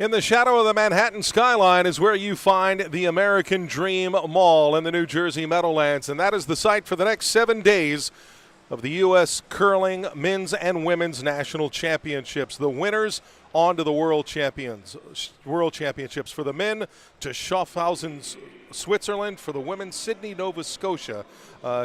In the shadow of the Manhattan skyline is where you find the American Dream Mall in the New Jersey Meadowlands, and that is the site for the next 7 days of the U.S. Curling Men's and Women's National Championships. The winners on to the World Championships. For the men, to Schaffhausen, Switzerland. For the women, Sydney, Nova Scotia,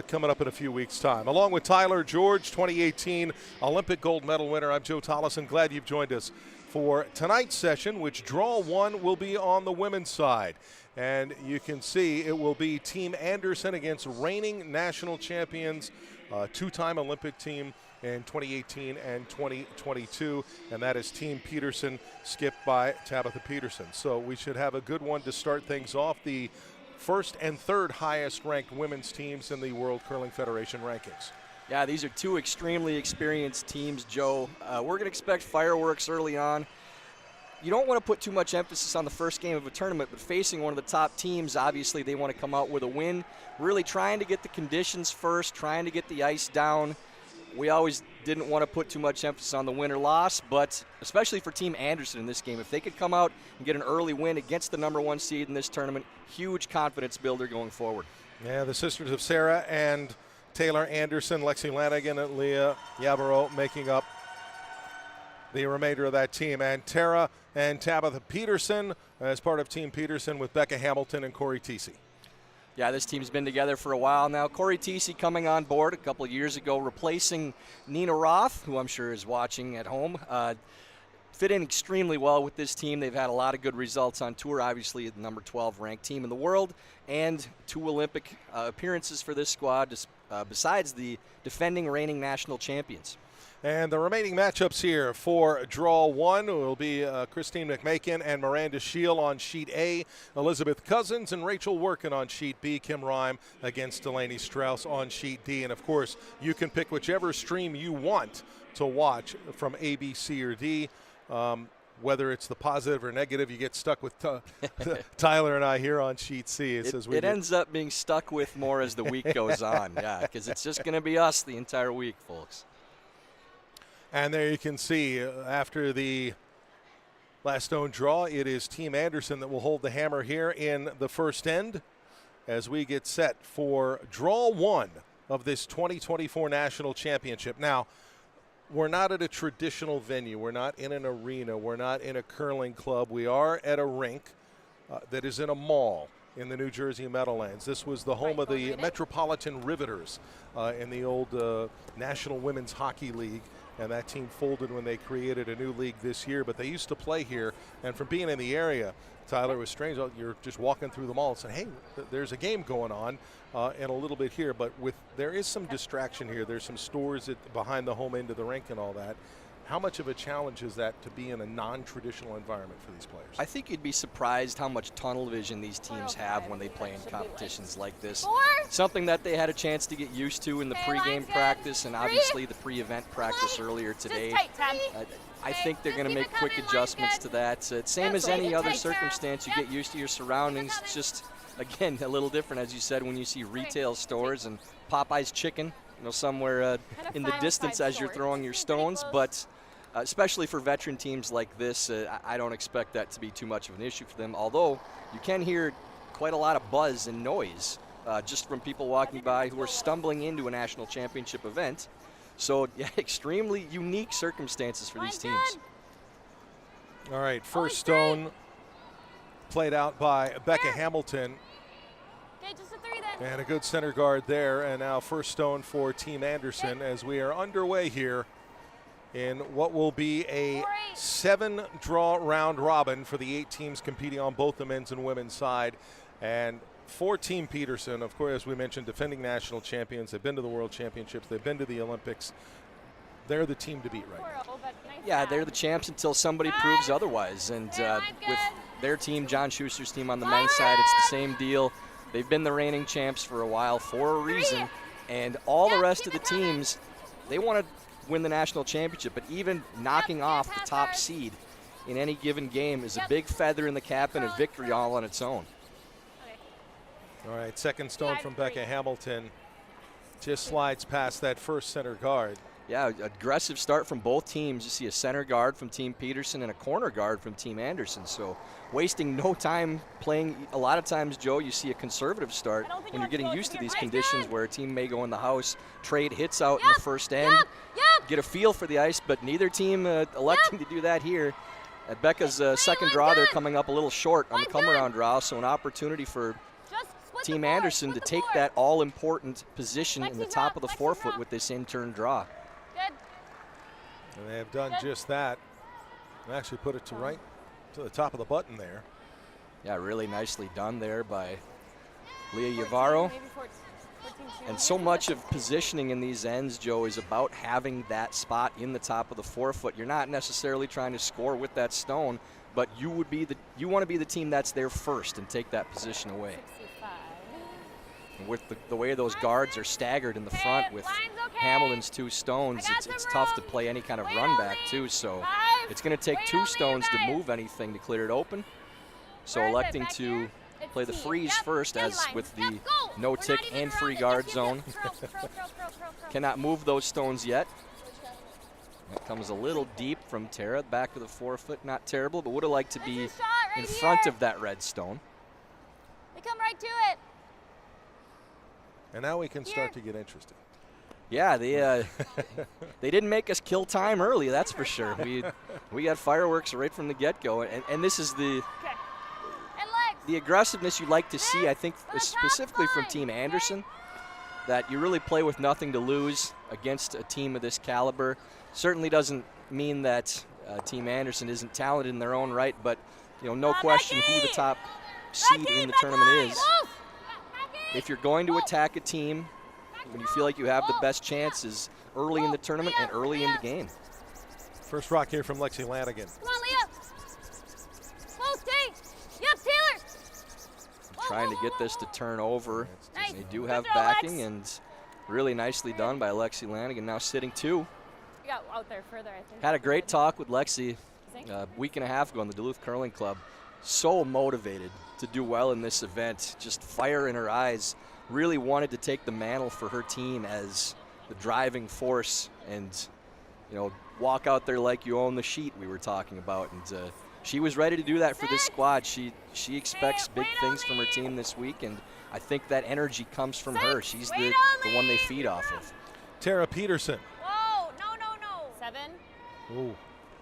coming up in a few weeks' time. Along with Tyler George, 2018 Olympic gold medal winner, I'm Joe Tollison. Glad you've joined us for tonight's session, which draw one will be on the women's side. And you can see it will be Team Anderson against reigning national champions, two-time Olympic team in 2018 and 2022, and that is Team Peterson, skipped by Tabitha Peterson. So we should have a good one to start things off. The first and third highest ranked women's teams in the World Curling Federation rankings. Yeah, these are two extremely experienced teams, Joe. We're going to expect fireworks early on. You don't want to put too much emphasis on the first game of a tournament, but facing one of the top teams, obviously they want to come out with a win. Really trying to get the conditions first, trying to get the ice down. We always didn't want to put too much emphasis on the win or loss, but especially for Team Anderson in this game, if they could come out and get an early win against the #1 seed in this tournament, huge confidence builder going forward. Yeah, the sisters of Sarah and Taylor Anderson, Lexi Lanigan, and Leah Yabaro making up the remainder of that team. And Tara and Tabitha Peterson as part of Team Peterson with Becca Hamilton and Corey Teesey. Yeah, this team's been together for a while now. Corey Teesey coming on board a couple of years ago, replacing Nina Roth, who I'm sure is watching at home. Fit in extremely well with this team. They've had a lot of good results on tour, obviously the number 12 ranked team in the world, and 2 Olympic appearances for this squad, besides the defending reigning national champions. And the remaining matchups here for Draw 1 will be Christine McMakin and Miranda Shield on Sheet A, Elizabeth Cousins and Rachel Workin on Sheet B, Kim Rime against Delaney Strauss on Sheet D. And, of course, you can pick whichever stream you want to watch from A, B, C, or D. Whether it's the positive or negative, you get stuck with Tyler and I here on Sheet C. It ends up being stuck with more as the week goes on, yeah, because it's just going to be us the entire week, folks. And there you can see, after the last known draw, it is Team Anderson that will hold the hammer here in the first end as we get set for Draw 1 of this 2024 National Championship. Now, we're not at a traditional venue. We're not in an arena. We're not in a curling club. We are at a rink that is in a mall in the New Jersey Meadowlands. This was the home of the Metropolitan Riveters in the old National Women's Hockey League, and that team folded when they created a new league this year. But they used to play here, and from being in the area, Tyler, it was strange. You're just walking through the mall and saying, hey, there's a game going on, and a little bit here. But there is some distraction here. There's some stores behind the home end of the rink and all that. How much of a challenge is that to be in a non-traditional environment for these players? I think you'd be surprised how much tunnel vision these teams have when they play in competitions like this. Something that they had a chance to get used to in the pregame practice and obviously the pre-event practice earlier today. I think they're going to make quick adjustments to that. Same as any other circumstance, you get used to your surroundings. It's just, again, a little different, as you said, when you see retail stores and Popeye's chicken somewhere in the distance as you're throwing your stones. But especially for veteran teams like this, I don't expect that to be too much of an issue for them. Although you can hear quite a lot of buzz and noise just from people walking by who are stumbling into a national championship event. So, yeah, extremely unique circumstances for these teams. All right, first stone played out by Becca Hamilton. Okay, just a 3 then. And a good center guard there. And now first stone for Team Anderson as we are underway here in what will be a 7-draw round robin for the 8 teams competing on both the men's and women's side. And for Team Peterson, of course, as we mentioned, defending national champions. They've been to the World Championships. They've been to the Olympics. They're the team to beat right now. Yeah, they're the champs until somebody proves otherwise. And with their team, John Schuster's team on the men's side, it's the same deal. They've been the reigning champs for a while for a reason. And all the rest of the teams, they want to win the national championship. But even knocking off the top seed in any given game is a big feather in the cap and a victory all on its own. All right, second stone from Becca Hamilton. Just slides past that first center guard. Yeah, aggressive start from both teams. You see a center guard from Team Peterson and a corner guard from Team Anderson. So wasting no time playing. A lot of times, Joe, you see a conservative start when you're getting used to these conditions where a team may go in the house, trade hits out in the first end, get a feel for the ice, but neither team electing to do that here. At Becca's second draw, they're coming up a little short on the come-around draw, so an opportunity for Team Anderson to take that all-important position in the top of the forefoot with this in-turn draw. And they have done just that. And actually put it to right to the top of the button there. Yeah, really nicely done there by Leah Yavaro. And so much of positioning in these ends, Joe, is about having that spot in the top of the forefoot. You're not necessarily trying to score with that stone, but you want to be the team that's there first and take that position away. And with the way those guards are staggered in the front with Hamilton's 2 stones, it's tough to play any kind of run back too. So it's going to take 2 stones to move anything to clear it open. So electing to play the freeze first, as with the no tick and free guard zone. Cannot move those stones yet. That comes a little deep from Tara, back of the forefoot. Not terrible, but would have liked to be in front of that red stone. They come right to it. And now we can start to get interested. Yeah, they didn't make us kill time early, that's for sure. We got fireworks right from the get-go, and this is the aggressiveness you like to see, I think, specifically from Team Anderson, that you really play with nothing to lose against a team of this caliber. Certainly doesn't mean that Team Anderson isn't talented in their own right, but no question who the top seed in the tournament is. If you're going to attack a team, when you feel like you have the best chances early in the tournament and early in the game. First rock here from Lexi Lanigan. Come on, Leah. Close, stay. Yep, Taylor. Trying to get this to turn over. Nice. They do have backing, and really nicely done by Lexi Lanigan, now sitting 2. Yeah, out there further, I think. Had a great talk with Lexi a week and a half ago on the Duluth Curling Club. So motivated to do well in this event, just fire in her eyes. Really wanted to take the mantle for her team as the driving force and, walk out there like you own the sheet we were talking about. And she was ready to do that for this squad. She expects big things from her team this week, and I think that energy comes from her. She's the one they feed off of. Tara Peterson. Whoa, no. 7. Ooh,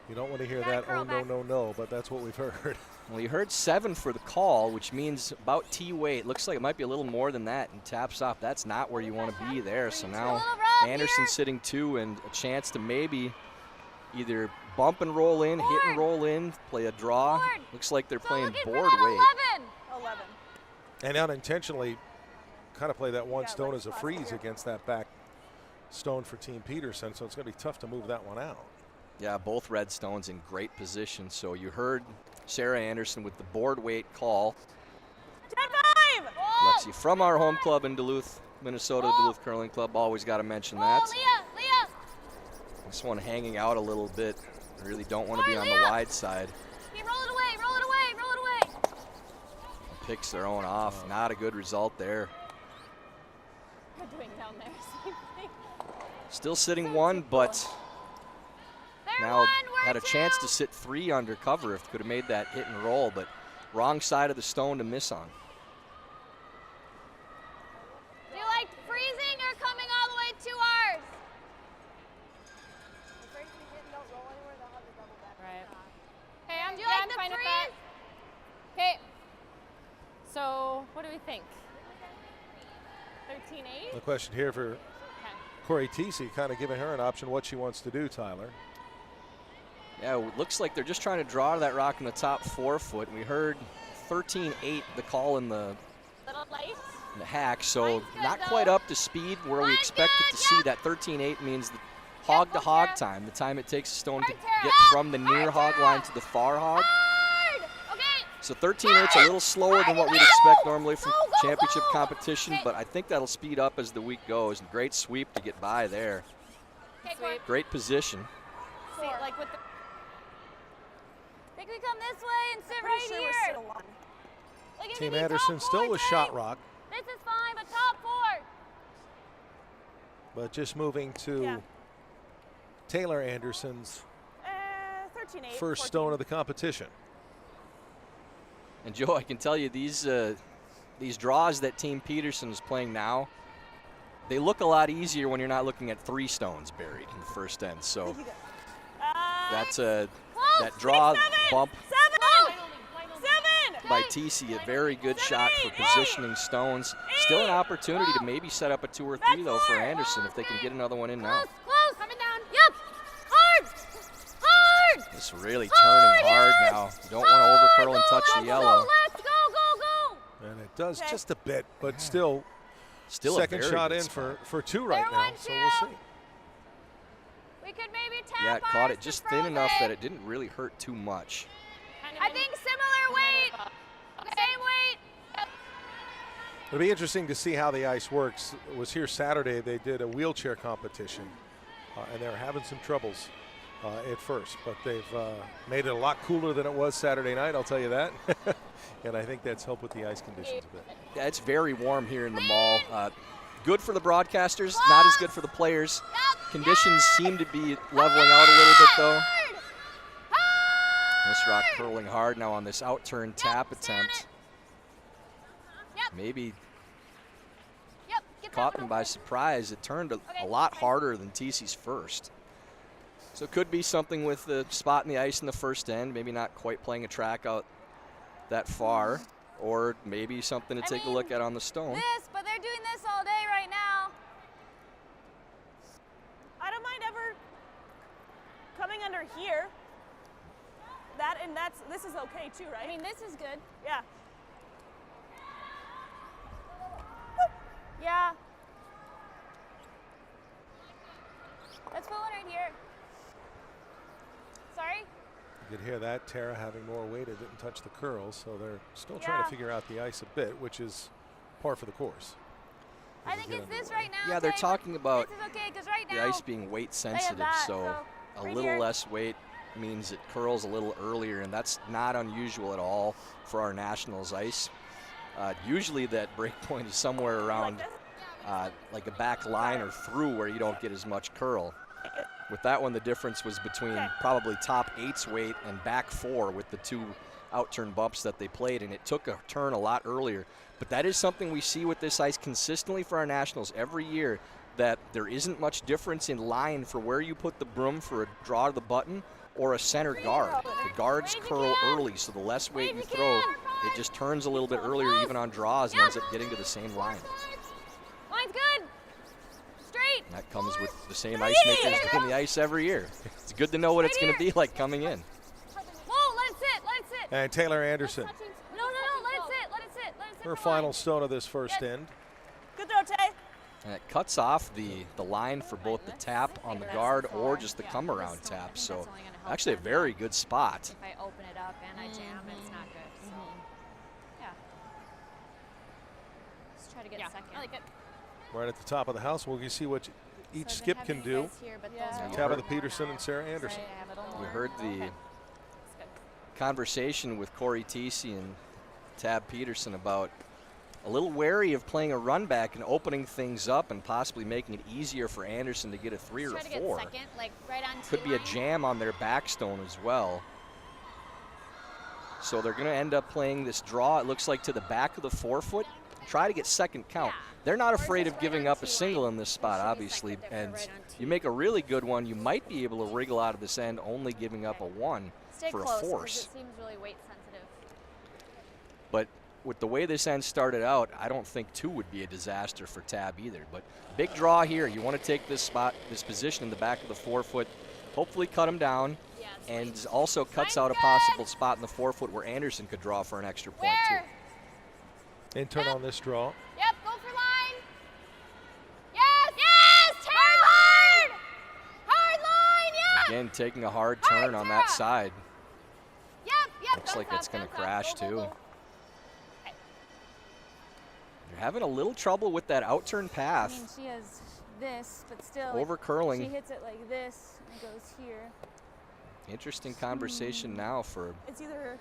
you don't want to hear that, oh, no, but that's what we've heard. Well, you heard 7 for the call, which means about T-weight. Looks like it might be a little more than that, and taps off. That's not where you want to be there. So now Anderson sitting 2 and a chance to maybe either bump and roll in, hit and roll in, play a draw. Looks like they're playing board weight. 11. And unintentionally kind of play that one stone as a freeze against that back stone for Team Peterson, so it's going to be tough to move that one out. Yeah, both red stones in great position. So you heard Sarah Anderson with the board weight call. 10-5! Lexi from our home club in Duluth, Minnesota, Duluth Curling Club. Always got to mention that. Leah! This one hanging out a little bit. I really don't want to be on the wide side. Hey, roll it away! Picks their own off. Not a good result there. Rebecca doing down there? Same thing. Still sitting 1, but now had a chance to sit 3 under cover if could have made that hit and roll, but wrong side of the stone to miss on. Do you like freezing or coming all the way to ours? Right. Okay, do you like the fine with freeze? that. Okay. So, what do we think? 13-8? The question here for Okay. Corey Teesey, kind of giving her an option what she wants to do, Tyler. Yeah, it looks like they're just trying to draw that rock in the top 4 foot. We heard 13-8, the call in the Little light. hack, so Mine's good, not though. quite up to speed where we Mine's expected good, to see. yep. That 13-8 means the hog to hog Tara. time, the time it takes a stone to Hard, Tara. get from the near hog line to the far hog. Hard! Okay. So 13-8's a little slower than what we'd expect normally from championship competition, but I think that'll speed up as the week goes. And great sweep to get by there. Okay, Sweep. Great position. See, like with the think we come this way and sit right here. Like, it Team could be Anderson top still 4, with Jake. shot rock, This is fine, but top 4. but just moving to Taylor Anderson's 13-8. first stone of the competition. And Joe, I can tell you these draws that Team Peterson is playing now, they look a lot easier when you're not looking at 3 stones buried in the first end. So that's that draw bump 7. by TC, a very good shot for positioning stones. Still an opportunity to maybe set up a 2 or 3 though for Anderson if they can get another one in now. Close. Coming down. Yep. Hard. Hard. It's really turning hard now. You don't want to overcurl and touch the yellow. Let's go. And it does just a bit, but still Still second a very shot good in spot. for 2 right There now, one, so we'll two. see. We could maybe tap Yeah, it caught ours it to just thin enough frozen. that it didn't really hurt too much. I think similar weight. Same weight. Yep. It'll be interesting to see how the ice works. It was here Saturday. They did a wheelchair competition, and they were having some troubles at first, but they've made it a lot cooler than it was Saturday night, I'll tell you that. And I think that's helped with the ice conditions a bit. Yeah, it's very warm here in the mall. Good for the broadcasters, not as good for the players. Conditions seem to be leveling out a little bit though. This rock curling hard now on this out-turn tap attempt. Maybe Yep. Get caught that them one. by surprise. It turned a lot harder than TC's first. So it could be something with the spot in the ice in the first end, maybe not quite playing a track out that far, or maybe something to take a look at on the stone. This, but they're doing this all day right now. I don't mind ever coming under here. This is okay too, right? I mean, this is good. yeah. Yeah. Let's put one right here. Sorry? You could hear that. Tara having more weight. It didn't touch the curls, so they're still trying Yeah. to figure out the ice a bit, which is par for the course. I think it's this right now. Yeah, they're okay, talking about This is okay, because right the now. ice being weight sensitive, that, so so a right little here. less weight means it curls a little earlier, and that's not unusual at all for our nationals ice. Usually that break point is somewhere around like a back line or through where you don't get as much curl. With that one, the difference was between probably top 8's weight and back 4 with the 2 out-turn bumps that they played, and it took a turn a lot earlier. But that is something we see with this ice consistently for our nationals every year, that there isn't much difference in line for where you put the broom for a draw to the button or a center guard. The guards curl early, so the less weight you throw, it just turns a little bit earlier even on draws and ends up getting to the same line. Line's good. Straight. And that comes with the same ice makers doing the ice every year. It's good to know what it's going to be like coming in. Whoa, let it sit. Let it sit. And Taylor Anderson, No, let it sit. Let it sit. Let it sit. her for one. final stone of this first end. Good throw, Tay. And it cuts off the line for both the tap on the guard or just the come around tap. So actually a very good spot. If I open it up and I jam, it's not good. So. Yeah. Let's try to get second. I like it. Right at the top of the house, we'll see what each So they skip have can you do. guys here, but those Yeah. are You Tabitha heard- Peterson and Sarah Anderson. Right, I have it all We more. heard the Okay. conversation with Corey Teesey and Tab Peterson about a little wary of playing a run back and opening things up and possibly making it easier for Anderson to get a 3 or Try a to get 4. second, like right on Could be a jam on their backstone as well. So they're going to end up playing this draw, it looks like, to the back of the forefoot. Try to get second count. Yeah. They're not Or afraid just of right giving on up a T single line. in this spot, It should be obviously. second if they're And right on T. you make a really good one, you might be able to wriggle out of this end only giving up a 1 Stay for close a force. because it seems really weight sensitive. But with the way this end started out, I don't think 2 would be a disaster for Tab either. But big draw here. You want to take this spot, this position in the back of the forefoot, hopefully cut him down, Yes. and also cuts out a Good. possible spot in the forefoot where Anderson could draw for an extra point Where? too. Intern on this draw. Yep, go for line. Yes! Yes! Turn hard! Hard line, yeah! Again, taking a hard turn on that side. Yep, yep. Looks like bounce it's going off, to bounce crash off. Go, too. go, go. You're having a little trouble with that outturn I path. mean, she has this, but still. Over She curling. hits it like this and it goes here. Interesting conversation now for It's either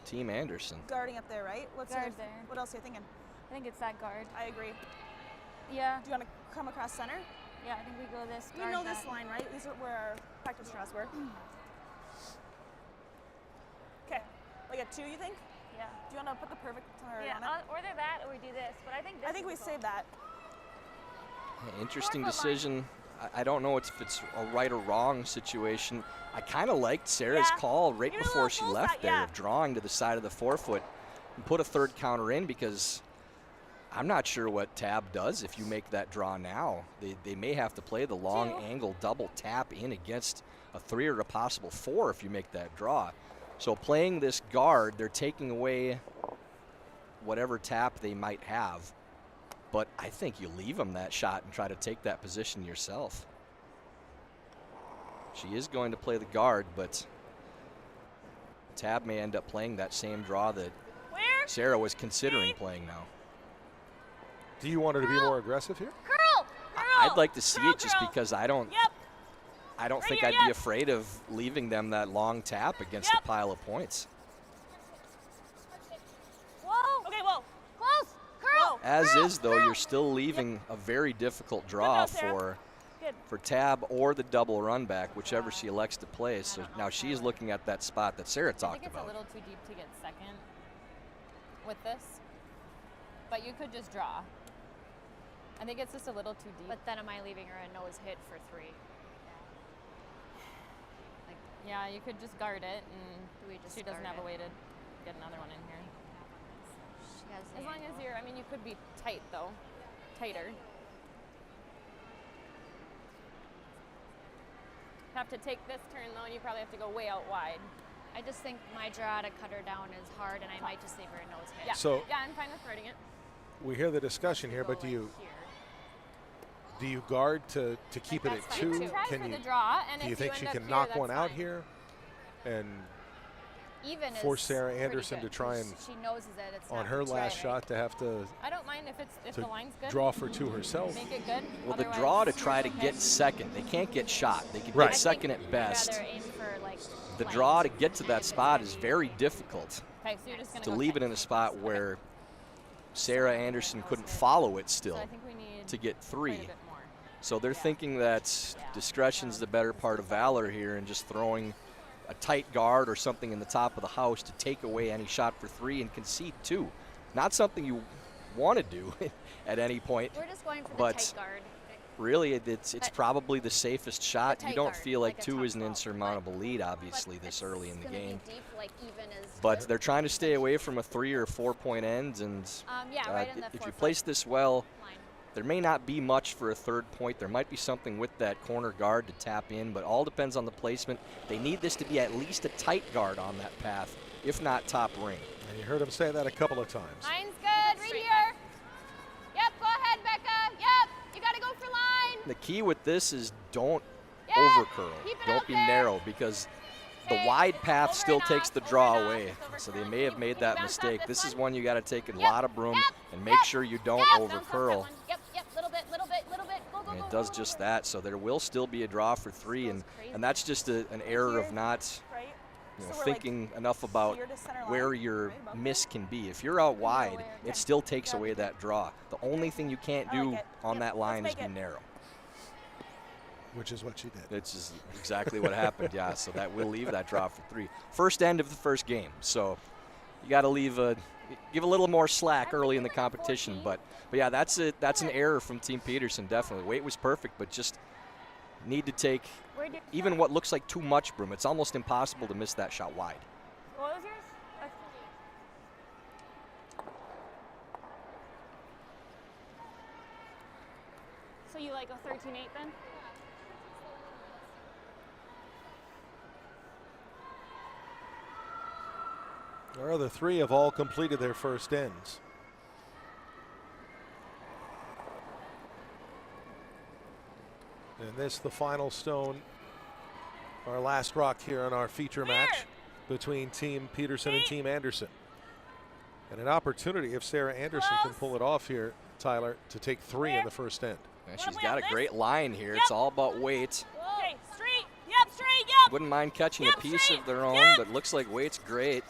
Team Anderson. guarding up there, right? What's Guard your, there. What else are you thinking? I think it's that guard. I agree. Yeah, Do you want to come across center? yeah, I think we go this You guard. know this that. line, right? These are where our practice draws were. Okay, like a 2, you think? Yeah. Do you want to put the perfect turn Yeah, on it? or either that or we do this, but I think this I think we is save that. Interesting 4 foot line. decision. I don't know if it's a right or wrong situation. I kind of liked Sarah's Yeah. call right Even a before little she full left side, there yeah. of drawing to the side of the forefoot and put a 3rd counter in, because I'm not sure what Tab does if you make that draw now. They may have to play the long 2. angle double tap in against a 3 or a possible 4 if you make that draw. So playing this guard, they're taking away whatever tap they might have. But I think you leave them that shot and try to take that position yourself. She is going to play the guard, but Tab may end up playing that same draw that Where? Sarah was considering playing now. Do you want her to be more aggressive here? Curl! I'd like to see Curl, it just curl. because I don't Yep. think Right here, I'd be yep. afraid of leaving them that long tap against Yep. a pile of points. Whoa. Okay, whoa. Close! Curl! Whoa. As Curl, is, though, curl. you're still leaving a very difficult draw job, Sarah. Good. for Tab or the double run back, whichever she elects to play. So now she's looking at that spot that Sarah I think talked it's about. a little too deep to get second with this, but you could just draw. I think it's just a little too deep. But then am I leaving her a nose hit for 3? Like, yeah, you could just guard it, and Do we just she doesn't guard have a it? way to get another one in here. She has the As long as angle. you're, I mean, you could be tight though, tighter. Have to take this turn though, and you probably have to go way out wide. I just think my draw to cut her down is hard, and I might just leave her a nose hit. Yeah. So- yeah, I'm fine with guarding it. We hear the discussion here, Go but do like you here. guard to keep it That's at fine 2? too. Try Can for you the draw, and do you if think end she up can here, knock that's one out fine. here and Even force is Sarah pretty Anderson good, to try 'cause and she knows that it's on not her gonna last try. shot to have to I don't mind if to the line's good. draw for 2 herself? Make it good. Well, the Otherwise, draw to try to okay. get second, they can't get shot. They can Right. get second at best. I'd rather aim for like The flank. draw to get to And that if it's spot gonna is be- very difficult. Okay, so you're just gonna To go leave it tight. in a spot Okay. where Sarah Anderson couldn't follow it still So I think we need to get quite a 3. bit more. So they're thinking that discretion's the better part of valor here and just throwing a tight guard or something in the top of the house to take away any shot for 3 and concede 2. Not something you want to do at any point. We're just going for the But tight guard. Really, it's But- probably the safest shot. You tight don't guard, feel like like a 2 is an tough ball. insurmountable lead, But obviously, this it's early in the gonna be game. deep, like even as But good. they're trying to stay away from a 3 or 4 point end, and yeah, right in the if you 4-foot place this well, line. there may not be much for a 3rd point. There might be something with that corner guard to tap in, but all depends on the placement. They need this to be at least a tight guard on that path, if not top ring. And you heard him say that a couple of times. Line's good, right here. Yep, go ahead, Becca. Yep, you gotta go for line. The key with this is don't Yeah, overcurl. keep it Don't out be there. narrow, because the Okay, wide path over still and takes off, the over draw and off, away. just over So they curl. may have Can made you that bounce off mistake. this This is one? one you got to take in a Yep, lot of room yep, and make yep, sure you don't Yep, bounce off that overcurl. one. Yep, little bit, little bit, little bit. Go, go, And go, it go, does go, just go. that, so there will still be a draw for 3, Goes and crazy. that's just an error of Here. not Right? you know, So we're, thinking enough about here to center line, where your right above miss here? can be. If you're out wide, aware. it still takes away that draw. The only thing you can't I like do it. on Yep, that let's line is make be it. narrow. Which is what she did. That's just exactly what happened, yeah. So that will leave that draw for 3. First end of the first game. So you got to give a little more slack early in the competition. But yeah, that's an error from Team Peterson, definitely. Weight was perfect, but just need to take even what looks like too much broom. It's almost impossible to miss that shot wide. What was yours? So you like a 13-8 then? Our other 3 have all completed their first ends. And this, the final stone, our last rock here in our feature match between Team Peterson and Team Anderson. And an opportunity, if Sarah Anderson can pull it off here, Tyler, to take 3 in the first end. And she's got a great line here. It's all about weight. Okay, straight. Yep, straight. Yep. Wouldn't mind catching a Yep, piece straight. of their own, Yep. but looks like weight's great.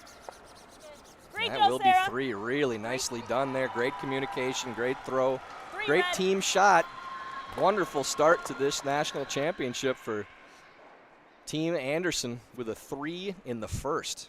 Great That go, will Sarah. be 3. Really nicely done there. Great communication, great throw, 3, great Red. team shot. Wonderful start to this national championship for Team Anderson with a 3 in the first.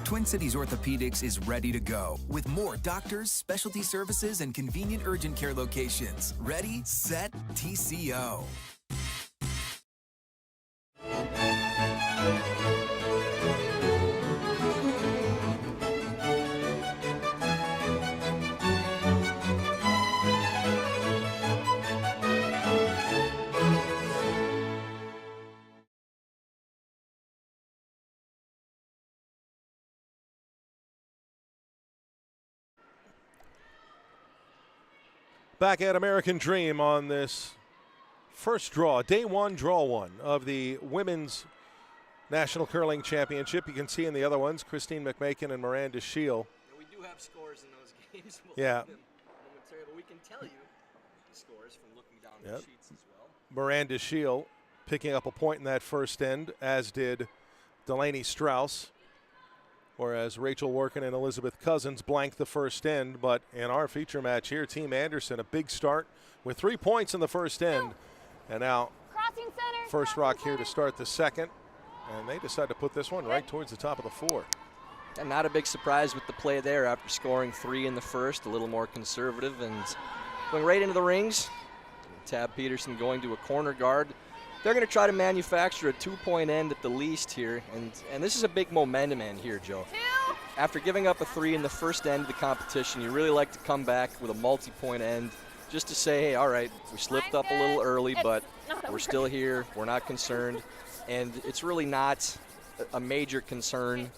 Twin Cities Orthopedics is ready to go with more doctors, specialty services, and convenient urgent care locations. Ready, set, TCO. Back at American Dream on this first draw, day 1, draw 1 of the Women's National Curling Championship. You can see in the other ones, Christine McMakin and Miranda Shield. We do have scores in those games. Yeah. But we can tell you the scores from looking down Yep. the sheets as well. Miranda Shield picking up a point in that first end, as did Delaney Strauss. Whereas Rachel Workin and Elizabeth Cousins blanked the first end. But in our feature match here, Team Anderson, a big start with 3 points in the first end. And now Crossing center. first crossing rock here center. to start the second. And they decide to put this one right towards the top of the 4. And not a big surprise with the play there after scoring 3 in the first, a little more conservative and going right into the rings. Tab Peterson going to a corner guard. They're going to try to manufacture a 2-point end at the least here, and this is a big momentum end here, Joe. 2. After giving up a 3 in the first end of the competition, you really like to come back with a multi-point end just to say, hey, all right, we slipped up a little early, but we're still here, we're not concerned, and it's really not a major concern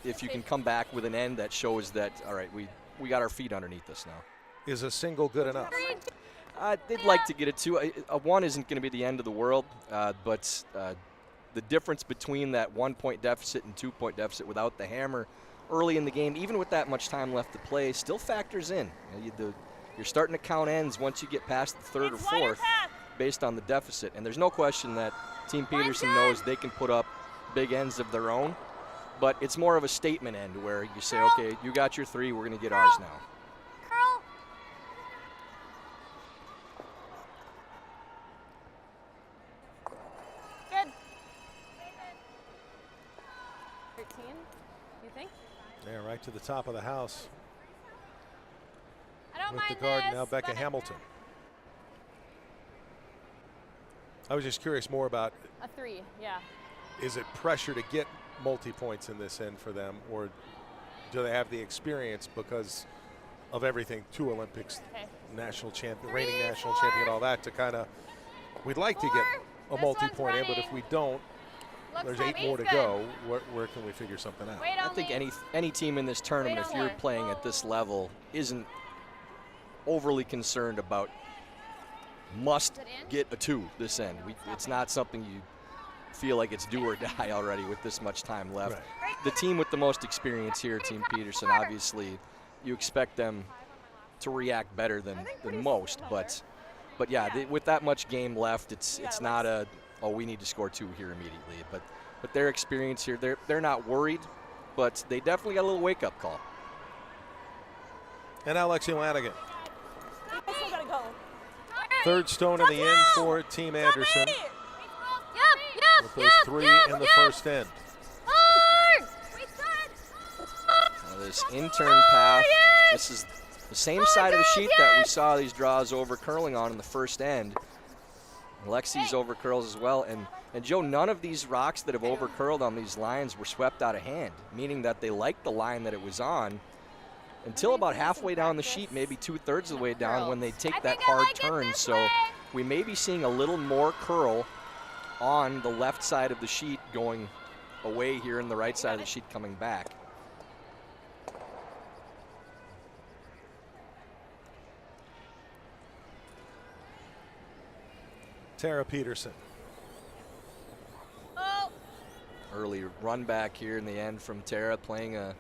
if you can come back with an end that shows that, all right, we got our feet underneath us now. Is a single good enough? They'd like to get it 2. A 1 isn't going to be the end of the world, but the difference between that 1-point deficit and 2-point deficit without the hammer early in the game, even with that much time left to play, still factors in. You're starting to count ends once you get past the 3rd or 4th based on the deficit. And there's no question that Team Peterson knows they can put up big ends of their own, but it's more of a statement end where you say, okay, you got your 3, we're going to get ours now. Curl. Good. 13, you think? Yeah, right to the top of the house I don't with the mind guard this, now, Becca but- Hamilton. I was just curious more about, A 3, yeah. is it pressure to get multi-points in this end for them, or do they have the experience because of everything, 2 Olympics, Okay. national champion, 3, reigning national 4. champion, all that, to kind of, we'd like to get 4. a This multi-point in, one's but if running. we don't, Looks there's like 8 more to he's good. go. Where can we figure something out? Wait I on think me. any team in this tournament, Wait if on you're more. playing at this level, isn't overly concerned about must get a 2 this end. It's not something you feel like it's do or die already with this much time left. Right. The team with the most experience here, Team Peterson, obviously you expect them to react better than most, but yeah, with that much game left, it's not a, oh, we need to score 2 here immediately. But their experience here, they're not worried, but they definitely got a little wake-up call. And now Lexi Lanigan. I still gotta go. Third stone in the end for Team Anderson. With those 3 in the first end. Now this in-turn path, this is the same side of the sheet that we saw these draws over curling on in the first end. Lexi's over curls as well. And Joe, none of these rocks that have over curled on these lines were swept out of hand, meaning that they liked the line that it was on until about halfway down the sheet, maybe 2/3 of the way down, when they take that hard turn. So we may be seeing a little more curl on the left side of the sheet going away here, and the right side of the sheet coming back. Tabitha Peterson. Early run back here in the end from Tara, playing a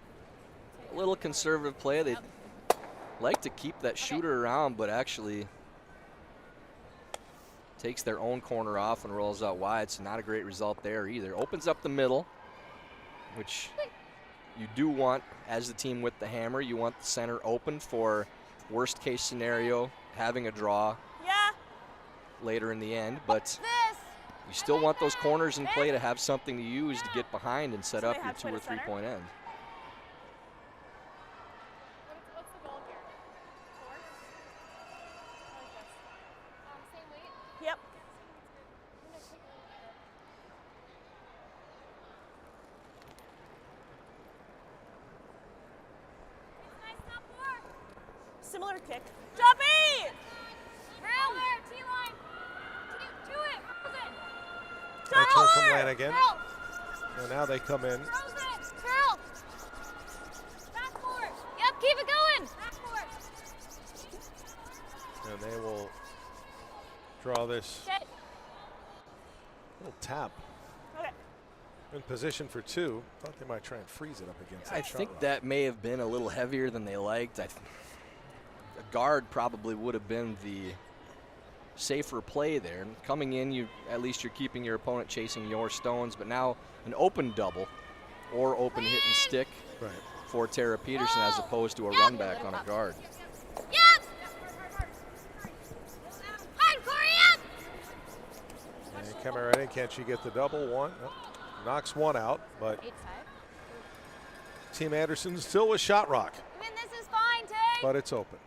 little conservative play. They like to keep that shooter around, but actually takes their own corner off and rolls out wide, so not a great result there either. Opens up the middle, which you do want as the team with the hammer. You want the center open for worst case scenario, having a draw later in the end, but you still want those corners in play to have something to use to get behind and set up your 2 or 3 point end. What's the goal here? 4? Same weight? Yep. Similar kick. Jumpy! T-line. Do it. Nice turn from Lanigan. And now they come in. Curl. Back forward. Yep, keep it going. Back forward. And they will draw this Okay. little tap. Okay. In position for 2. Thought they might try and freeze it up against that I shot think rock. that may have been a little heavier than they liked. A guard probably would have been the safer play there. Coming in, at least you're keeping your opponent chasing your stones, but now an open double or open hit and stick for Tabitha Peterson as opposed to a run back on a guard. Yep. Hide, Corey, yep. And Cameron, can she get the double? 1. Oh, knocks 1 out, but 8-5. Team Anderson still with shot rock, I mean, this is fine, Tay. but it's open.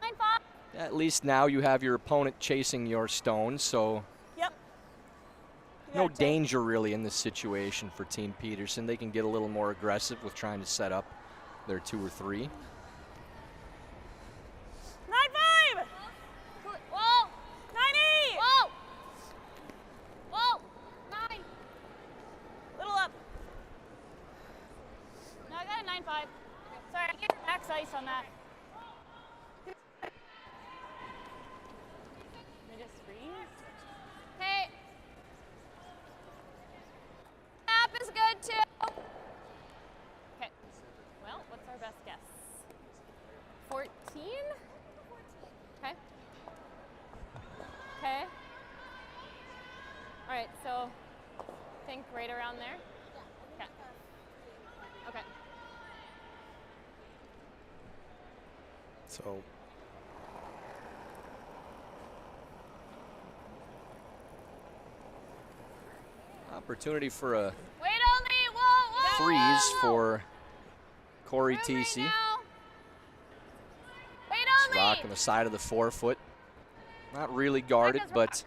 9-5. At least now you have your opponent chasing your stones, so Yep. no danger really in this situation for Team Peterson. They can get a little more aggressive with trying to set up their 2 or 3. 9-5. Whoa. 9-8. Whoa. Whoa. 9. Little up. No, I got a 9-5. Sorry, I get max ice on that. They just freeze. Hey. Tap is good too. Okay. Well, what's our best guess? 14? Okay. Okay. All right, so think right around there? Okay. Okay. So Opportunity for a Wait on me. Whoa. freeze for Corey Room TC. right now. Wait on This me. rock on the side of the 4-foot. Not really guarded, but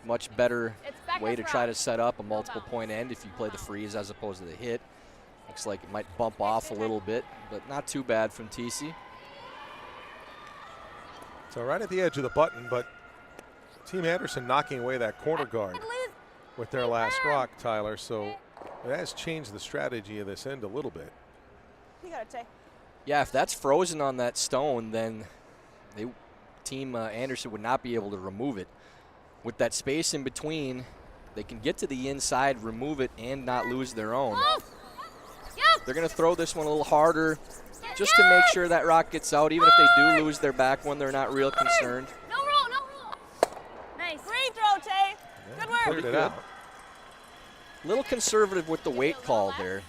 much better It's Becca's way to try to rock. set up a multiple point end if you play the freeze as opposed to the hit. Looks like it might bump off a little bit, but not too bad from TC. So right at the edge of the button, but Team Anderson knocking away that corner guard with their last rock, Tyler. So it has changed the strategy of this end a little bit. You got it, Tay. Yeah, if that's frozen on that stone, then Team Anderson would not be able to remove it. With that space in between, they can get to the inside, remove it, and not lose their own. They're going to throw this one a little harder just to make sure that rock gets out, even if they do lose their back one, they're not real concerned. No roll, no roll. Nice. Great throw, Tay. Good work. Cleared it out. A little conservative with the weight call there.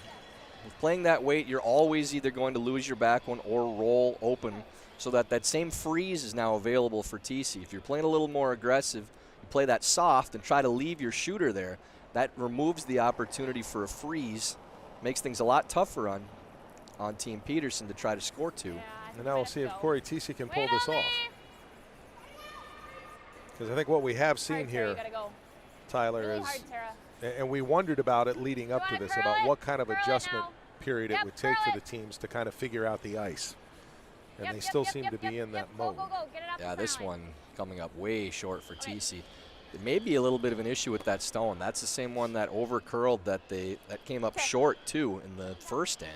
With playing that weight, you're always either going to lose your back one or roll open, so that same freeze is now available for TC. If you're playing a little more aggressive, you play that soft and try to leave your shooter there. That removes the opportunity for a freeze, makes things a lot tougher on Team Peterson to try to score two. And now we'll see if Corey TC can pull this off. Because I think what we have seen here, Tyler, is, and we wondered about it leading up to this, about what kind of adjustment period it would take for the teams to kind of figure out the ice. And they still seem to be in that mode. Yeah, this one coming up way short for TC. There may be a little bit of an issue with that stone. That's the same one that over curled that came up short too in the first end.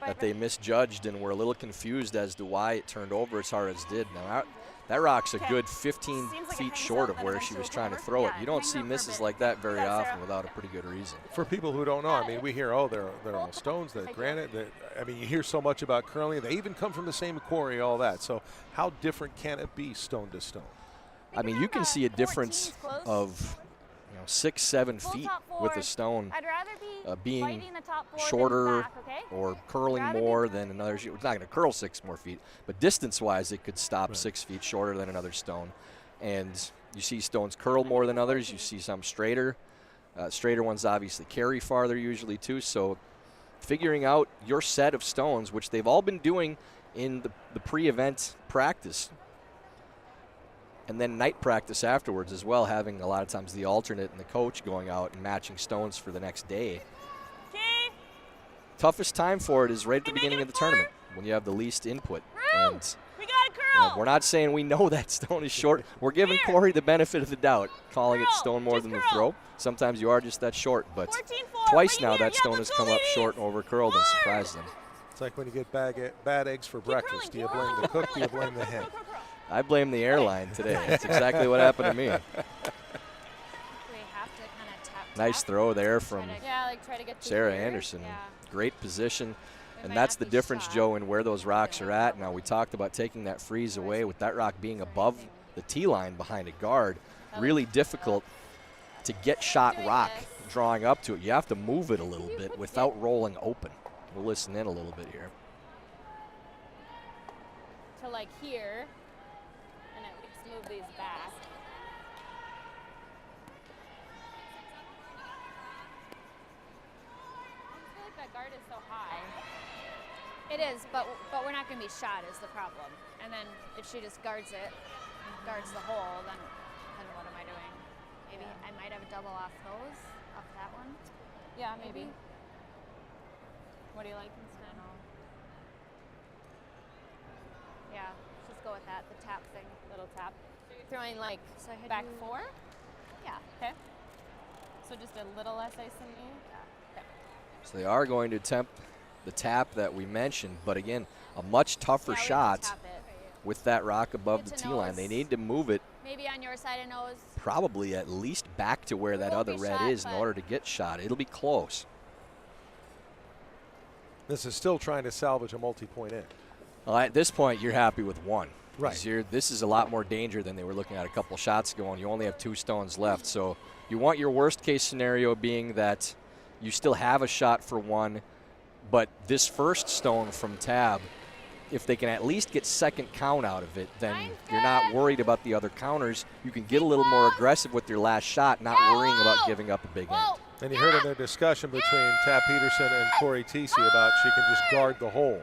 That they misjudged and were a little confused as to why it turned over as hard as it did. Now that rock's a good 15 feet short of where she was trying to throw it. You don't see misses like that very often without a pretty good reason. For people who don't know, I mean, we hear, oh, they're all stones, they're granite. I mean, you hear so much about curling. They even come from the same quarry, all that. So how different can it be stone to stone? I mean, you can see a difference of 6, 7 feet with a stone being shorter or curling more than another. It's not going to curl 6 more feet, but distance-wise, it could stop 6 feet shorter than another stone. And you see stones curl more than others. You see some straighter. Straighter ones obviously carry farther usually too. So figuring out your set of stones, which they've all been doing in the pre-event practice, and then night practice afterwards as well, having a lot of times the alternate and the coach going out and matching stones for the next day. Toughest time for it is right at the beginning of the tournament when you have the least input. And we're not saying we know that stone is short. We're giving Corey the benefit of the doubt, calling it stone more than the throw. Sometimes you are just that short, but twice now that stone has come up short and over curled and surprised them. It's like when you get bad eggs for breakfast. Do you blame the cook? Do you blame the hen? I blame the airline today. That's exactly what happened to me. Nice throw there from Sarah Anderson. Great position. And that's the difference, Joe, in where those rocks are at. Now, we talked about taking that freeze away with that rock being above the tee line behind a guard. Really difficult to get shot rock drawing up to it. You have to move it a little bit without rolling open. We'll listen in a little bit here. To like here. Move these back. I feel like that guard is so high. It is, but we're not going to be shot is the problem. And then if she just guards it, guards the hole, then what am I doing? Maybe I might have a double off those, off that one. Yeah, maybe. What do you like instead? Yeah, just go with that, the tap thing. Little tap. Throwing like back 4? Yeah. Okay. So just a little less ice than me? Yeah. Okay. So they are going to attempt the tap that we mentioned, but again, a much tougher shot with that rock above the tee line. They need to move it. Maybe on your side of nose. Probably at least back to where that other red is in order to get shot. It'll be close. This is still trying to salvage a multi-point in. Well, at this point, you're happy with one. Right. This is a lot more danger than they were looking at a couple shots ago, and you only have 2 stones left. So you want your worst case scenario being that you still have a shot for one, but this first stone from Tab, if they can at least get second count out of it, then you're not worried about the other counters. You can get a little more aggressive with your last shot, not worrying about giving up a big end. And you heard in their discussion between Tab Peterson and Corey TC about she can just guard the hole.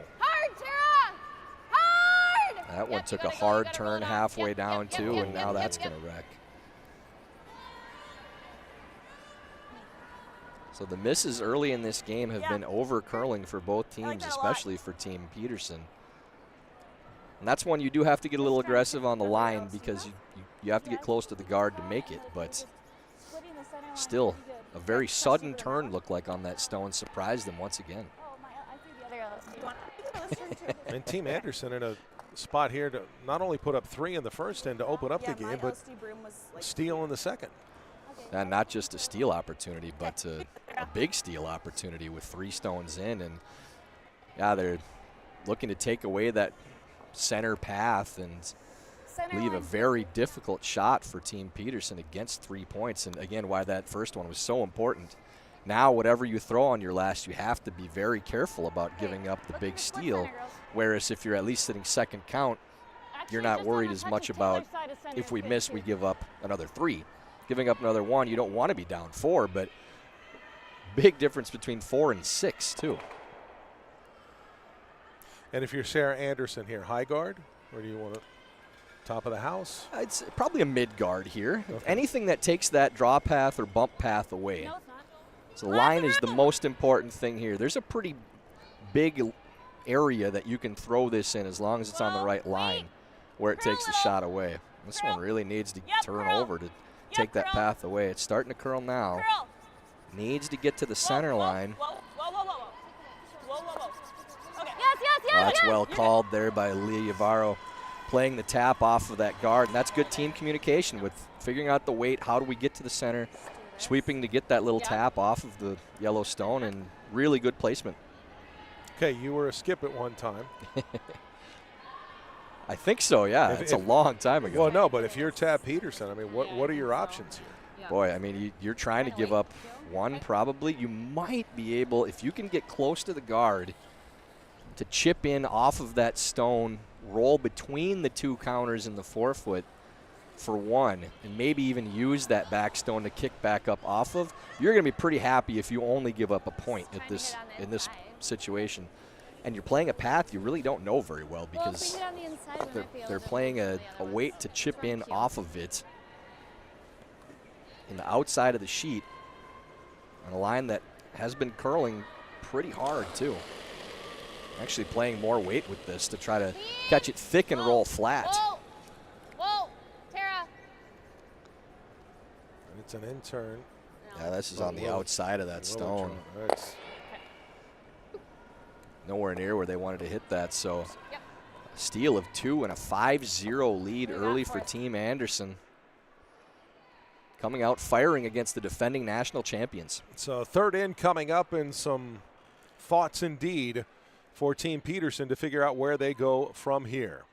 That one took a hard turn halfway down, too, and now that's going to wreck. So the misses early in this game have been over-curling for both teams, especially for Team Peterson. And that's one you do have to get a little aggressive on the line because you have to get close to the guard to make it. But still, a very sudden turn looked like on that stone surprised them once again. And Team Anderson in a spot here to not only put up 3 in the first and to open up the game, but steal in the second. And not just a steal opportunity, but a big steal opportunity with 3 stones in. And yeah, they're looking to take away that center path and leave a very difficult shot for Team Peterson against 3 points. And again, why that first one was so important. Now, whatever you throw on your last, you have to be very careful about giving up the big steal. Whereas if you're at least sitting second count, you're not worried as much about if we miss, we give up another 3. Giving up another 1, you don't want to be down 4, but big difference between 4 and 6, too. And if you're Sarah Anderson here, high guard, or do you want to top of the house? It's probably a mid guard here. Okay. Anything that takes that draw path or bump path away. No, it's not. So line is the most important thing here. There's a pretty big area that you can throw this in as long as it's on the right line where it takes the shot away. This one really needs to turn over to take that path away. It's starting to curl now. Needs to get to the center line. Okay. Yes. That's well called there by Leah Yavaro, playing the tap off of that guard. And that's good team communication with figuring out the weight. How do we get to the center? Sweeping to get that little tap off of the yellow stone, and really good placement. Okay, you were a skip at one time. I think so, yeah. It's a long time ago. Well, no, but if you're Tab Peterson, I mean, what are your options here? Boy, I mean, you're trying to give up 1 probably. You might be able, if you can get close to the guard, to chip in off of that stone, roll between the 2 counters in the forefoot for 1, and maybe even use that back stone to kick back up off of. You're going to be pretty happy if you only give up a point at this in this situation. And you're playing a path you really don't know very well because they're playing a weight to chip in off of it in the outside of the sheet on a line that has been curling pretty hard too. Actually playing more weight with this to try to catch it thick and roll flat. Whoa, Tara. It's an in-turn. Yeah, this is on the outside of that stone. Nowhere near where they wanted to hit that, so a steal of 2 and a 5-0 lead early for Team Anderson. Coming out firing against the defending national champions. So third in coming up, and some thoughts indeed for Team Peterson to figure out where they go from here.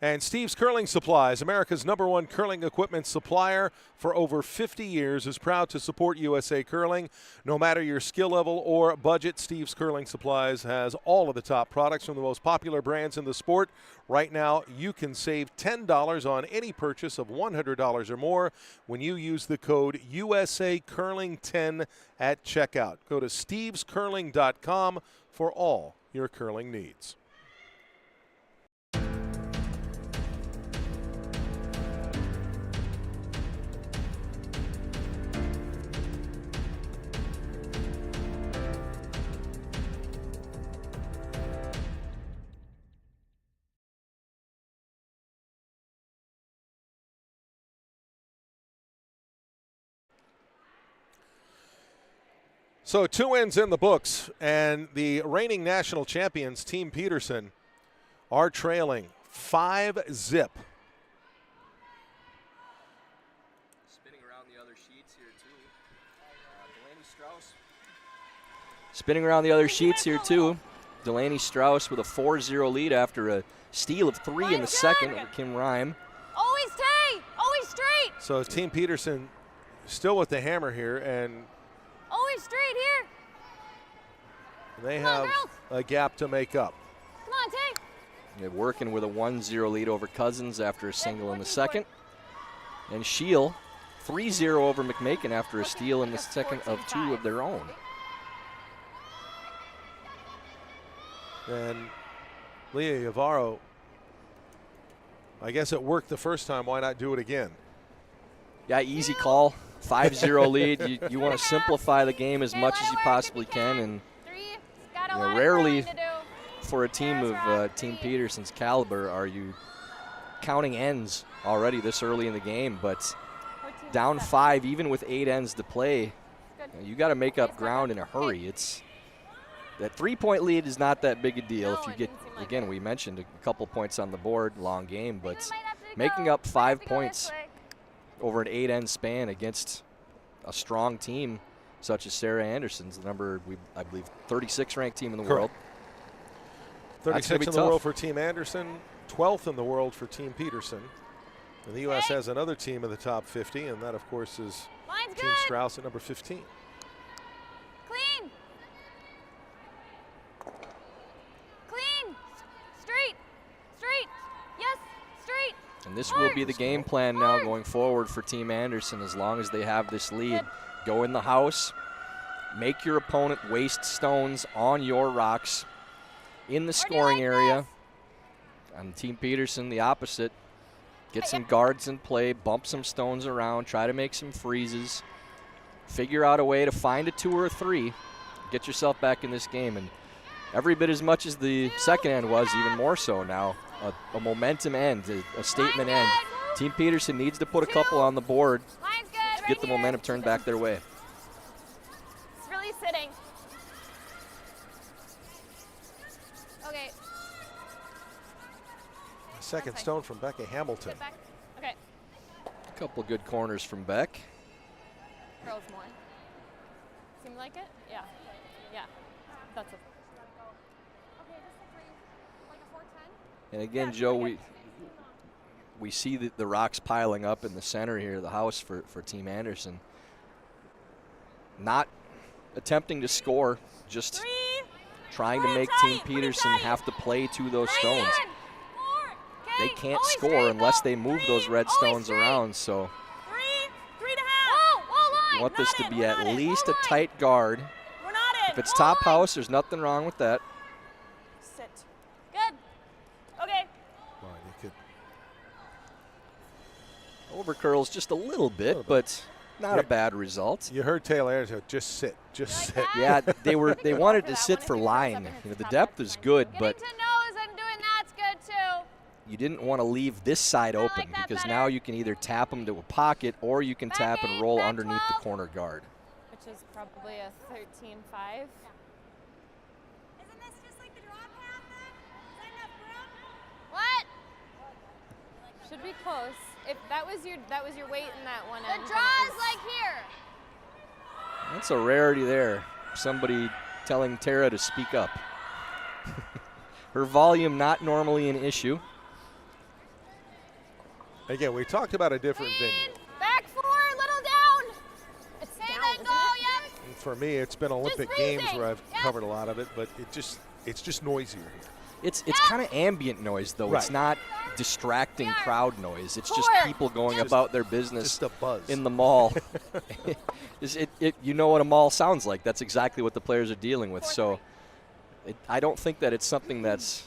And Steve's Curling Supplies, America's #1 curling equipment supplier for over 50 years, is proud to support USA Curling. No matter your skill level or budget, Steve's Curling Supplies has all of the top products from the most popular brands in the sport. Right now, you can save $10 on any purchase of $100 or more when you use the code USACurling10 at checkout. Go to stevescurling.com for all your curling needs. So 2 wins in the books, and the reigning national champions, Team Peterson, are trailing 5-0. Spinning around the other sheets here, too. Delaney Strauss. Spinning around the other sheets here, too. Delaney Strauss with a 4-0 lead after a steal of 3 in the second over Kim Rhyme. Always tight, always straight. So Team Peterson still with the hammer here, and Always straight here. they have a gap to make up. Come on, Tay. They're working with a 1-0 lead over Cousins after a single in the second. And Shield 3-0 over McMakin after a steal in the second of 2 of their own. And Leah Yavaro, I guess it worked the first time. Why not do it again? Yeah, easy call. 5-0 lead. You want to simplify the game as much as you possibly can. And rarely for a team of Team Peterson's caliber are you counting ends already this early in the game. But down 5, even with 8 ends to play, you got to make up ground in a hurry. It's that 3-point lead is not that big a deal. No, If you it get, didn't seem like again, it. we mentioned a couple points on the board, long game, but You might have to making go- up might 5 have to go this points way. over an 8-end span against a strong team such as Sarah Anderson's, the number, I believe, 36 ranked team in the world. That's gonna 36 be in the tough. world for Team Anderson, 12th in the world for Team Peterson. And the U.S. has another team in the top 50, and that, of course, is Line's Team good. Strauss at number 15. Clean. Clean. Straight. Straight. Yes. Straight. And this will be the game plan now Hard. going forward for Team Anderson as long as they have this lead. Go in the house, make your opponent waste stones on your rocks in the scoring area. On Team Peterson, the opposite. Get some guards in play, bump some stones around, try to make some freezes, figure out a way to find a 2 or a 3, get yourself back in this game. And every bit as much as the second end was, even more so now, a momentum end, a statement end. Team Peterson needs to put a couple on the board Line's good. to get the momentum turned back their way. It's really sitting. Okay. Second stone from Becca Hamilton. Sit back. Okay. A couple good corners from Beck. Curls more. Seem like it? Yeah. Yeah. That's a. Okay, just a 3, like a 410. And again, Joe, we see the rocks piling up in the center here of the house for Team Anderson. Not attempting to score, just trying to make Team Peterson have to play to those stones. They can't score unless they move those red stones around, so 3.5. you want this to be at least a tight guard. We're not in. If it's top house, there's nothing wrong with that. Sit. Good. Okay. Well, you could Over curls just a little bit, but not a bad result. You heard Taylor Anderson, just sit, just sit. Yeah, they wanted to sit for line. You know, the depth is good, but Getting to nose and doing that's good too. you didn't want to leave this side open like that because better. now you can either tap them to a pocket or you can tap and roll back underneath the 12. corner guard. Which is probably a 13-5. Isn't this just like the draw path then? Is that enough room? What? Should be close. If that was your weight in that one The end. draw is like here. That's a rarity there. Somebody telling Tara to speak up. Her volume not normally an issue. Again, we talked about a different venue. Back 4, little down. It's Stay down, then isn't go, it? yep. And for me, it's been Olympic freezing. Games where I've Yep. covered a lot of it, but it's just noisier here. It's kind of ambient noise, though. It's Right. not distracting crowd noise. It's just Four. people going Just- about their business Just a buzz. in the mall. You know what a mall sounds like. That's exactly what the players are dealing with. So I don't think that it's something that's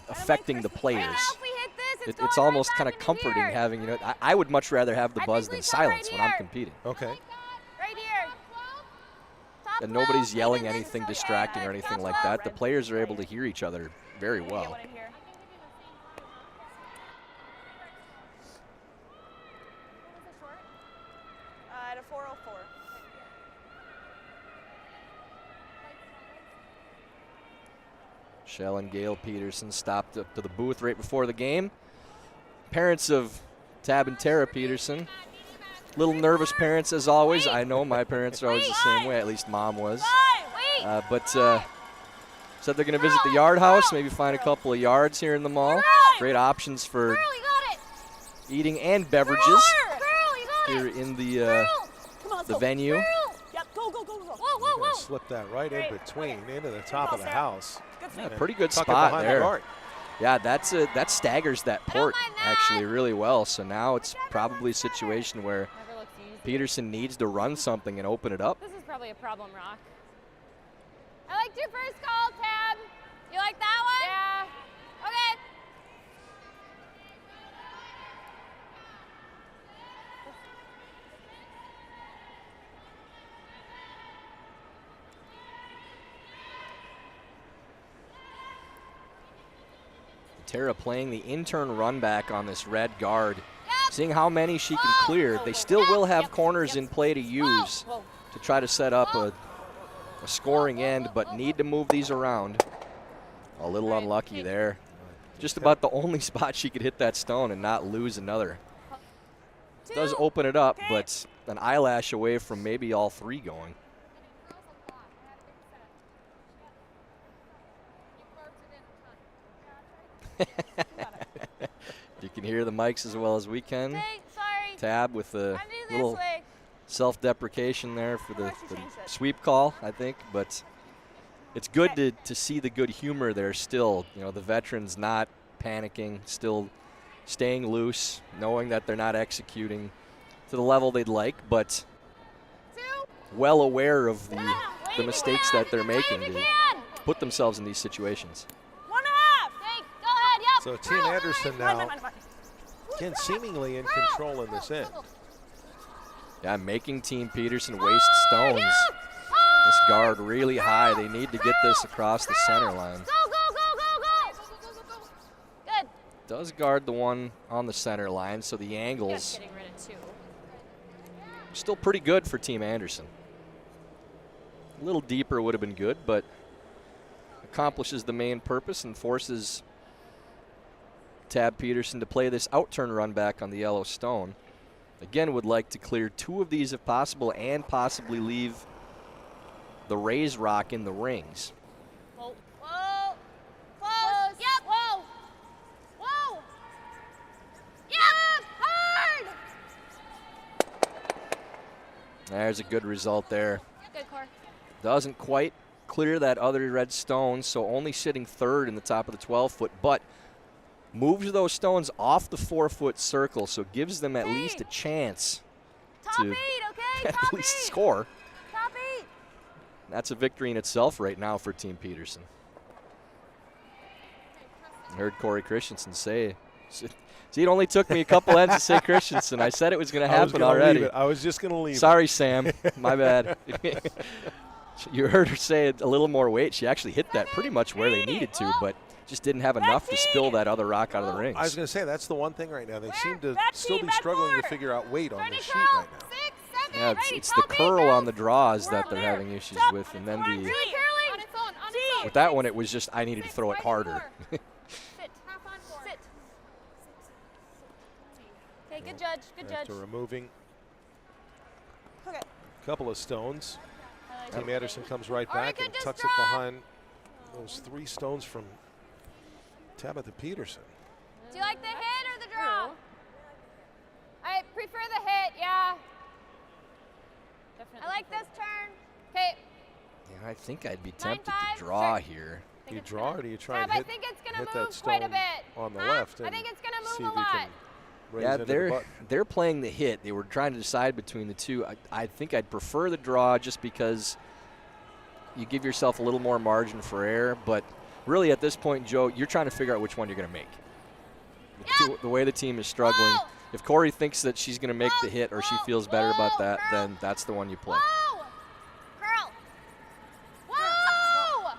affecting the players. Right now, if we hit this, it's It's going almost right kind back of into comforting here. having, I would much rather have the I buzz think we than start right silence when I'm here. competing. Okay. Right here. Top And 12, nobody's yelling even then, anything so distracting or yeah, anything top like 12. that. The players are able to hear each other very Get well. one in here. At a 404. Shell and Gail Peterson stopped up to the booth right before the game. Parents of Tab and Tara Peterson. Little nervous parents as always. I know my parents are always the same way, at least mom was. Wait. But said they're going to visit the yard house, maybe find a couple of yards here in the mall. Great options for Girl, you got it. eating and beverages Girl, you got here it. in the Girl. Come on, let's the go. venue. Girl. Yep, go, go, go, go. Whoa, whoa, Gonna whoa. slip that right in Great. between into the Good top call, of the Sarah. house. Good Yeah, feed. pretty good Tuck it spot behind there. the guard. Yeah, that staggers that port mind that. actually really well. So now it's probably a situation where Never looks easy. Peterson needs to run something and open it up. This is probably a problem rock. I liked your first call, Tab. You like that one? Yeah. Okay. Tara playing the intern run back on this red guard. Seeing how many she can clear. They still will have corners in play to use Whoa. to try to set up a a scoring end, but need to move these around. A little unlucky there. Just about the only spot she could hit that stone and not lose another. Does open it up, but an eyelash away from maybe all three going. You can hear the mics as well as we can. Hey, sorry. Tab with a I'm doing little this way. self-deprecation there for the sweep call, I think. But it's good to see the good humor there still. You know, the veterans not panicking, still staying loose, knowing that they're not executing to the level they'd like, but well aware of the mistakes that they're making to put themselves in these situations. 1.5. Hey, go ahead. Yep. So Team Anderson now, Mine. again, seemingly in control in this end. Yeah, making Team Peterson waste stones. This guard really high. They need to get this across the center line. Go, go, go, go, go. Good. Does guard the one on the center line, so the angles Getting rid of 2. still pretty good for Team Anderson. A little deeper would have been good, but accomplishes the main purpose and forces Tab Peterson to play this out-turn run back on the yellow stone. Again, would like to clear 2 of these if possible and possibly leave the raised rock in the rings. Whoa. Whoa. Close. Yep. Whoa. Whoa. Yep. Hard. There's a good result there. Good, Cor. Doesn't quite clear that other red stone, so only sitting third in the top of the 12-foot, but moves those stones off the 4-foot circle, so gives them at least a chance Top to 8, okay? at Top least 8. score. Top 8. That's a victory in itself right now for Team Peterson. I heard Corey Christensen say, see, it only took me a couple ends to say Christensen. I said it was going to happen already. I was just going to leave Sorry, Sam. My bad. You heard her say it a little more weight. She actually hit that pretty much where they needed to, but just didn't have enough to spill that other rock out of the rings. I was going to say, that's the one thing right now. They seem to still be red struggling to 4. figure out weight on Ready, this sheet curl. right now. 6, 7. Yeah, Ready. it's the Top 8, curl girls. on the draws that We're they're there. having issues Stop. with, and then Really the curling. On its own. On D. its own. with that one, it was just I needed to throw it harder. Sit. Half on 4. Sit. Okay, good judge. Good judge. After removing Okay. a couple of stones, I like Team it. Anderson comes right Or we back could and just tucks it drop. behind those 3 stones from Tabitha Peterson. Do you like the hit or the draw? True. I prefer the hit, yeah. Definitely I like prefer- this turn. Okay. Yeah, I think I'd be tempted 9-5, to draw sure. here. Do you draw or do you try Tab, and I hit, think it's hit going to that move stone quite a bit. on the Huh? left? I And think it's going to see move if a you lot. can raise Yeah, into the button. they're playing the hit. They were trying to decide between the two. I think I'd prefer the draw just because you give yourself a little more margin for error. But really, at this point, Joe, you're trying to figure out which one you're going to make. The way the team is struggling. Whoa. If Corey thinks that she's going to make the hit or she Whoa, feels better about whoa, that, girl. then that's the one you play. Whoa! Curl. Whoa!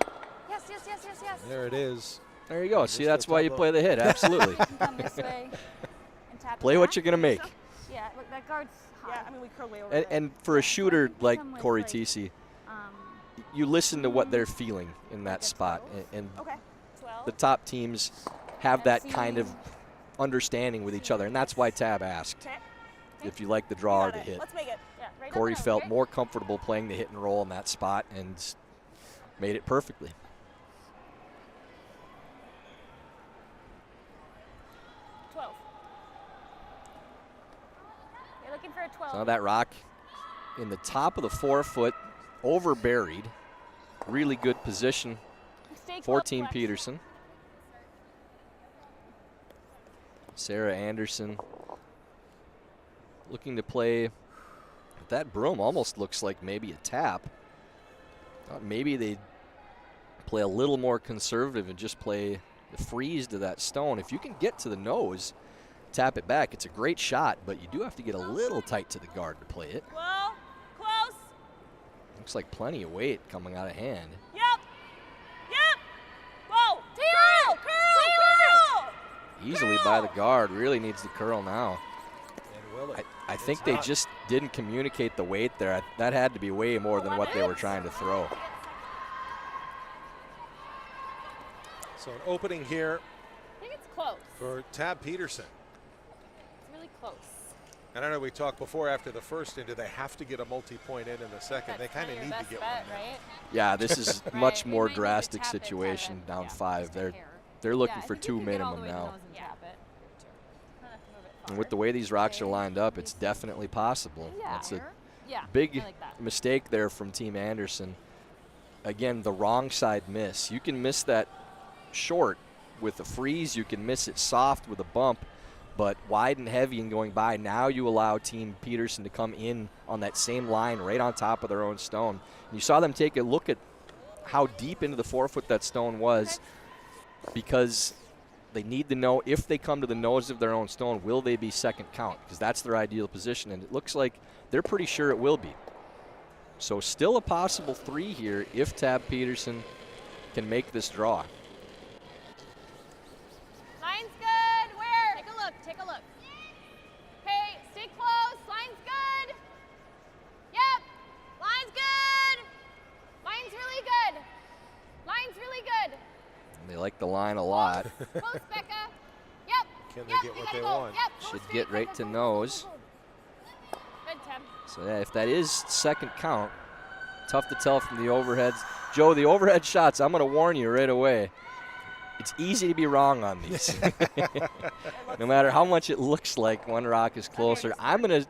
Yes, yes, yes, yes, yes. There it is. There you go. See, Just that's the why top you of- play the hit. Absolutely. Come this way and tap it Play what back. you're going to make. Yeah, look, that guard's high. Yeah, I mean, we curl way over And, there. and for a shooter like Come with, Corey like, TC, Um, you listen to what they're feeling in that Like a spot. 12? And Okay. 12. the top teams have that I've kind of seen- understanding with each other, and that's why Tab asked Okay. if you like the You draw or got the it. hit. Let's make it. yeah, right Corey down the felt middle, more comfortable playing the hit and roll in that spot and made it perfectly. 12. You're looking for a 12. So that rock in the top of the 4-foot, over buried. Really good position Stay for close, Team Flex. Peterson. Sarah Anderson looking to play. That broom almost looks like maybe a tap. Thought maybe they'd play a little more conservative and just play the freeze to that stone. If you can get to the nose, tap it back. It's a great shot, but you do have to get a little tight to the guard to play it. Well, close. Looks like plenty of weight coming out of hand. Yep. Yep. Whoa. Curl. Curl. Easily by the guard. Really needs the curl now. And will it? I think they just didn't communicate the weight there. That had to be way more than what they were trying to throw. So an opening here I think it's close. for Tab Peterson. It's really close. And I know we talked before after the first do they have to get a multi-point in the second? They kind of need to get one now. Right? Yeah, this is Right, much we more might need to drastic tap it, situation, Tevin. down Yeah, 5. just a They're hair. they're looking Yeah, I for think you 2 can get all the minimum way to now. nose and tap it. And with the way these rocks are lined up, it's definitely possible. Yeah. It's a Yeah. big I like that. mistake there from Team Anderson. Again, the wrong side miss. You can miss that short with a freeze. You can miss it soft with a bump, but wide and heavy and going by. Now you allow Team Peterson to come in on that same line right on top of their own stone. And you saw them take a look at how deep into the 4-foot that stone was, because they need to know if they come to the nose of their own stone, will they be second count? Because that's their ideal position, and it looks like they're pretty sure it will be. So still a possible 3 here if Tab Peterson can make this draw. Line's good. Where? Take a look. Take a look. Okay, stay close. Line's good. Yep. Line's good. Line's really good. Line's really good. And they like the line a lot. Close, Becca. Yep. Can they Yep, get you what gotta they go. want? Yep. Go Should straight, get right Becca. to Go, go, nose. go, go. Good, Tim. So yeah, if that is second count, tough to tell from the overheads. Joe, the overhead shots, I'm going to warn you right away. It's easy to be wrong on these. No matter how much it looks like one rock is closer, I'm going to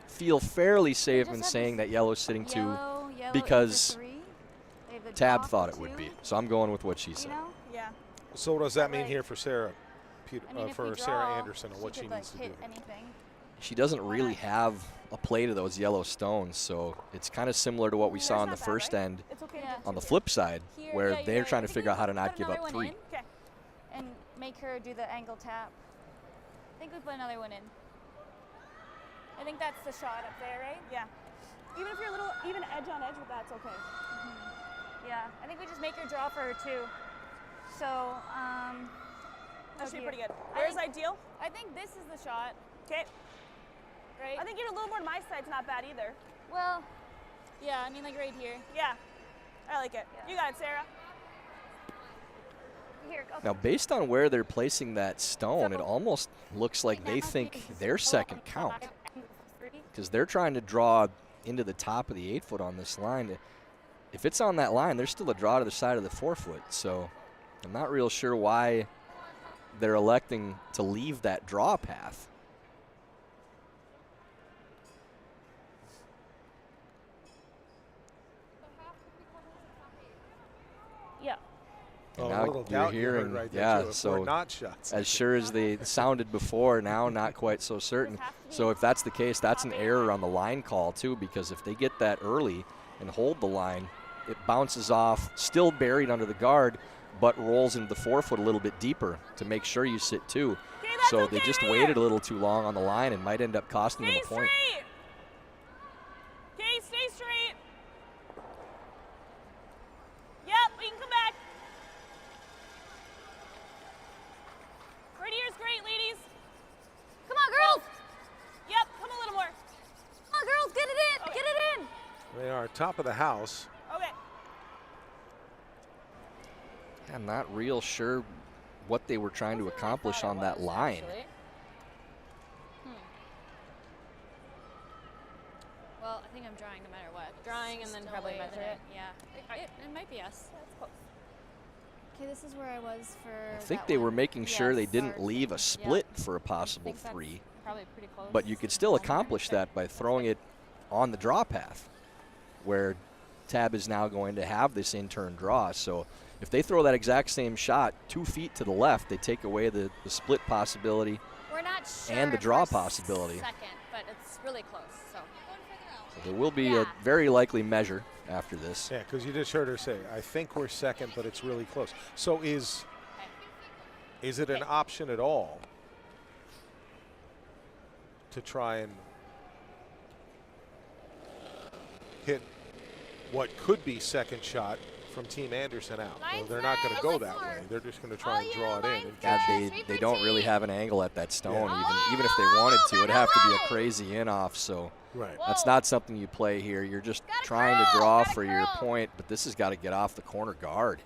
feel fairly safe in saying that yellow's sitting 2 because Tab thought it would be. So I'm going with what she said. Yeah. So what does that mean Like- here for Sarah, I mean, if for we Sarah draw, Anderson, and what she could, needs to like, do? hit anything. She doesn't really have a play to those yellow stones, so it's kind of similar to what we saw on the That's not bad, first right? end It's okay to Yeah. get on the 2 flip side, Here, where yeah, you're they're right. trying to We figure out how to put not give another up one 3. in. Okay. And make her do the angle tap. I think we put another one in. I think that's the shot up there, right? Yeah. Even if you're a little even edge on edge with that, it's okay. Yeah. I think we just make her draw for her too. So, That should be here. pretty good. I Where's think- ideal? I think this is the shot, Okay. right? I think even a little more to my side's not bad either. Well, yeah. I mean, like right here. Yeah. I like it. Yeah. You got it, Sarah. Here. Okay. Now, based on where they're placing that stone, it almost looks like they think they're second count, because they're trying to draw into the top of the 8-foot on this line. If it's on that line, there's still a draw to the side of the 4-foot. So I'm not real sure why they're electing to leave that draw path. Yeah. And Oh, now a little you're doubt you heard hearing, right there, yeah, too, if so we're not shots. as sure as they sounded before, now not quite so certain. So if that's the case, that's an error on the line call too, because if they get that early and hold the line, it bounces off, still buried under the guard, but rolls into the 4-foot a little bit deeper to make sure you sit 2. Okay, that's So okay they just right waited here. a little too long on the line and might end up costing them Stay a point. straight. Okay, stay straight. Yep, we can come back. Right here's great, ladies. Come on, girls. Yep, come a little more. Come on, girls. Get it in. Okay. Get it in. They are top of the house. Okay. I'm not real sure what they were trying to accomplish on that line. Well, I think I'm drawing no matter what. Drawing and then Still probably way measure than it. Yeah. It might be us. That's close. Okay, this is where I was for. I think that they were one. making sure they Yes. didn't leave a Yeah. split for a I possible think that's 3. Probably pretty close. But you could still accomplish that by throwing it on the draw path, where Tab is now going to have this in-turn draw. So if they throw that exact same shot 2 feet to the left, they take away the split possibility. We're not sure. and the if draw we're possibility. Second, but it's really close. So. So there will be a Yeah. very likely measure after this. Yeah, because you just heard her say, I think we're second, but it's really close. So is it an option at all to try and hit what could be second shot from Team Anderson out? Well, Line's they're not going to good. go that way. They're just going to try and Oh, draw yeah, it in. line's And good. catch it. Yeah, Sweep they for don't really team. have an angle at that stone, Yeah. even if they wanted to. It'd have to be a crazy in-off, so Right. that's not something you play here. You're just Gotta trying to curl, draw gotta for your curl. point, but this has got to get off the corner guard.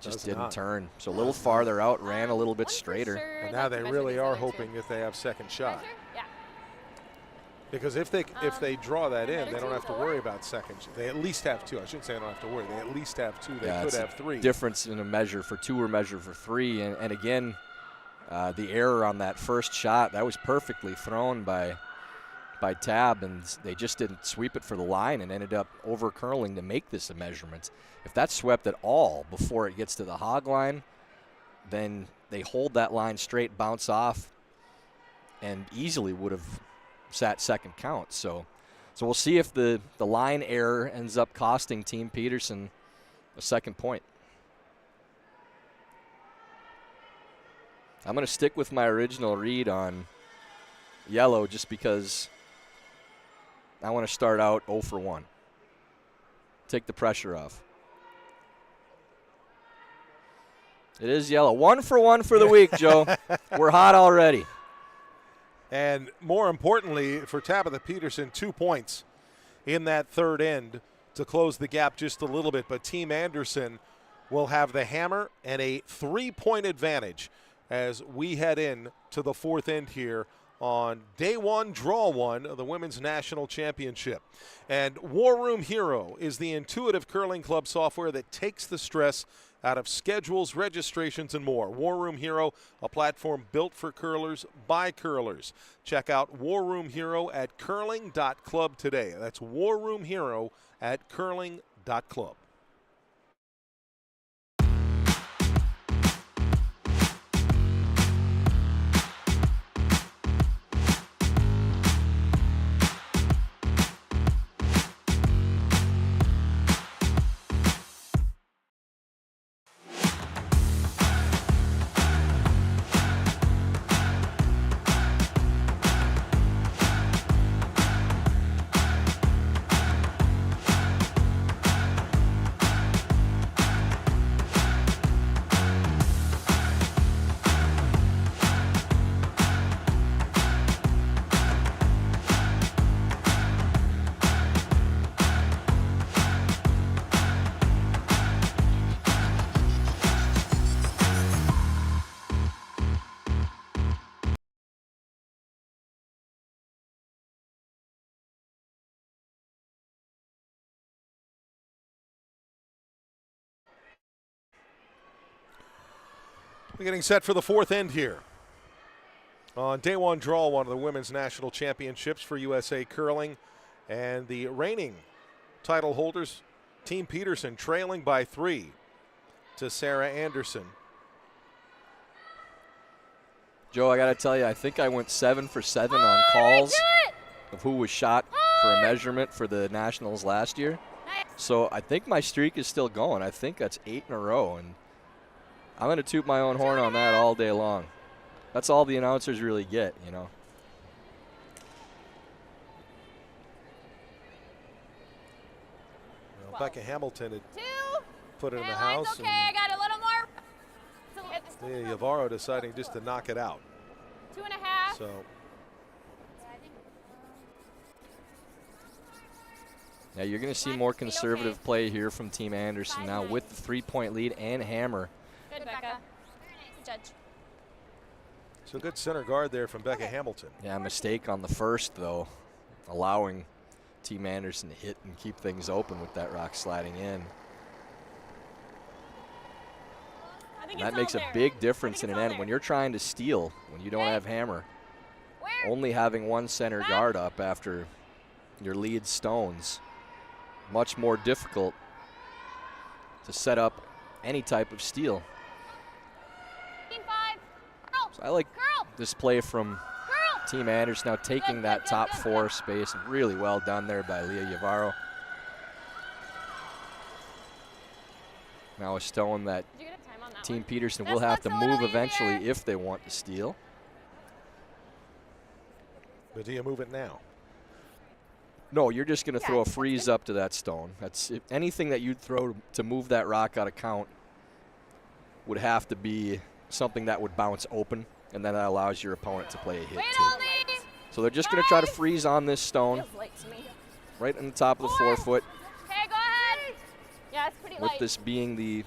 just didn't turn. So a little farther out, ran a little bit One for straighter. sure, And I'd now like to they measure really these are other two. hoping that they have second shot. Measure? Yeah. Because if they draw that in, another they don't two have to for worry about seconds. They at least have two. I shouldn't say they don't have to worry. They at least have two. They Yeah, could it's a have three. Difference in a measure for 2 or measure for 3. And again, the error on that first shot, that was perfectly thrown by Tab, and they just didn't sweep it for the line and ended up over curling to make this a measurement. If that's swept at all before it gets to the hog line, then they hold that line straight, bounce off, and easily would have sat second count. So we'll see if the line error ends up costing Team Peterson a second point. I'm going to stick with my original read on yellow just because I want to start out 0 for 1. Take the pressure off. It is yellow. 1 for 1 for the week, Joe. We're hot already. And more importantly, for Tabitha Peterson, 2 points in that third end to close the gap just a little bit. But Team Anderson will have the hammer and a 3-point advantage as we head in to the fourth end here on day 1, draw 1 of the Women's National Championship. And War Room Hero is the intuitive curling club software that takes the stress out of schedules, registrations, and more. War Room Hero, a platform built for curlers by curlers. Check out War Room Hero at curling.club today. That's War Room Hero at curling.club. We're getting set for the fourth end here. On day 1, draw 1 of the Women's National Championships for USA Curling. And the reigning title holders, Team Peterson, trailing by 3 to Sarah Anderson. Joe, I got to tell you, I think I went 7 for 7 on calls of who was shot for a measurement for the Nationals last year. So I think my streak is still going. I think that's 8 in a row, and I'm going to toot my own horn on that all day long. That's all the announcers really get, you know. Well, Becca Hamilton had 2. put it in the Line's house. okay, I got a little more. And Yavaro deciding just to knock it out. 2.5. So Now you're going to see more conservative play here from Team Anderson now with the 3-point lead and hammer. Good, Becca. Good judge. So good center guard there from Becca Hamilton. Yeah, mistake on the first, though, allowing Team Anderson to hit and keep things open with that rock sliding in. I think That makes a big difference in an end when you're trying to steal, when you don't have hammer. Where? Only having one center guard up after your lead stones, much more difficult to set up any type of steal. 5. So I like this play from Team Anderson now taking that top 4 space. Really well done there by Leah Yavaro. Now a stone that Did you get a time on that Team one? Peterson This will have looks to a little move easier. eventually if they want to steal. But do you move it now? No, you're just going to throw a freeze up to that stone. That's anything that you'd throw to move that rock out of count would have to be something that would bounce open, and then that allows your opponent to play a hit Wait, too. Aldi. So they're just going to try to freeze on this stone Feels light to me. right on the top of the 4 foot, Okay, go ahead. Yeah, it's pretty with light. this being the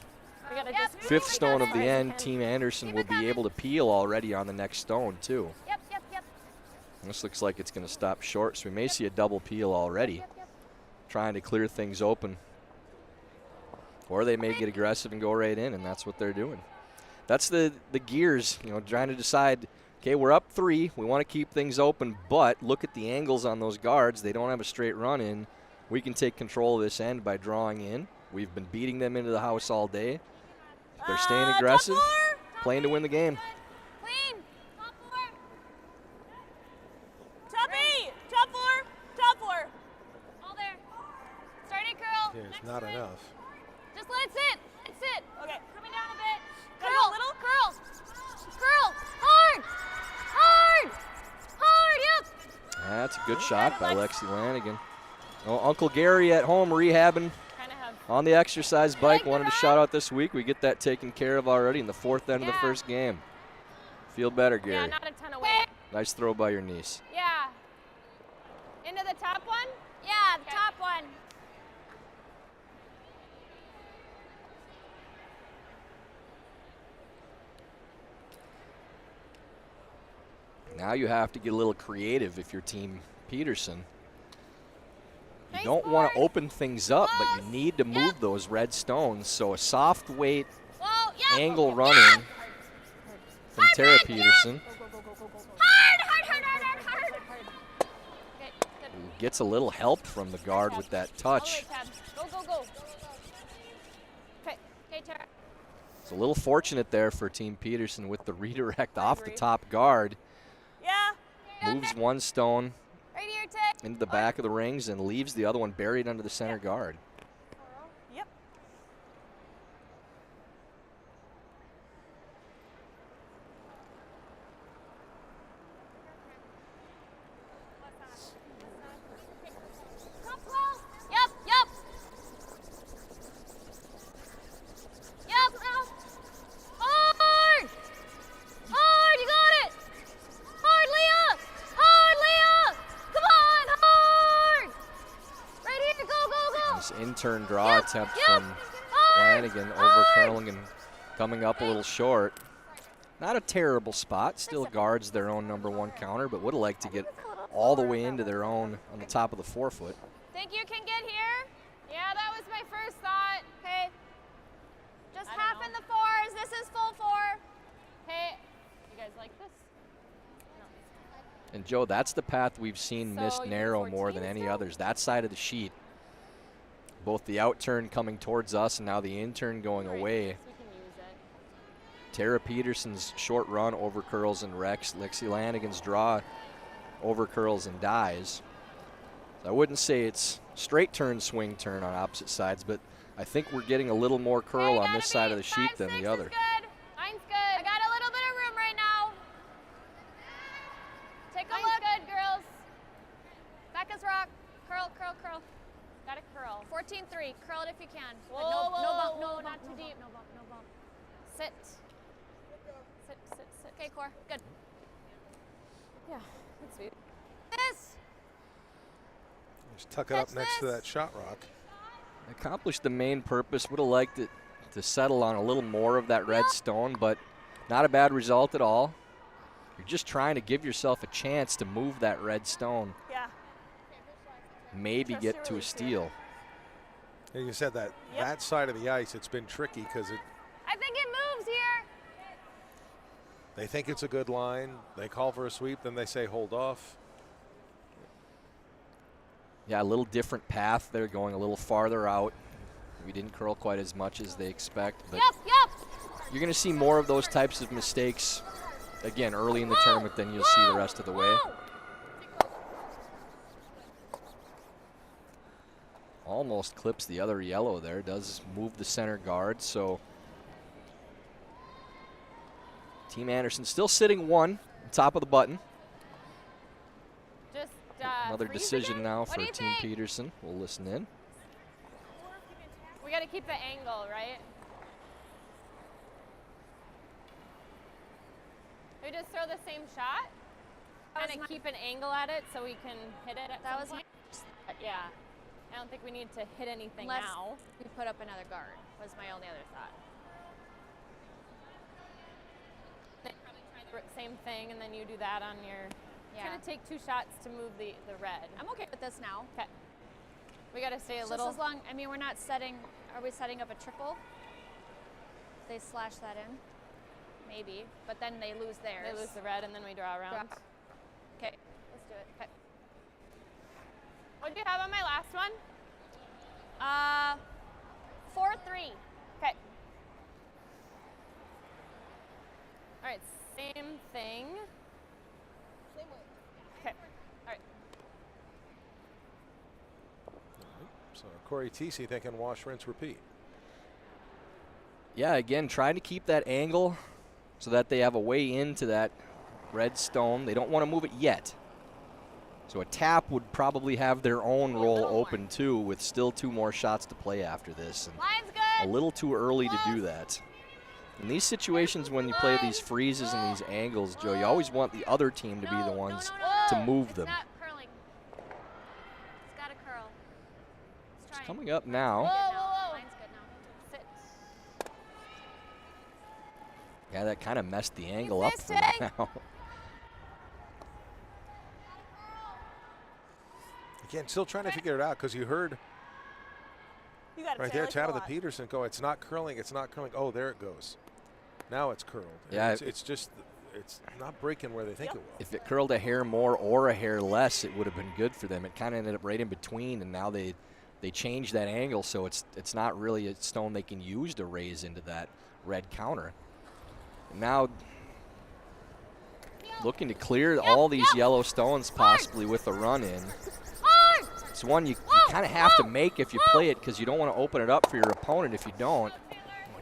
We gotta Yep, just fifth stone of the end, Team Anderson will be able to peel already on the next stone, too. Yep. This looks like it's going to stop short, so we may see a double peel already, trying to clear things open. Or they may get aggressive and go right in, and that's what they're doing. That's the gears, you know, trying to decide, okay, we're up 3. We want to keep things open, but look at the angles on those guards. They don't have a straight run in. We can take control of this end by drawing in. We've been beating them into the house all day. They're staying aggressive, playing to win the game. Clean. Top 4. Top 8. Top 4. Top 4. All there. Starting curl. There's Next not to it. enough. Just let it sit. Let it sit. Okay. Coming down a bit. Gotta Curl. go a little. Curl. Curl. Hard. Hard. Hard. Yep. That's a good shot by Lexi Lanigan. Oh, Uncle Gary at home rehabbing on the exercise bike. Wanted to shout out this week. We get that taken care of already in the 4th end of the first game. Feel better, Gary. Yeah, not a ton of weight. Nice throw by your niece. Yeah. Into the top one? Yeah, the top one. Now you have to get a little creative if you're Team Peterson. You don't want to open things up, but you need to move those red stones. So a soft weight angle running from Tara Peterson. Hard. Okay, good. Who gets a little help from the guard with that touch. Go. Okay, Tara. It's a little fortunate there for Team Peterson with the redirect off the top guard. Yeah. Moves one stone Right here, Ted. into the back of the rings and leaves the other one buried under the center guard. Yep. Yep. Hard. Hard, you got it. Hard, Leah. Hard, Leah. Come on, hard. Right here, go. This in-turn draw attempt Yep. from Hard. Lanigan Hard. overcurling and coming up a little short. Not a terrible spot. Still guards their own #1 counter, but would have liked to get all the way into their own on the top of the 4-foot. Think you can get here? Yeah, that was my first thought. Okay. Just half in the 4s. This is full 4. Hey, you guys like this? And Joe, that's the path we've seen So missed you're narrow more 14 than any still? others. That side of the sheet. Both the out turn coming towards us and now the in turn going away. We can use it. Tara Peterson's short run over curls and wrecks. Lexi Lanigan's draw over curls and dies. So I wouldn't say it's straight turn, swing turn on opposite sides, but I think we're getting a little more curl on this side of the sheet than the other. Good. Mine's good. I got a little bit of room right now. Take a look. Good, girls. Becca's rock. Curl. Got it, curl. 14-3. Curl it if you can. But Whoa, no whoa, bump, not no too deep. bump. Sit. Okay, core. Good. Yeah, that's sweet. This. Just tuck it up next to that shot rock. Accomplished the main purpose. Would have liked it to settle on a little more of that red stone, but not a bad result at all. You're just trying to give yourself a chance to move that red stone. Yeah. Maybe Trust get your to a release, yeah. steal. Yeah, you said that that side of the ice, it's been tricky because I think it moves here. they think it's a good line. They call for a sweep, then they say hold off. Yeah, a little different path there, going a little farther out. We didn't curl quite as much as they expect, but you're going to see more of those types of mistakes, again, early in the tournament than you'll see the rest of the way. Almost clips the other yellow there, does move the center guard, so Team Anderson still sitting 1, top of the button. Just Another freeze decision again? now What for do you Team think? Peterson. We'll listen in. We got to keep the angle, right? We just throw the same shot? Kind of keep an angle at it so we can hit it at That some was point? Yeah. I don't think we need to hit anything Unless now. we put up another guard, was my only other thought. same thing, and then you do that on your. It's Yeah. gonna take 2 shots to move the red. I'm okay with this now. Okay. We gotta stay a Just little. as long, I mean, we're not setting, are we setting up a triple? They slash that in? Maybe, but then they lose theirs. They lose the red, and then we draw around. Okay. Let's do it. Okay. What do you have on my last one? 4-3. Okay. All right. Same thing. Same way. Okay. All right. So Corey Teesey thinking wash, rinse, repeat. Yeah, again, trying to keep that angle so that they have a way into that red stone. They don't want to move it yet. So a tap would probably have their own roll open too, with still 2 more shots to play after this. And Line's a good. little too early to do that. In these situations, when you play these freezes and these angles, Joe, you always want the other team to be the ones to move them. It's not curling. It's got to curl. It's trying. Coming up now. Line's good now. Sit. Yeah, that kind of messed the angle up for missing. now. Again, still trying to figure it out because you heard You got it right there Tabitha Peterson go, it's not curling, it's not curling. Oh, there it goes. Now it's curled. Yeah, It's just, it's not breaking where they think it will. If it curled a hair more or a hair less, it would have been good for them. It kind of ended up right in between, and now they changed that angle, so it's not really a stone they can use to raise into that red counter. And now looking to clear all these yellow stones possibly with a run in. It's one you kind of have to make if you play it, because you don't want to open it up for your opponent if you don't. It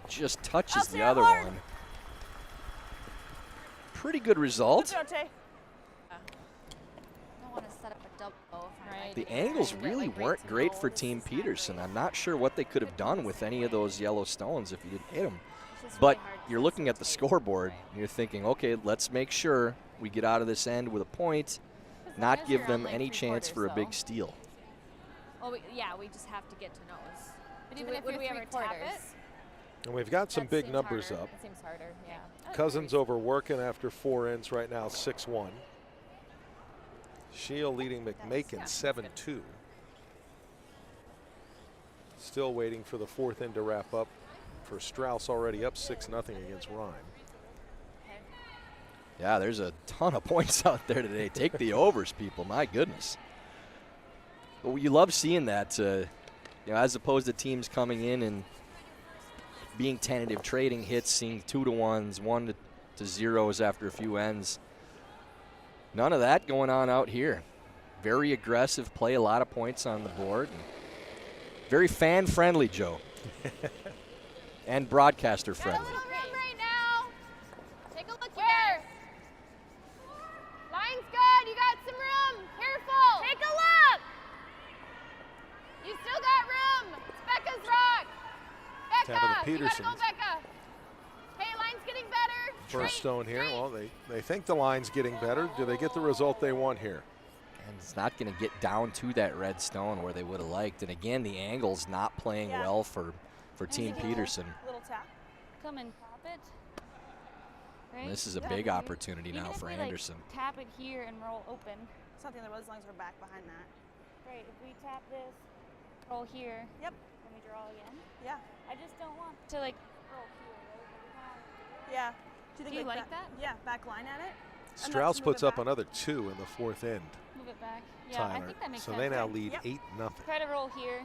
just touches the other one. Pretty good result. Good job, Tay. Don't want to set up a double. Right. The angles really weren't great for Team Peterson. I'm not sure what they could have done with any of those yellow stones if you didn't hit them. But you're looking at the scoreboard, and you're thinking, okay, let's make sure we get out of this end with a point, not give them any chance for a big steal. Well, we just have to get to nose. But Do even we- if would you're we ever tap 3/4, it? And we've got some that big seems numbers harder. up. It seems harder, yeah. Cousins overworking after 4 ends right now, 6-1. Shield leading McMakin 7-2. Still waiting for the 4th end to wrap up for Strauss, already up 6-0 against Rhyme. Yeah, there's a ton of points out there today. Take the overs, people. My goodness. But you love seeing that, as opposed to teams coming in and being tentative, trading hits, seeing 2-1s, 1-0s after a few ends. None of that going on out here. Very aggressive play, a lot of points on the board. And very fan-friendly, Joe. And broadcaster-friendly. Room right now. Take a look here. Line's good. You got some room. Careful. Take a look. You still got room. It's Becca's rock. Becca. Tabitha You Peterson. gotta go, Becca. Hey, line's getting better. First stone here. Straight. Well, they think the line's getting better. Do they get the result they want here? And it's not going to get down to that red stone where they would have liked. And again, the angle's not playing well for Team Peterson. Little tap. Come and pop it. Right? This is a Yeah. big opportunity Even now if for we, Anderson. Like, tap it here and roll open. It's not the other way as long as we're back behind that. Right. If we tap this, roll here. Yep. Then we draw again. Yeah. I just don't want to like roll here. Right? Yeah. Do Do you like that? Yeah, back line at it. And Strauss let's move puts it up back. another 2 in the 4th end, Move it back. Yeah, Tyler. I think that makes So sense. they now Right. lead Yep. 8-0. Try to roll here.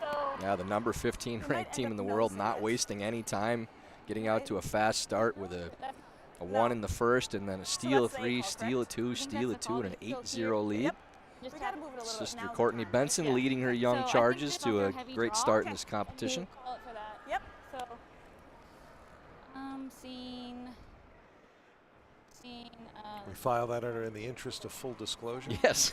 So Yeah, the number 15 might ranked end team up in the world noticing not this. wasting any time, getting out to a fast start with a that's 1 in the first, and then a steal, a that's the 3, call, steal, a correct? 2, I think steal, a that's the 2, call. and an Just go 8-0 here. lead. Yep. just We tap gotta move it a little bit. Sister Now's the Courtney time. Benson Yeah. leading her young So I think charges just to over a heavy great draw. start in Okay. this competition. Call it for that. Yep. So seeing We file that under in the interest of full disclosure. Yes.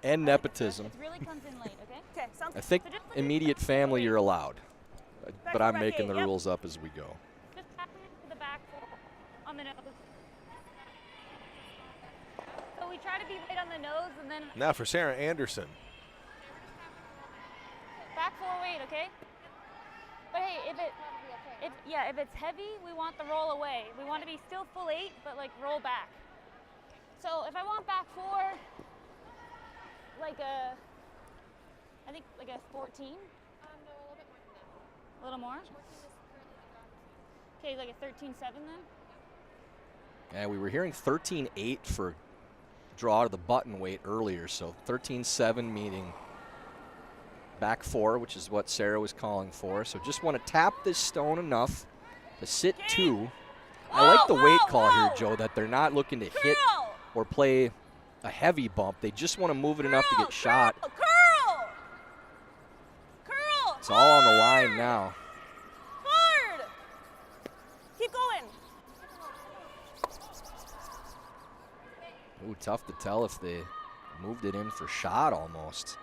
And nepotism. it really comes in late, okay? Okay, sounds I think So just immediate family you're allowed, but I'm back making eight, the yep. rules up as we go. Just tap it to the back four on the nose. So we try to be light on the nose and then Now for Sarah Anderson. back four weight, okay? But hey, if it's heavy, we want the roll away. We want to be still full 8, but like roll back. So if I want back 4, like I think like a 14. No, a little bit more than that. A little more? 14 is currently Okay, like a 13-7 then? Yeah, we were hearing 13-8 for draw to the button weight earlier, so 13-7 meaning back 4, which is what Sarah was calling for. So just want to tap this stone enough to sit 2. I like the weight call here, Joe, that they're not looking to hit or play a heavy bump. They just want to move it enough to get shot. It's all on the line now. Hard. Keep going. Ooh, tough to tell if they moved it in for shot almost.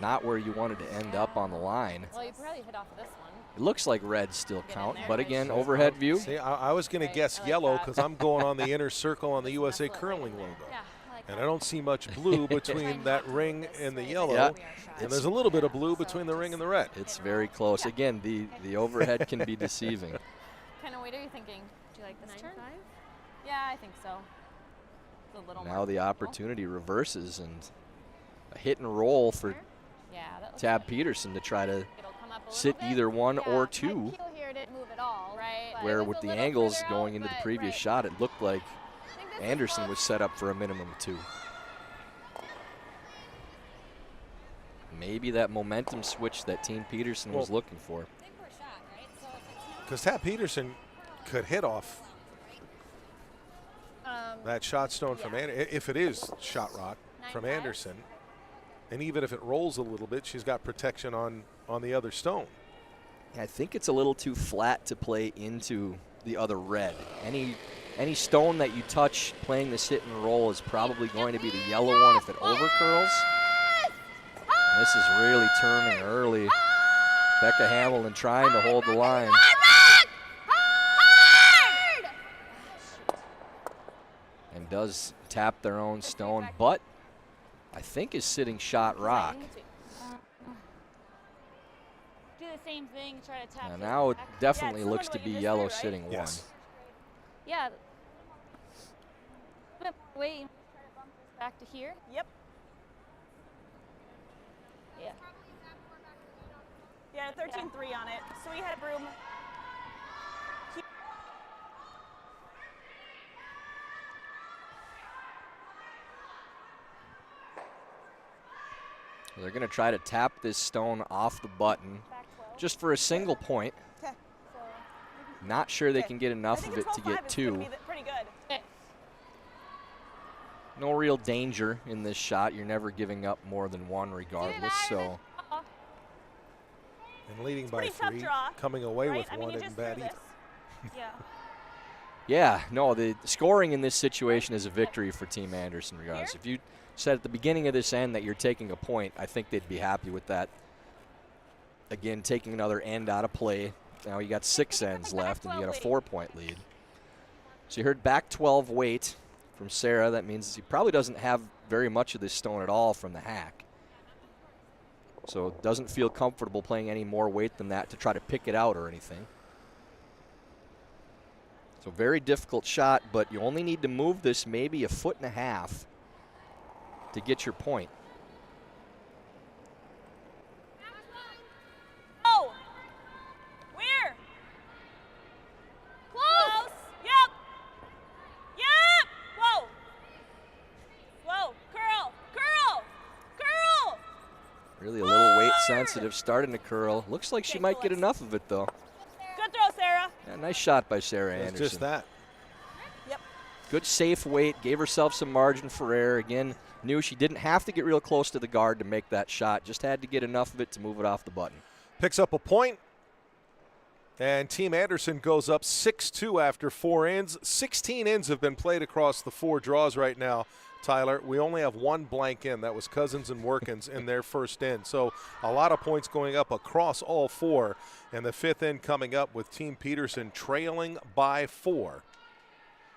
Not where you wanted to end up on the line. Well, you probably hit off of this one. It looks like red still count, there, but nice. again, overhead view. See, I was going Right, to guess I like yellow that. because I'm going on the inner circle on the USA Curling logo. Yeah, I like And that. I don't see much blue between that ring and the yellow. Yeah. And there's a little bit of blue between the ring and the red. It's very close. Again, the overhead can be deceiving. What kind of weight are you thinking? Do you like this turn? 9.5? Yeah, I think so. It's a little Now more the comfortable. opportunity reverses and a hit and roll for Yeah, that looks Tab good. Peterson to try to It'll come up a sit little bit. either 1 Yeah, or my 2. heel here didn't move at all. Right. but Where it was with a the little angles further going out, into the but previous right. shot, it looked like I think this is Anderson close. was set up for a minimum of 2. Maybe that momentum switch that Team Peterson was looking for. I think we're shot, right? So if it's not Because Tab Peterson could hit off that shot stone from if it is shot rock from 9.5. Anderson. And even if it rolls a little bit, she's got protection on the other stone. I think it's a little too flat to play into the other red. Any stone that you touch playing this hit and roll is probably going to be the yellow one if it overcurls. And this is really turning early. Becca Hamilton trying to hold the line. And does tap their own stone, but I think is sitting shot rock. Do the same thing, try to tap And it now it back. definitely similar looks to to what be you just yellow did, right? sitting Yes. Yeah. Wait, try to bump this back to here. Yep. Yeah. Yeah, 13-3 on it. So we had room. They're going to try to tap this stone off the button Back 12. just for a single point. Okay. So Not sure they Okay. can get I enough think of it to get it's gonna 2. be pretty good. No real danger in this shot. You're never giving up more than 1 regardless. So And leading by pretty tough 3, draw, coming away right? with I mean, 1 you isn't just bad threw either. this. Yeah. yeah, no, the scoring in this situation is a victory for Team Anderson regardless. Here? If you said at the beginning of this end that you're taking a point, I think they'd be happy with that. Again, taking another end out of play. Now you got 6 ends left and you got a 4-point lead. So you heard back 12 weight from Sarah. That means he probably doesn't have very much of this stone at all from the hack. So doesn't feel comfortable playing any more weight than that to try to pick it out or anything. So very difficult shot, but you only need to move this maybe 1.5 feet to get your point. Oh! Where? Close! Yep! Yep! Whoa! Whoa! Curl! Curl! Curl! Really a little weight sensitive, starting to curl. Looks like she Okay, might so get let's- enough of it though. Good throw, Sarah. Yeah, nice shot by Sarah It's Anderson. just that. Yep. Good safe weight, gave herself some margin for error. Again, knew she didn't have to get real close to the guard to make that shot, just had to get enough of it to move it off the button. Picks up a point. And Team Anderson goes up 6-2 after 4 ends. 16 ends have been played across the 4 draws right now, Tyler. We only have 1 blank end. That was Cousins and Workins in their first end. So a lot of points going up across all 4. And the 5th end coming up with Team Peterson trailing by 4.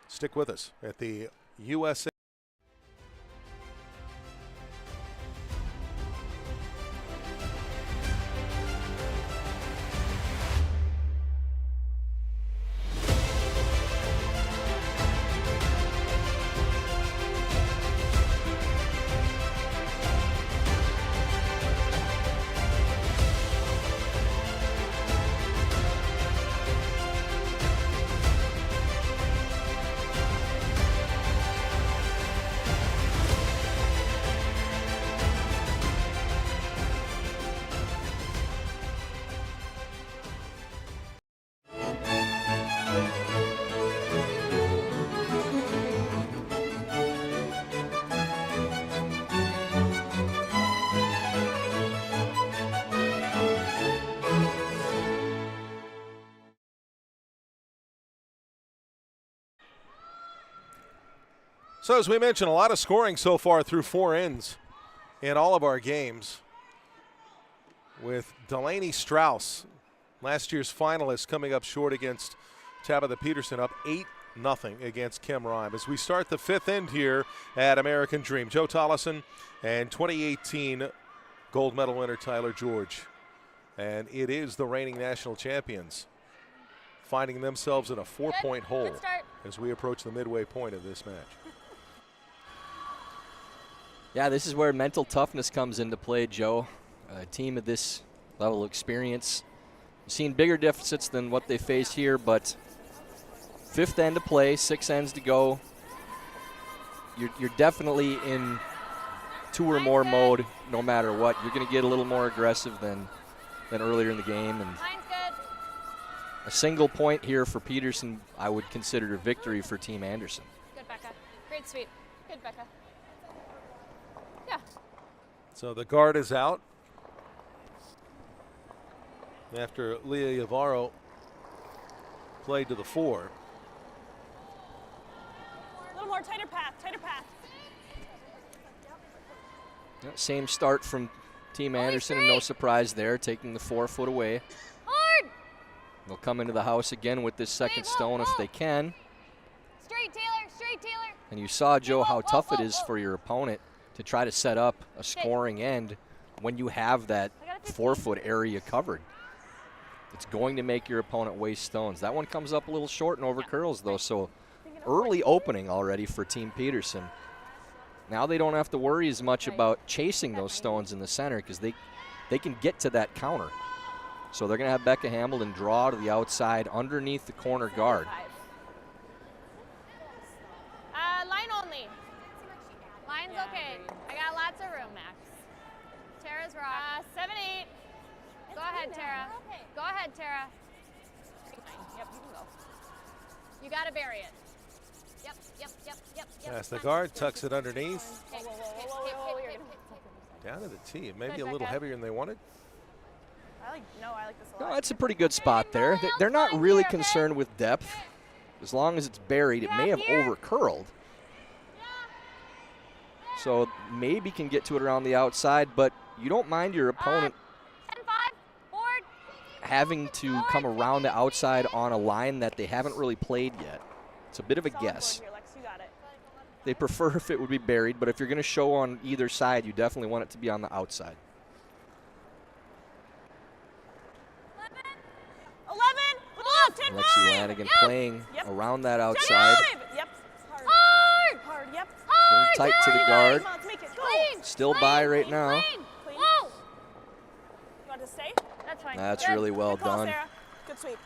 Stick with us at the USA. So as we mentioned, a lot of scoring so far through 4 ends in all of our games. With Delaney Strauss, last year's finalist, coming up short against Tabitha Peterson, up 8-0 against Kim Rhyme. As we start the 5th end here at American Dream, Joe Tollison and 2018 gold medal winner Tyler George. And it is the reigning national champions finding themselves in a 4-point hole as we approach the midway point of this match. Yeah, this is where mental toughness comes into play, Joe. A team of this level of experience, seen bigger deficits than what they faced here, but 5th end to play, 6 ends to go. You're definitely in 2 or more mode no matter what. You're going to get a little more aggressive than earlier in the game. And a single point here for Peterson, I would consider a victory for Team Anderson. Good, Becca. Great sweep. Good, Becca. Yeah. So the guard is out after Leah Yavaro played to the 4. A little more tighter path, tighter path. Same start from Team Anderson, and no surprise there, taking the 4 foot away. Hard. They'll come into the house again with this second stone if they can. Straight, Taylor. Straight, Taylor. And you saw, Joe, how tough it is for your opponent to try to set up a scoring end when you have that 4 foot area covered. It's going to make your opponent waste stones. That one comes up a little short and over curls, though, so early opening already for Team Peterson. Now they don't have to worry as much about chasing those stones in the center because they can get to that counter. So they're going to have Becca Hamilton draw to the outside underneath the corner guard. Line only. Line's okay. I got lots of room, Max. Tara's raw. 7-8. Go ahead, Tara. Go ahead, Tara. Yep, you can go. You got to bury it. Yep. As the guard tucks it underneath. Hip. Down to the tee. Maybe a little heavier than they wanted. I like this a lot. No, that's a pretty good spot there. They're not really concerned with depth. As long as it's buried, it may have over-curled. So maybe can get to it around the outside, but you don't mind your opponent having to come around the outside on a line that they haven't really played yet. It's a bit of a guess. They prefer if it would be buried, but if you're going to show on either side, you definitely want it to be on the outside. 11. Lexi Lanigan playing around that outside. Yep. Hard. Yep. Tight to the guard. Come on, let's make it. Go. Still by right now. Clean. You want to stay? That's fine. That's really well Good call, done. Sarah. Good sweep.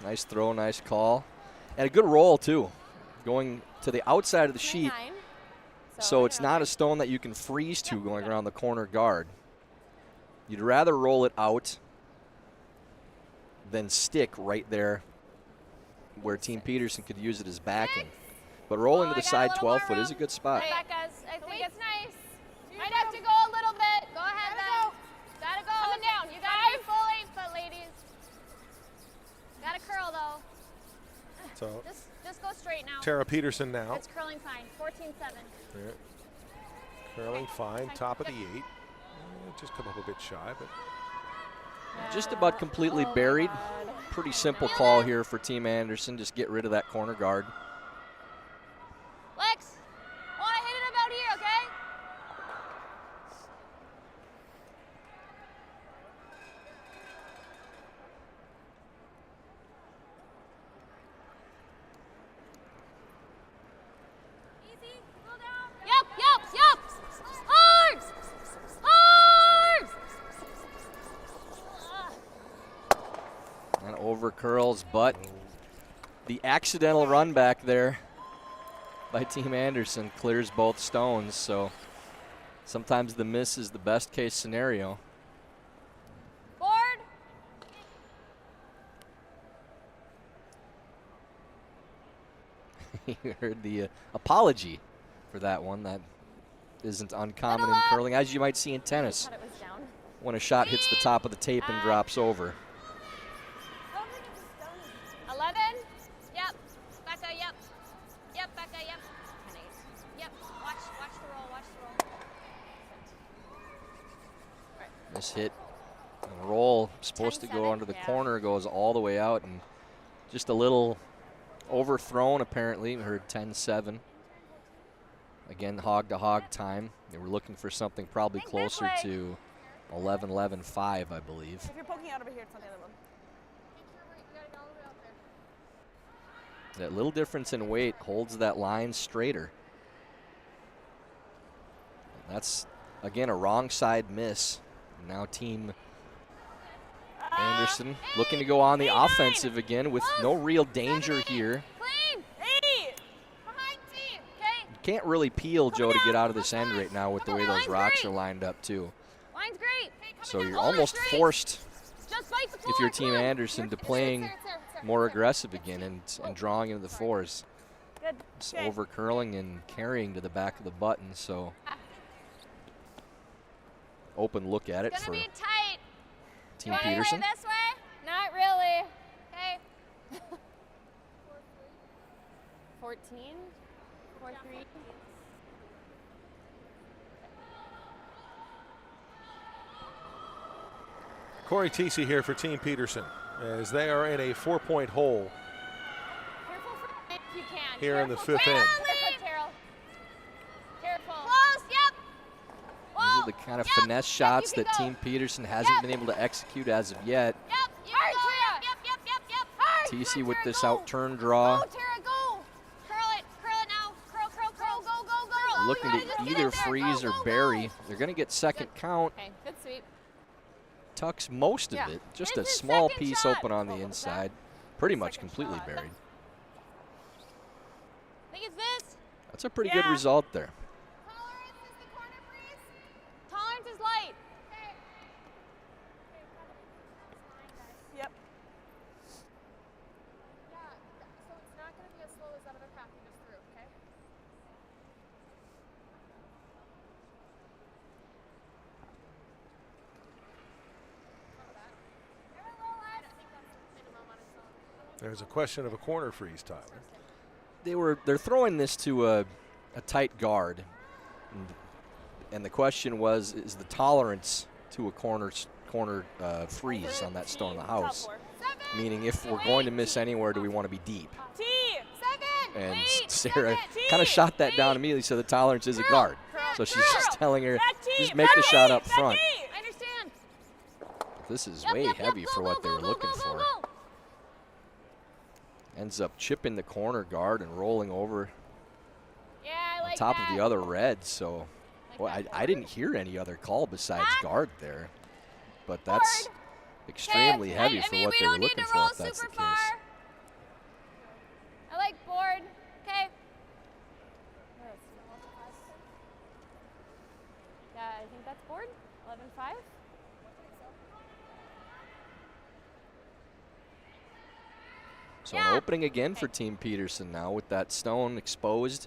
Nice throw, nice call. And a good roll, too. Going to the outside of the sheet. So it's not a stone that you can freeze to going around the corner guard. You'd rather roll it out than stick right there where Team Peterson could use it as backing. But rolling to the side 12 foot is a good spot. Becca's, I think it's nice. Might have to go a little bit. Go ahead, though. Gotta go. Coming down. You gotta be full 8 foot, ladies. Gotta curl, though. So Just go straight now. Tara Peterson now. It's curling fine. 14-7. Yeah. Curling fine, top of the 8. Just come up a bit shy, but Just about completely buried. Pretty simple call here for Team Anderson. Just get rid of that corner guard. Lex, I want to hit it about here, okay? Easy, pull down. Yep. Hard! And over curls, but the accidental run back there by Team Anderson clears both stones, so sometimes the miss is the best case scenario. Board. You heard the apology for that one. That isn't uncommon in curling, as you might see in tennis when a shot hits the top of the tape and drops over. 11. Yep. Becca, yep. Yep, Becca, yep. This hit and roll, supposed to go under the corner, goes all the way out, and just a little overthrown apparently. We heard 10-7. Again, hog-to-hog time. They were looking for something probably closer to 11-11-5, I believe. If you're poking out over here, it's on the other one. That little difference in weight holds that line straighter. And that's, again, a wrong side miss. Now team Anderson looking to go on the offensive again with no real danger here. You can't really peel, Joe, to get out of this end right now with the way those rocks are lined up, too. Line's great. So you're almost forced, if you're Team Anderson, to playing more aggressive again and drawing into the fours. It's over curling and carrying to the back of the button, so open look at it for Team Peterson. This way? Not really. Okay. 14. 4-3. Corey Teesey here for Team Peterson as they are in a 4-point hole here in the fifth end. Careful. Close, yep. These are the kind of finesse shots that Team Peterson hasn't been able to execute as of yet. Yep. Teesey with this out-turn draw. Go, Tara, go. Curl it now. Curl, go. Looking to either freeze or bury. They're going to get second count. Okay, good sweep. Tucks most of it. Just a small piece open on the inside. Pretty much completely buried. I think it's this. That's a pretty good result there. Tolerance is the corner freeze. Tolerance is light. Okay. Yep. Yeah, so it's not going to be as slow as that other path you just threw, okay? There's a question of a corner freeze, Tyler. They're throwing this to a tight guard, and the question was, is the tolerance to a corner freeze on that stone in the house? Meaning, if we're going to miss anywhere, do we want to be deep? And Sarah kind of shot that down immediately, so the tolerance is a guard. So she's just telling her, just make the shot up front. I understand. This is way heavy for what they were looking for. Ends up chipping the corner guard and rolling over on top of the other red. So I didn't hear any other call besides guard there. But that's extremely heavy for what they were looking for, if that's the case. I like board. Okay. Yeah, I think that's board. 11-5. So an opening again for Team Peterson now with that stone exposed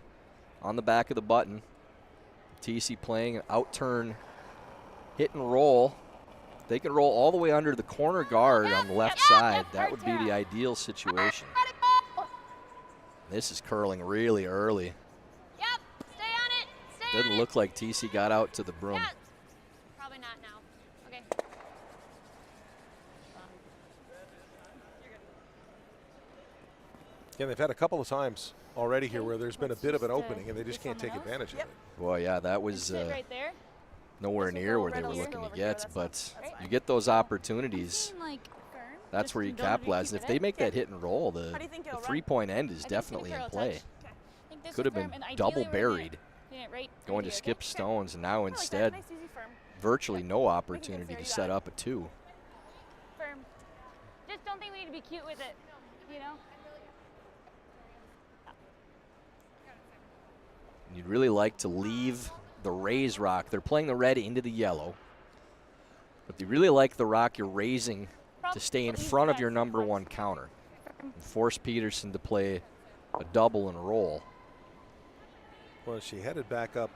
on the back of the button. TC playing an out-turn hit and roll. They can roll all the way under the corner guard on the left side. That would be the ideal situation. This is curling really early. Yep, stay on it. Doesn't look like TC got out to the broom. Yeah. Probably not now. Okay. Again, they've had a couple of times already here where there's been a bit of an opening and they just can't take advantage of it. Well, yeah, that was Right there. nowhere near where they were looking to get, but you get those opportunities. That's where you capitalize. And if they make that hit and roll, the three-point end is definitely in play. Could have been double buried going to skip stones, and now instead virtually no opportunity to set up a two. Firm. Just don't think we need to be cute with it, you know? You'd really like to leave the raise rock. They're playing the red into the yellow, but you really like the rock you're raising to stay in front of your number one counter and force Peterson to play a double and roll. Well, as she headed back up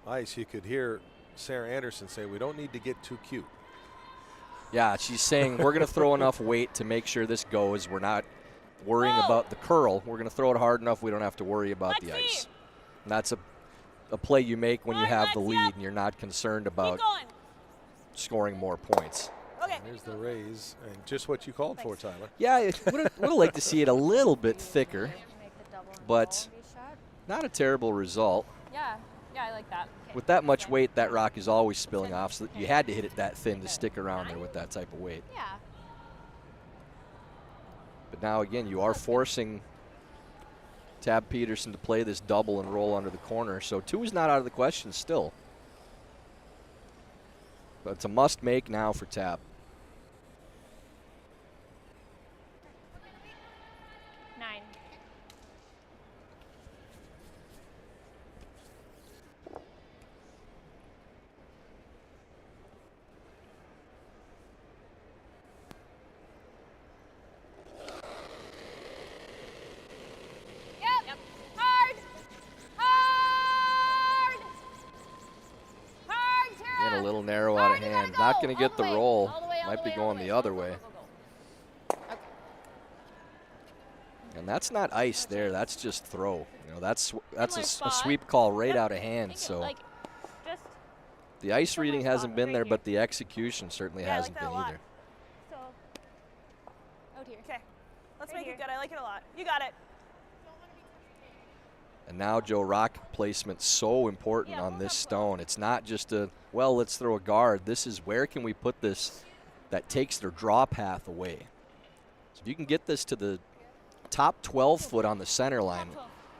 ice, you could hear Sarah Anderson say, we don't need to get too cute. Yeah, she's saying we're going to throw enough weight to make sure this goes. We're not worrying about the curl. We're going to throw it hard enough we don't have to worry about the ice. And that's a play you make when you have the lead and you're not concerned about scoring more points. Okay. Here's the raise, and just what you called for, Tyler. Yeah, I would have liked to see it a little bit thicker, but not a terrible result. Yeah, I like that. With that much weight, that rock is always spilling off, so you had to hit it that thin to stick around there with that type of weight. Yeah. But now again, you are forcing Tab Peterson to play this double and roll under the corner, so 2 is not out of the question still. But it's a must make now for Tab. 9. Yep. Hard. Hard. Hard, Tara. Again, a little narrow out of hand. Not going to get the roll. Might be going the other way. And that's not ice there. That's just throw. You know, that's a sweep call right out of hand. So Like, just the ice reading hasn't been there, but the execution certainly Yeah, I hasn't like that been a lot. either. so. Out here. Okay. Let's Right make here. it good. I like it a lot. You got it. And now, Joe, rock placement's so important on this stone. It's not just a, well, let's throw a guard. This is where can we put this that takes their draw path away. So if you can get this to the top 12 foot on the center line,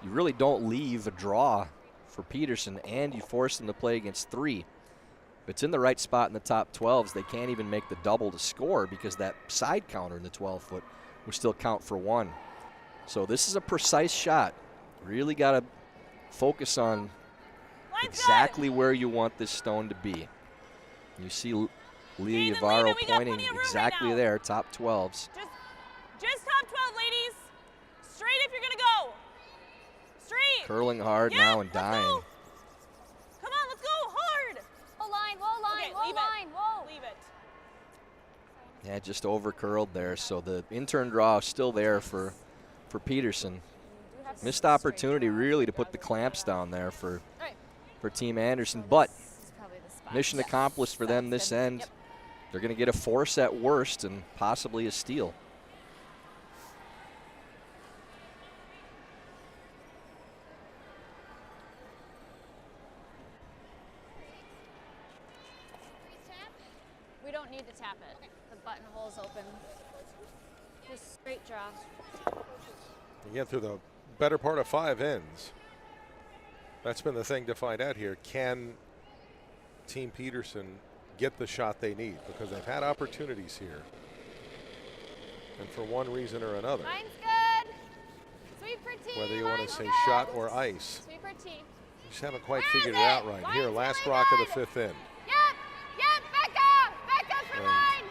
you really don't leave a draw for Peterson, and you force them to play against 3. If it's in the right spot in the top 12s, they can't even make the double to score because that side counter in the 12 foot will still count for 1. So this is a precise shot. Really got to focus on exactly where you want this stone to be. You see Leah Yavaro pointing exactly there, top 12s. Just top 12, ladies. Straight if you're gonna go. Straight. Curling hard now and dying. Go. Come on, let's go hard. Low line, Okay, low leave line, it. whoa. Leave it. Yeah, just over curled there. So the in-turn draw is still there for Peterson. Missed opportunity really to put the clamps down there for Team Anderson, but mission accomplished for them this end. They're going to get a force at worst and possibly a steal. We don't need to tap it. The buttonhole's open. Just straight draw. You get through the better part of 5 ends. That's been the thing to find out here. Can Team Peterson get the shot they need? Because they've had opportunities here. And for one reason or another, Line's good. Sweep for T. whether you want to line's say good. shot or ice, Sweep for T. you just haven't quite Where figured is it out it? right. Line's Here, last really rock of the good. 5th end. Yep, Becca. Becca for And line.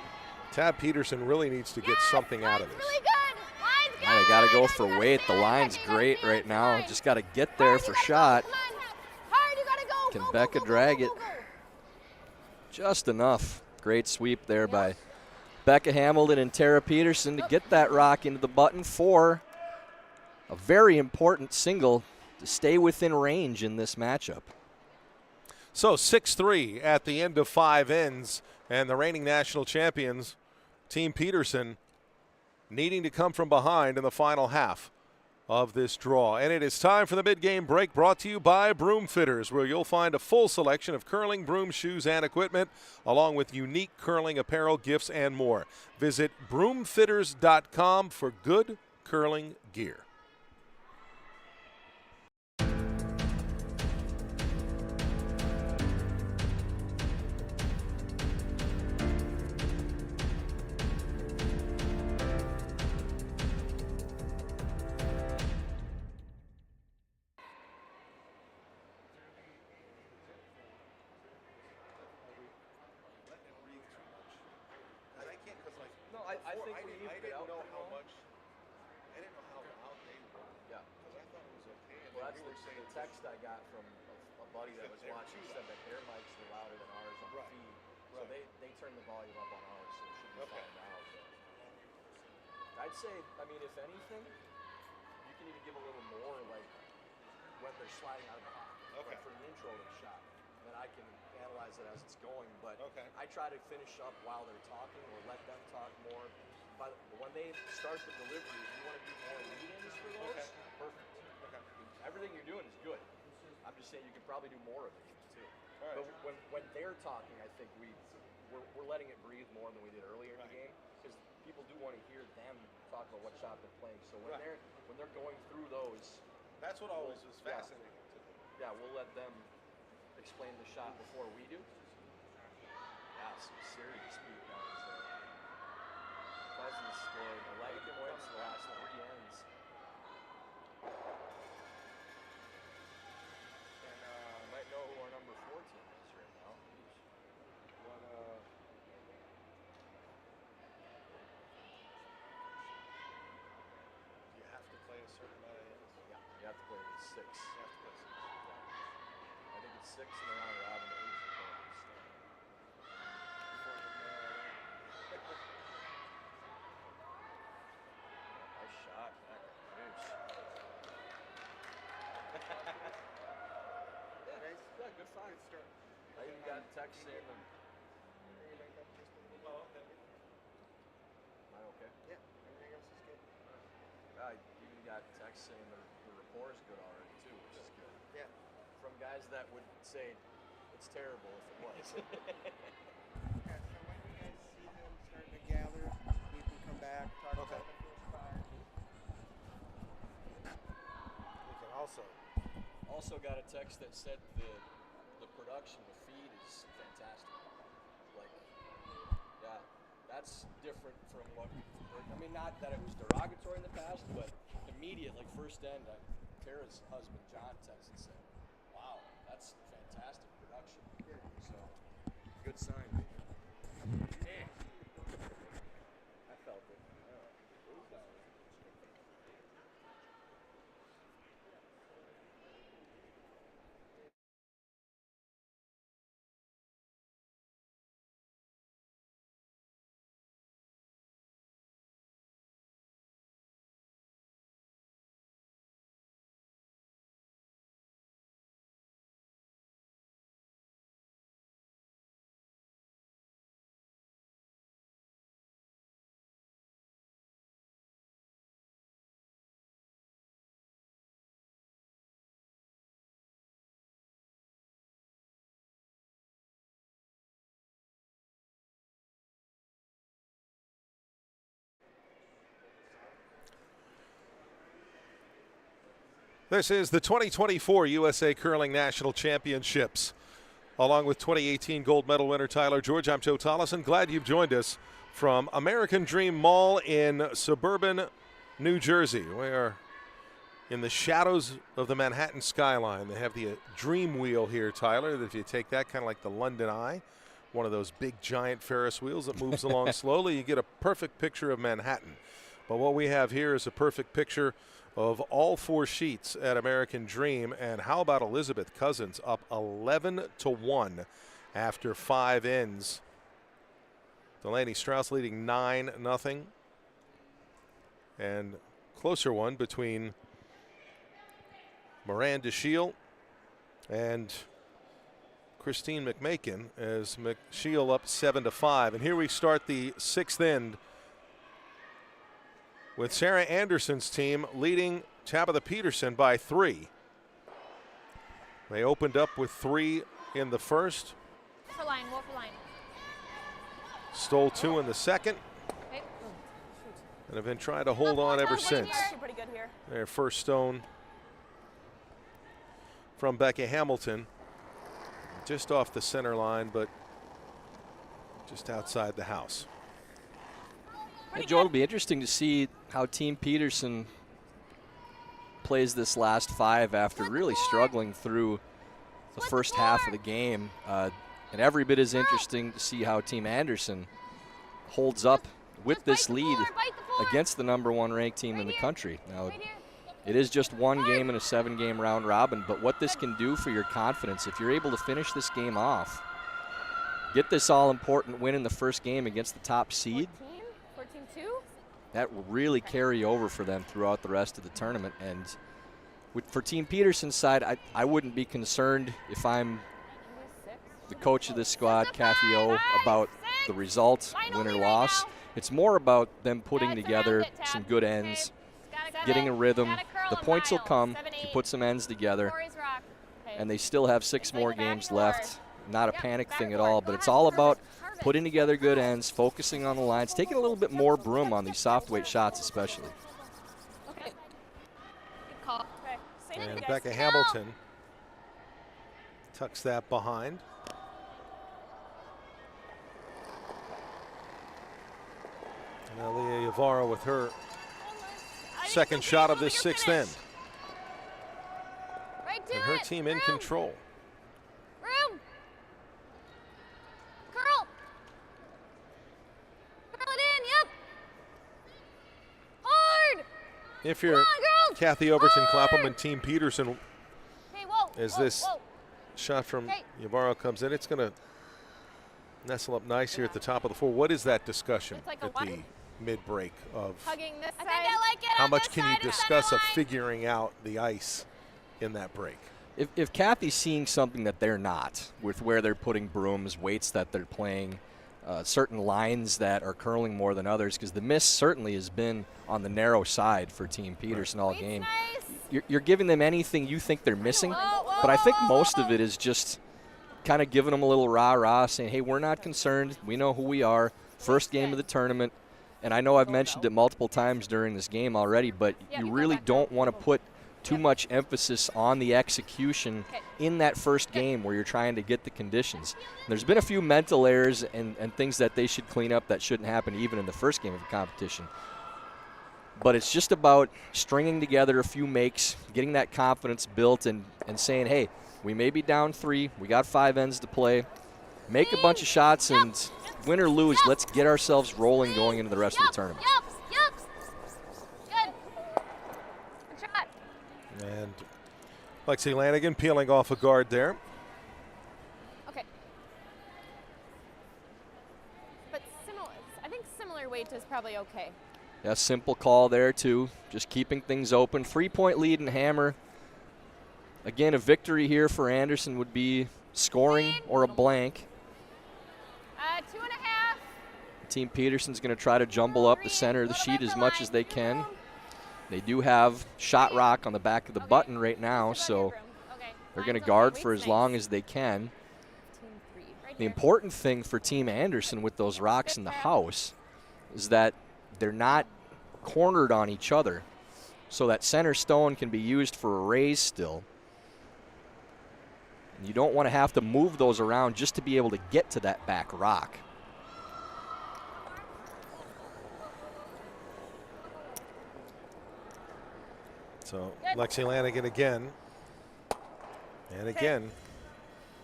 Tab Peterson really needs to get something out of Line's this. really good. Line's good. Now they got to go for You gotta weight. The stand. line's Becca, you great gotta right stand now. line. Just got to get there Hard, for you gotta shot. Go. Come on. Hard, you gotta go. Can Go, Becca go, go, drag go, it? go, go. Just enough. Great sweep there by Becca Hamilton and Tara Peterson to get that rock into the button for a very important single to stay within range in this matchup. So 6-3 at the end of 5 ends, and the reigning national champions, Team Peterson, needing to come from behind in the final half of this draw. And it is time for the mid-game break, brought to you by Broom Fitters, where you'll find a full selection of curling broom shoes and equipment, along with unique curling apparel, gifts, and more. Visit broomfitters.com for good curling gear. Text I got from a buddy that was watching said that their mics are louder than ours on the feed. So they turn the volume up on ours, so it should be fine now. But I'd say, I mean, if anything, you can even give a little more, like, when they're sliding out of the pocket. Okay. Like for an intro to the shot. and then I can analyze it as it's going. But Okay. I try to finish up while they're talking or let them talk more. When they start the delivery, if you want to do more lead-ins for those, Okay. perfect. Okay. Everything you're doing is good. I'm just saying you could probably do more of it too. All right. But when they're talking, I think we're letting it breathe more than we did earlier in the game, because people do want to hear them talk about what shot they're playing. So when they're going through those, That's what always was Yeah. fascinating to me. yeah, we'll let them explain the shot before we do. Yeah, some serious beatdowns there. Cousins scored 11 points in the last 3 ends. And might know who our number 14 is right now. You have to play a certain amount of innings. Yeah, you have to play with 6. You have to play 6. I think it's 6 in a round robin, 8 for players. Nice shot back at the news. Yeah, good find. I even got text saying them. Oh, okay. Am I okay? Yeah, everything else is good. I even got text saying the rapport is good already too, which is good. Yeah. From guys that would say it's terrible if it was. Yeah, so when you guys see them starting to gather, we can come back, talk Okay. about the first five. We can Also got a text that said the production, the feed is fantastic. Like, yeah, that's different from what we've heard. I mean, not that it was derogatory in the past, but immediate, like first end, Tara's husband John texted and said, "Wow, that's fantastic production." So, good sign. Man, I felt it. This is the 2024 USA Curling National Championships. Along with 2018 gold medal winner Tyler George, I'm Joe Tollison. Glad you've joined us from American Dream Mall in suburban New Jersey. We are in the shadows of the Manhattan skyline. They have the Dream Wheel here, Tyler, that if you take that, kind of like the London Eye, one of those big giant Ferris wheels that moves along slowly, you get a perfect picture of Manhattan. But what we have here is a perfect picture of all 4 sheets at American Dream. And how about Elizabeth Cousins up 11-1 after 5 ends. Delaney Strauss leading 9-0. And closer one between Miranda Shield and Christine McMakin, as Shield up 7-5. And here we start the 6th end with Sarah Anderson's team leading Tabitha Peterson by 3. They opened up with 3 in the first. For line, Wolf for line. Stole 2 in the second. Okay. And have been trying to hold on ever since. Actually pretty good here. Their first stone from Becca Hamilton. Just off the center line, but just outside the house. Hey, Joe, it'll be interesting to see how Team Peterson plays this last 5 after really struggling through the first half of the game. And every bit as interesting to see how Team Anderson holds up with this lead against the #1 ranked team in the country. Now, it is just 1 game in a 7-game round robin, but what this can do for your confidence, if you're able to finish this game off, get this all-important win in the first game against the top seed, 14-2? that will really carry over for them throughout the rest of the tournament. And for Team Peterson's side, I wouldn't be concerned if I'm the coach of this squad, Kathy O, about the result, win or loss. It's more about them putting together some good ends, getting a rhythm. The points will come if you put some ends together. And they still have 6 more games left. Not a panic thing at all, but it's all about putting together good ends, focusing on the lines, taking a little bit more broom on these soft weight shots especially. Okay. Good call. And Becca Hamilton tucks that behind. Now Leah Yavara with her second shot of this 6th end. Right to And her it. team in control. Room. Curl. Curl it in. Yep. Hard. If you're Come on, girls. Kathy Overton Hard. Clapham and Team Peterson, Hey, whoa. as whoa, this whoa. shot from Okay. Yavaro comes in, it's going to nestle up nice here at the top of the 4. What is that discussion It's like a at what? the mid-break of Hugging this side. I think I like it. how on much this can you side of discuss center of line. figuring out the ice in that break? If Kathy's seeing something that they're not, with where they're putting brooms, weights that they're playing, certain lines that are curling more than others, because the miss certainly has been on the narrow side for Team Peterson all Weight's game. nice. You're giving them anything you think they're missing, Whoa, whoa, but I think whoa, most whoa. of it is just kind of giving them a little rah-rah, saying, hey, we're not concerned. We know who we are. First game of the tournament. And I know I've mentioned it multiple times during this game already, but you really don't want to put too much emphasis on the execution in that first game where you're trying to get the conditions. There's been a few mental errors and things that they should clean up that shouldn't happen even in the first game of the competition. But it's just about stringing together a few makes, getting that confidence built, and saying, hey, we may be down 3, we got 5 ends to play, make a bunch of shots, and win or lose, let's get ourselves rolling going into the rest of the tournament. Yep. Good. Good shot. And Lexi Lanigan peeling off a guard there. Okay. But similar, I think similar weight is probably okay. Yeah, simple call there, too. Just keeping things open. 3-point lead in hammer. Again, a victory here for Anderson would be scoring or a blank. 2.5. Team Peterson's going to try to jumble up the center of the sheet as much as they can. They do have shot rock on the back of the button right now, so they're going to guard for as long as they can. The important thing for Team Anderson with those rocks in the house is that they're not cornered on each other, so that center stone can be used for a raise still. You don't want to have to move those around just to be able to get to that back rock. So Lexi Lanigan again. And again,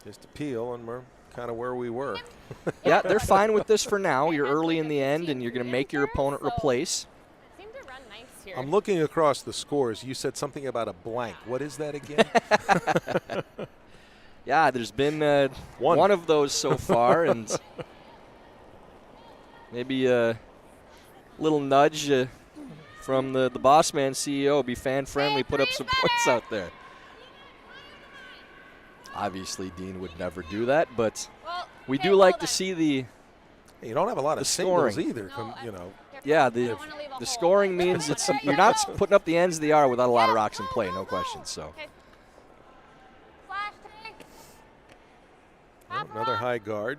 just a peel, and we're kind of where we were. Yeah, they're fine with this for now. You're early in the end, and you're going to make your opponent replace. Seemed to run nice here. I'm looking across the scores. You said something about a blank. What is that again? Yeah, there's been one of those so far, and maybe a little nudge from the boss man CEO. Be fan friendly, put up some points out there. Obviously, Dean would never do that, but we do like to see the you don't have a lot of scoring singles either, you know. Yeah, the scoring means it's you're not putting up the ends of the R without a lot of rocks in play, no question. So. Another high guard.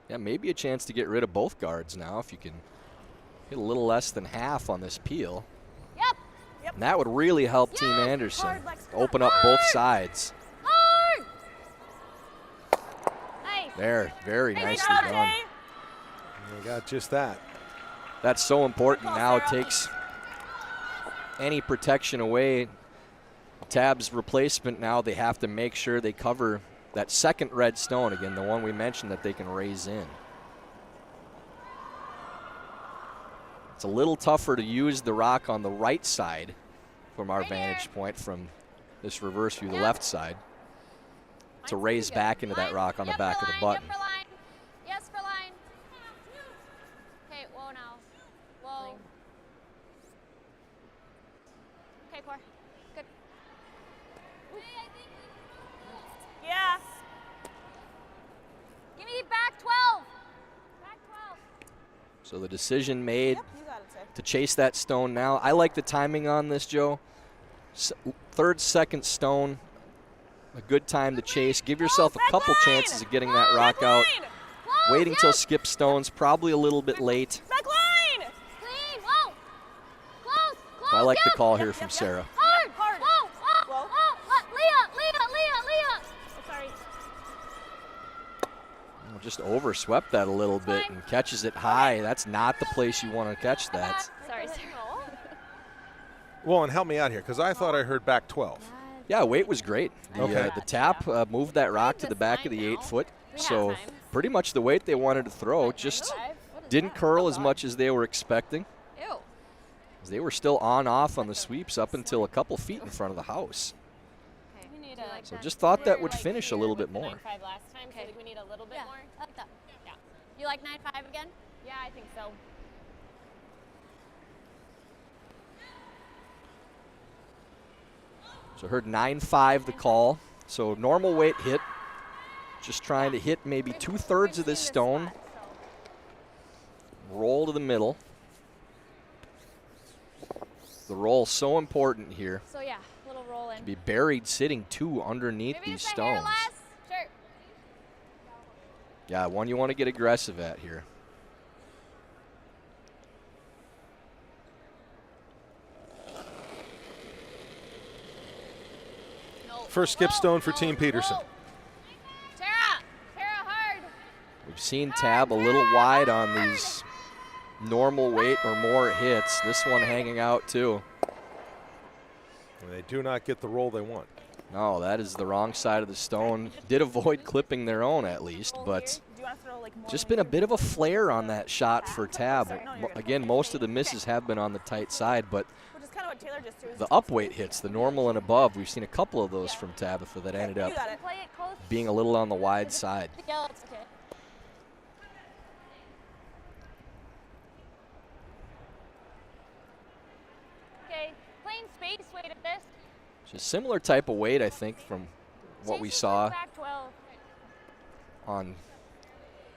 Yeah, maybe a chance to get rid of both guards now if you can hit a little less than half on this peel. Yep. And that would really help Team Anderson open up both sides. Hard. Nice. There, very nicely done. We got just that. That's so important now. It takes any protection away. Tab's replacement now, they have to make sure they cover that second red stone, again, the one we mentioned that they can raise in. It's a little tougher to use the rock on the right side from our vantage point from this reverse view, the left side, to raise back into that rock on the back of the button. Yes, for line. Okay, whoa now. Whoa. Okay, Cor. Good. Yeah. So the decision made Yep, you got it, sir. to chase that stone now. I like the timing on this, Joe. Third, second stone, a good time to chase. Give yourself a couple chances of getting that rock out. Waiting till skip stone's probably a little bit late. Back line! Clean. Whoa. Close. Close. I like the Yep. call here from Sarah. Hard. Hard. Whoa. Whoa. Whoa. Whoa. Leah. Oh, sorry. Just overswept that a little bit and catches it high. That's not the place you want to catch that. Sorry, Sarah. Well, and help me out here, because I thought I heard back 12. Yeah, weight was great. Okay. The tap moved that rock to the back of the 8-foot. So pretty much the weight they wanted to throw, just didn't curl as much as they were expecting. Ew. They were still on-off on the sweeps up until a couple feet in front of the house. We need So just thought that would finish a little bit more. 9.5 last time, so I think we need a little bit Yeah. more. Up, up. Yeah. You like 9.5 again? Yeah, I think so. So heard 9.5 the call. So normal weight hit. Just trying to hit maybe 2/3 of this stone. Roll to the middle. The roll so important here. So yeah, little roll in. Be buried sitting 2 underneath Maybe these it's the hair stones. less. Sure. Yeah, one you want to get aggressive at here. First skip stone for Team Peterson. Tara. Hard. We've seen Tab a little wide on these normal weight or more hits. This one hanging out too. And they do not get the roll they want. No, that is the wrong side of the stone. Did avoid clipping their own at least, but Do you want to throw like more? just been a bit of a flare on that shot for Tab. Again, most of the misses have been on the tight side, but Which is kind of what Taylor just threw. the up weight hits, the normal and above, we've seen a couple of those from Tabitha that ended You up got it. Play it close. being a little on the wide side. Yeah, it's okay. Okay, plain space weight at this. It's a similar type of weight, I think, from what we Chase saw Back 12. on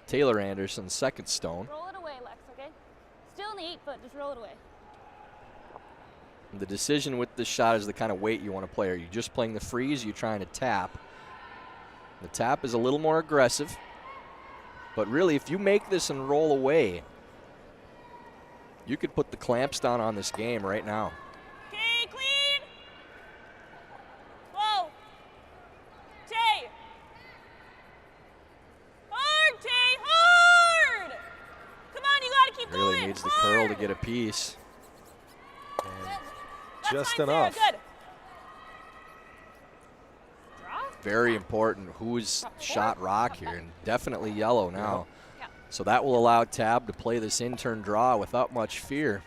Taylor Anderson's second stone. Roll it away, Lex, okay? Still in the 8-foot, just roll it away. The decision with this shot is the kind of weight you want to play. Are you just playing the freeze? Are you trying to tap? The tap is a little more aggressive. But really, if you make this and roll away, you could put the clamps down on this game right now. Okay, clean. Whoa. Tay. Hard, Tay, hard. Come on, you got to keep Really going. needs the hard. curl to get a piece. And just Fine, enough. Sarah, good. Very important who's shot rock here, and definitely yellow now. So that will allow Tab to play this in-turn draw without much fear.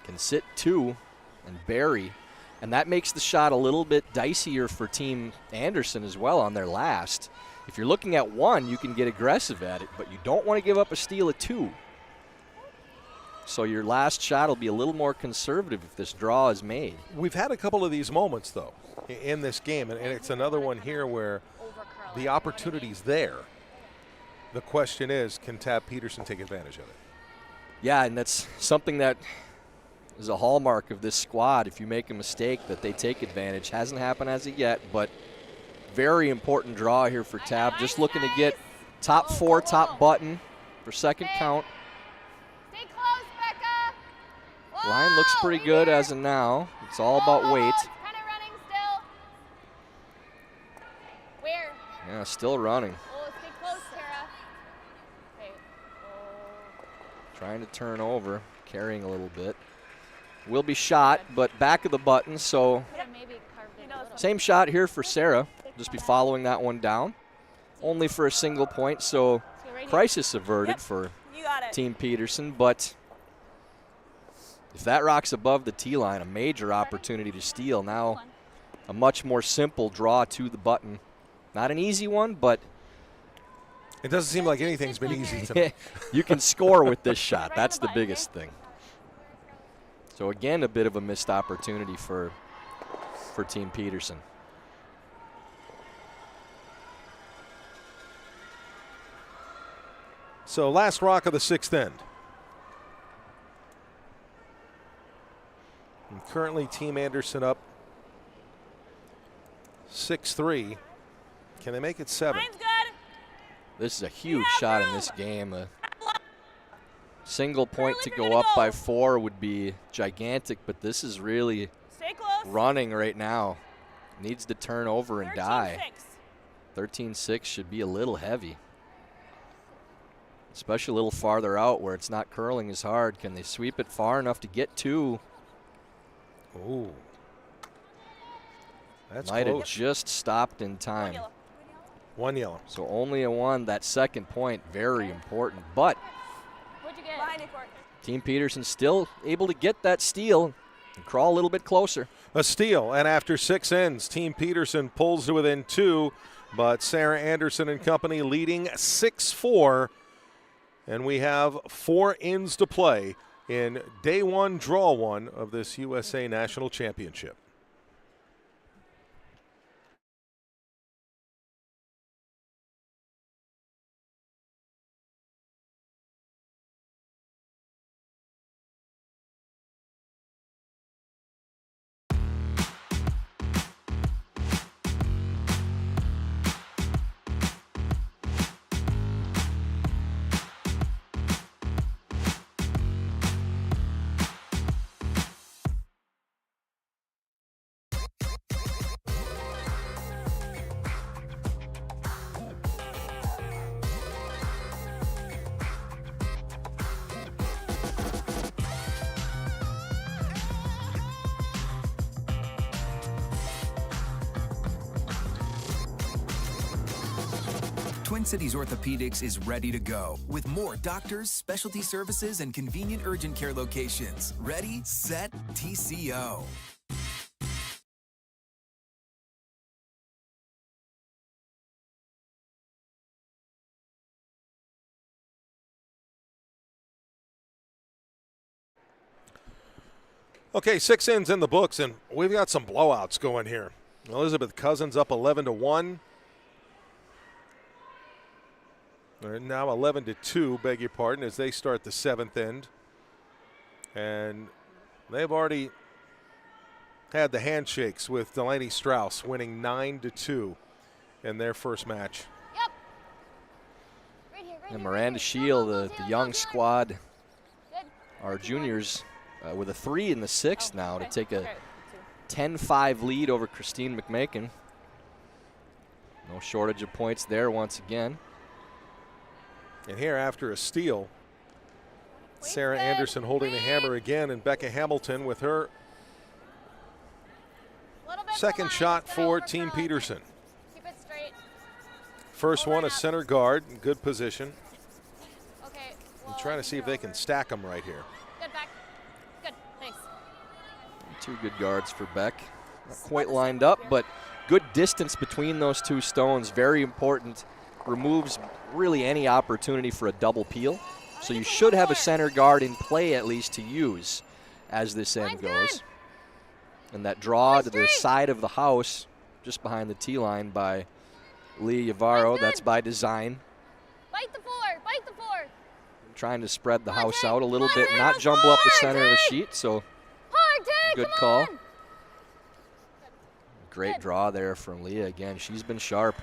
Can sit 2 and bury, and that makes the shot a little bit dicier for Team Anderson as well on their last. If you're looking at 1, you can get aggressive at it, but you don't want to give up a steal at 2. So your last shot will be a little more conservative if this draw is made. We've had a couple of these moments, though, in this game, and it's another one here where the opportunity's there. The question is, can Tab Peterson take advantage of it? Yeah, and that's something that is a hallmark of this squad. If you make a mistake, that they take advantage. Hasn't happened as of yet, but very important draw here for Tab. Just looking to get top 4, top button for second count. Stay close, Becca. Whoa, Line looks pretty good as of now. It's all about weight. Kind of running still. Where? Yeah, still running. Oh, stay close, Tara. Okay. Trying to turn over, carrying a little bit. Will be shot, but back of the button, so Maybe carved it a little. same shot here for Sarah. Just be following that one down. Only for a single point, so crisis averted Yep. for You got it. Team Peterson, but if that rock's above the tee line, a major opportunity to steal. Now a much more simple draw to the button. Not an easy one, but It doesn't seem like anything's been easy tonight. you can score with this shot. That's the biggest thing. So again, a bit of a missed opportunity for Team Peterson. So last rock of the 6th end. And currently Team Anderson up 6-3. Can they make it 7? Line's good. This is a huge shot in this game. A single point to go up by 4 would be gigantic, but this is really Stay close. running right now. Needs to turn over and die. 13-6. 13-6 should be a little heavy, especially a little farther out where it's not curling as hard. Can they sweep it far enough to get 2? Ooh. That's Might have close. just stopped in One time. yellow. 1 yellow. So only a 1. That second point, very important. But What'd you get? Behind it, Court. Team Peterson still able to get that steal and crawl a little bit closer. A steal, and after 6 ends, Team Peterson pulls to within 2, but Sarah Anderson and company leading 6-4, and we have 4 ends to play in day 1, draw 1 of this USA National Championship. Twin Cities Orthopedics is ready to go with more doctors, specialty services, and convenient urgent care locations. Ready, set, TCO. Okay, 6 ends in the books, and we've got some blowouts going here. Elizabeth Cousins up 11-1. They're now 11-2, beg your pardon, as they start the 7th end. And they've already had the handshakes with Delaney Strauss, winning 9-2 in their first match. Yep. Right here, right And here, Miranda right here. Shield, Go, the Taylor, young go, squad, Good. our juniors, with a 3 in the 6th now to take a Okay. 10-5 lead over Christine McMakin. No shortage of points there once again. And here, after a steal, Sarah Wasted. Anderson holding the hammer again, and Becca Hamilton with her Little bit to second line. shot Stay for over Team front. Peterson. Keep it straight. First Over one, a and up. center guard, in good position. Okay. I'm well, trying to see if they can over. stack them right here. Good back. Good. Thanks. 2 good guards for Beck. Not quite lined up, but good distance between those 2 stones. Very important. Removes really any opportunity for a double peel. So you should have a center guard in play at least to use as this end Line's goes. good. And that draw to the straight. side of the house, just behind the tee line by Lee Yavaro, Line's that's good. by design. Bite the floor. Bite the floor. Trying to spread the Come on, house Jake. out a little Come on, bit, Jake. not jumble up the Forward, center of the Jake. sheet. So Hard, Jake. good Come call. on. Great Good. draw there from Leah again. She's been sharp.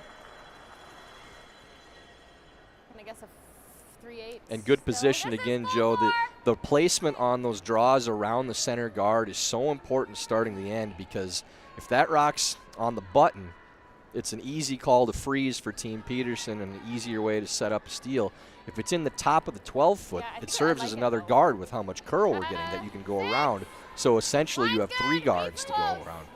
And I guess a 3-8. And good position This is again, Joe. four. The placement on those draws around the center guard is so important starting the end, because if that rock's on the button, it's an easy call to freeze for Team Peterson and an easier way to set up a steal. If it's in the top of the 12-foot, Yeah, I it think I serves like as it another though. guard with how much curl we're getting that you can go around. So essentially you have 3 guards to go around.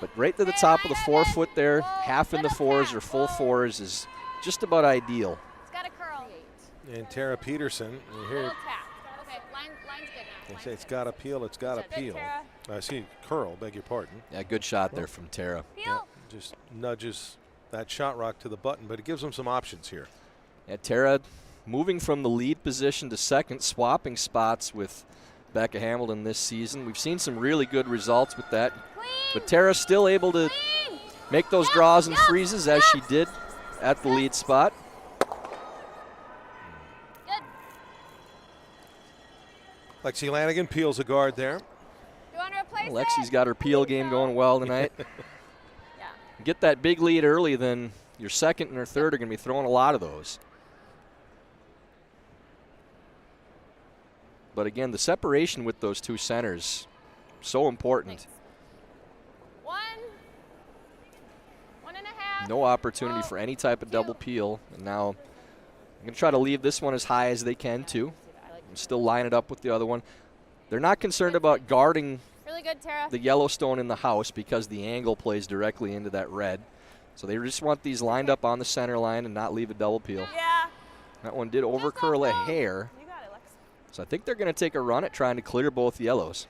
But right to the top of the 4-foot there, half in the 4s or full 4s is just about ideal. It's got a curl. And Tara Peterson, you hear Little tap. Okay. Line's good now. they say it's got to peel, it's got to Good, peel. Tara. I see curl, beg your pardon. Yeah, good shot there from Tara. Peel. Just nudges that shot rock to the button, but it gives them some options here. Yeah, Tara moving from the lead position to second, swapping spots with Becca Hamilton this season. We've seen some really good results with that. But Tara's still able to Clean. make those draws and freezes as she did at the lead spot. Lexi Lanigan peels a guard there. Do you want to replace Lexi's it? got her peel game going well tonight. Yeah. Get that big lead early, then your second and your third are going to be throwing a lot of those. But again, the separation with those two centers, so important. Thanks. 1.5. No opportunity for any type of double peel. And now I'm going to try to leave this one as high as they can, too. And still line it up with the other one. They're not concerned about guarding Really good, Tara. the Yellowstone in the house because the angle plays directly into that red. So they just want these lined up on the center line and not leave a double peel. Yeah. That one did overcurl a hair. You got it, Lex. So I think they're going to take a run at trying to clear both yellows.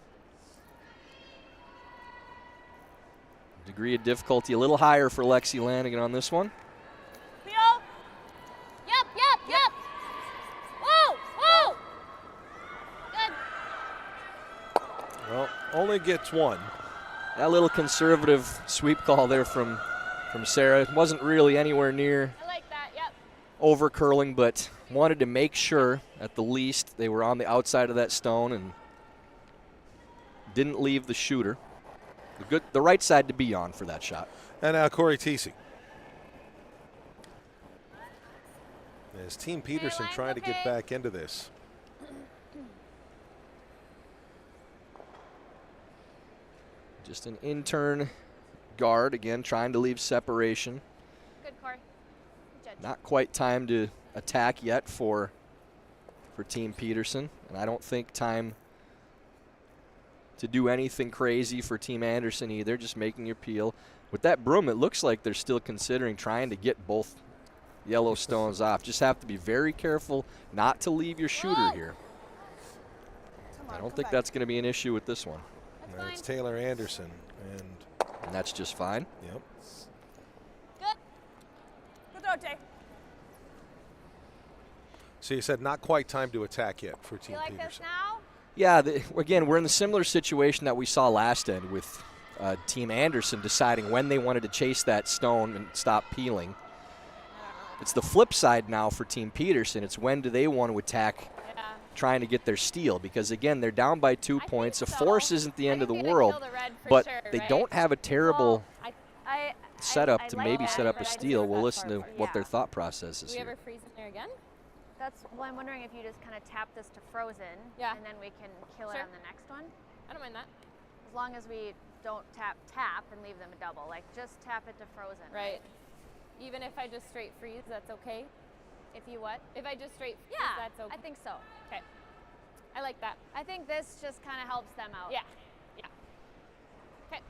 Degree of difficulty a little higher for Lexi Lanigan on this one. Peel. Yep. Whoa. Good. Well, only gets one. That little conservative sweep call there from Sarah. It wasn't really anywhere near I like that. Yep. over curling, but wanted to make sure at the least they were on the outside of that stone and didn't leave the shooter. The right side to be on for that shot. And now Corey Teesey. As Team Peterson line's trying to get okay. back into this. Just an intern guard, again, trying to leave separation. Good, Corey. Good judge. Not quite time to attack yet for Team Peterson, and I don't think time to do anything crazy for Team Anderson either, just making your peel. With that broom, it looks like they're still considering trying to get both Yellowstones off. Just have to be very careful not to leave your shooter here. I don't think that's going to be an issue with this one. And it's Taylor Anderson. And that's just fine. Yep. Good throw, Tay. So you said not quite time to attack yet for Team You like this Peterson. now? Yeah, again, we're in the similar situation that we saw last end with Team Anderson deciding when they wanted to chase that stone and stop peeling. It's the flip side now for Team Peterson. It's when do they want to attack trying to get their steal, because, again, they're down by 2 points. A force isn't the end of the world, but they don't have a terrible setup to maybe set up a steal. We'll listen to what their thought process is Do we here. ever freeze in there again? That's, well, I'm wondering if you just kind of tap this to frozen. Yeah. And then we can kill it Sure. on the next one. I don't mind that. As long as we don't tap and leave them a double. Like, just tap it to frozen. Right. Even if I just straight freeze, that's okay? If you what? If I just straight freeze, Yeah, that's okay? I think so. Okay. I like that. I think this just kind of helps them out. Yeah. Okay.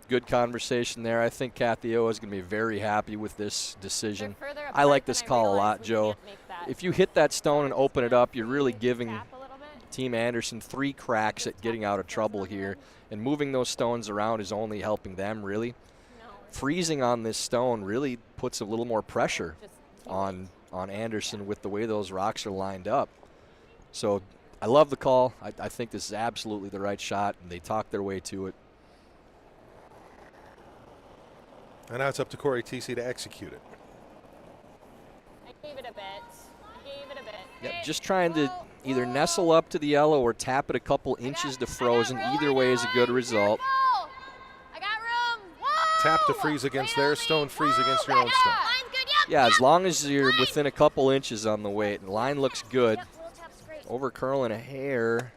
Good conversation there. I think Kathy O is going to be very happy with this decision. They're further I like apart this than I call a realized. lot, We Joe. can't make that. If you hit that stone and open it up, you're really giving Tap a little bit. Team Anderson 3 cracks at getting out of trouble here, and moving those stones around is only helping them, really. No. Freezing on this stone really puts a little more pressure Just on Anderson with the way those rocks are lined up. So I love the call. I think this is absolutely the right shot, and they talked their way to it. And now it's up to Corey Teesey to execute it. I gave it a bit. Yep, just trying to either nestle up to the yellow or tap it a couple inches to frozen. Either way is a good result. Careful! I got room. Whoa! Tap to freeze against their stone, freeze against your own stone. Line's good. Yep. Yeah, as long as you're within a couple inches on the weight. And line looks good. Yep, little tap's great. Over curling a hair.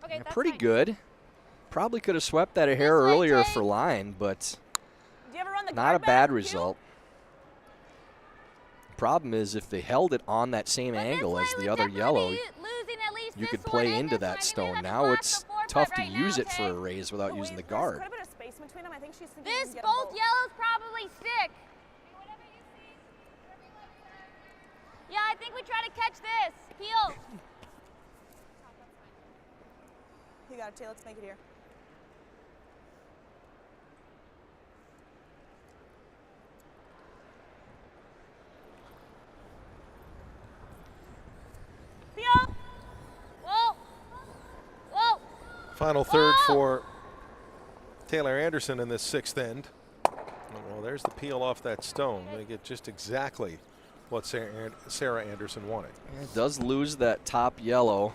Okay, that's Pretty fine. good. Probably could have swept that a hair This way, earlier Tay. for line, but Do you ever run the not a guard bad back, result. Problem is, if they held it on that same But this angle way as we the other definitely yellow, be losing at least you this could one play and into this one. I that can stone. hear Now flap it's the forward tough foot to right use now, it for Tay. a raise without But using the wait, guard. There's quite a bit of space between them. I think she's thinking This, we can get 'em both yellows probably stick. Yeah, I think we try to catch this. Peel. You got it, Tay. Let's make it here. Peel. Whoa. Whoa. Final third Whoa! for Taylor Anderson in this sixth end. Well, there's the peel off that stone. They get just exactly what Sarah Anderson wanted. It does lose that top yellow.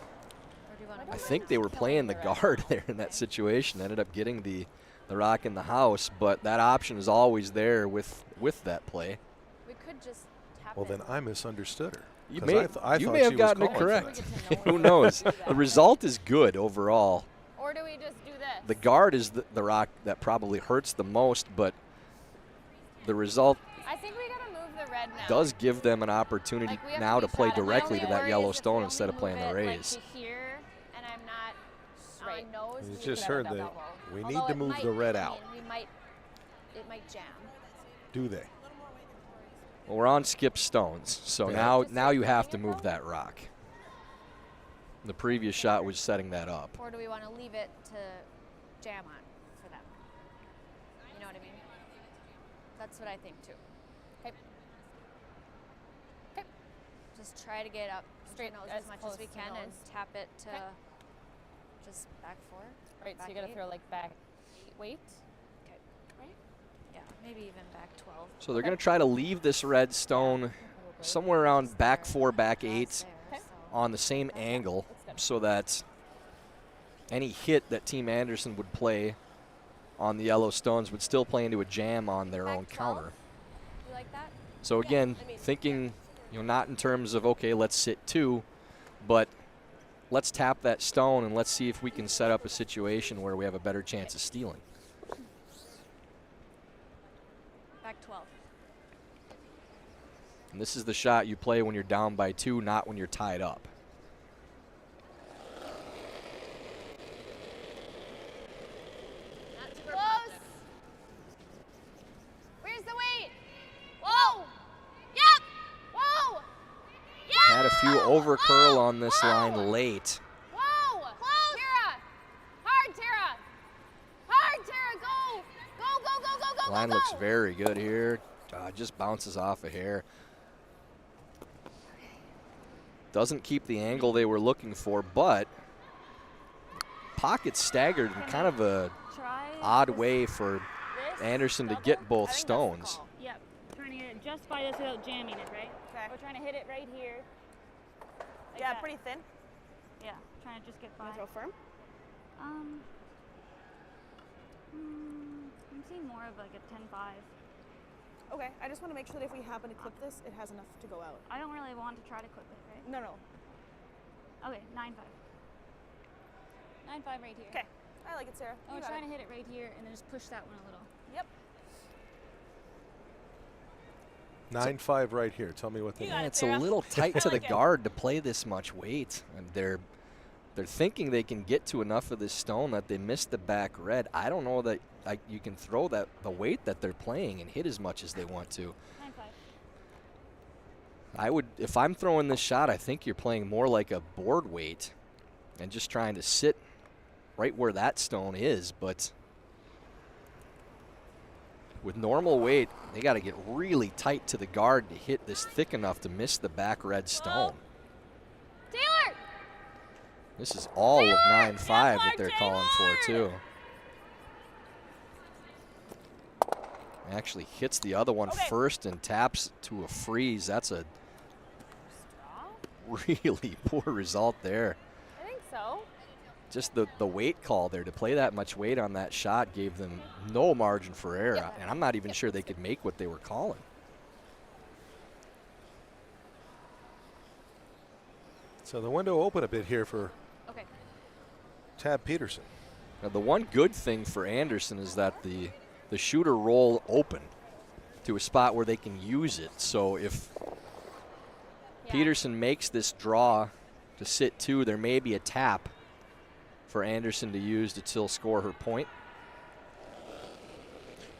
I think they were playing the guard there in that situation. Ended up getting the rock in the house, but that option is always there with that play. We could just tap Well, it. then I misunderstood her. You 'Cause may, I you thought may she have was gotten it calling for correct. that. Who knows? The result is good overall. Or do we just do this? The guard is the rock that probably hurts the most, but the result I think we gotta move the red now. does give them an opportunity Like, we have now be to play shot. My directly only to that worry yellow is if we stone only instead of move playing the it, raise. Like to here, and I'm not Straight. on nose. You we just could heard have a the, double. we need Although to it move might- the red I out. mean, it might jam. Do they? Well, we're on skip stones, so Yeah. now you have to move that rock. The previous shot was setting that up. Or do we want to leave it to jam on for them? You know what I mean? That's what I think too. Okay. Okay. Just try to get up straight nose as much as close we to can and nose. tap it to Okay. just back 4. Right, so back you gotta 8. throw like back weight. Okay. Right? Yeah, maybe even back 12. So they're going to try to leave this red stone somewhere around back 4, back 8 There, so. on the same angle so that any hit that Team Anderson would play on the yellow stones would still play into a jam on their Back own 12? counter. You like that? So again, thinking, not in terms of, okay, let's sit 2, but let's tap that stone and let's see if we can set up a situation where we have a better chance of stealing. Back 12. And this is the shot you play when you're down by 2, not when you're tied up. Not super close. Where's the weight? Whoa! Yep! Whoa! Yep! Had a few over curl on this line late. Whoa! Close! Tara! Hard, Tara! Hard, Tara! Go! Go, go, go, go, go, Line go, looks go! very good here. Just bounces off a hair. Doesn't keep the angle they were looking for, but pocket staggered in kind of a Try odd this- way for this. Anderson to double? get I both think that's the stones. call. Yep. Trying to get it just by this without jamming it, right? Okay. We're trying to hit it right here. Like Yeah, that. pretty thin. Yeah. Trying to just get by. Wanna throw firm? Um. I'm seeing more of like a 10-5. Okay, I just want to make sure that if we happen to clip this, it has enough to go out. I don't really want to try to clip it, right? No, no. Okay, 9-5. 9-5 right here. Okay, I like it, Sarah. Oh, You we're got trying it. to hit it right here and then just push that one a little. Yep. 9-5 right here. Tell me what they You mean. got it, It's a Sarah. little tight to the like it. guard to play this much weight. And they're thinking they can get to enough of this stone that they missed the back red. I don't know that you can throw the weight that they're playing and hit as much as they want to. 9-5. I would, if I'm throwing this shot, I think you're playing more like a board weight and just trying to sit right where that stone is. But with normal weight, they got to get really tight to the guard to hit this thick enough to miss the back red stone. Taylor! This is all of 9-5 that Taylor, they're calling for, too. Actually hits the other one Okay. first and taps to a freeze. That's a really poor result there. I think so. Just the weight call there. To play that much weight on that shot gave them no margin for error. And I'm not even sure they could make what they were calling. So the window open a bit here for Okay. Tab Peterson. Now, the one good thing for Anderson is that the shooter roll open to a spot where they can use it. So if Peterson makes this draw to sit 2, there may be a tap for Anderson to use to still score her point.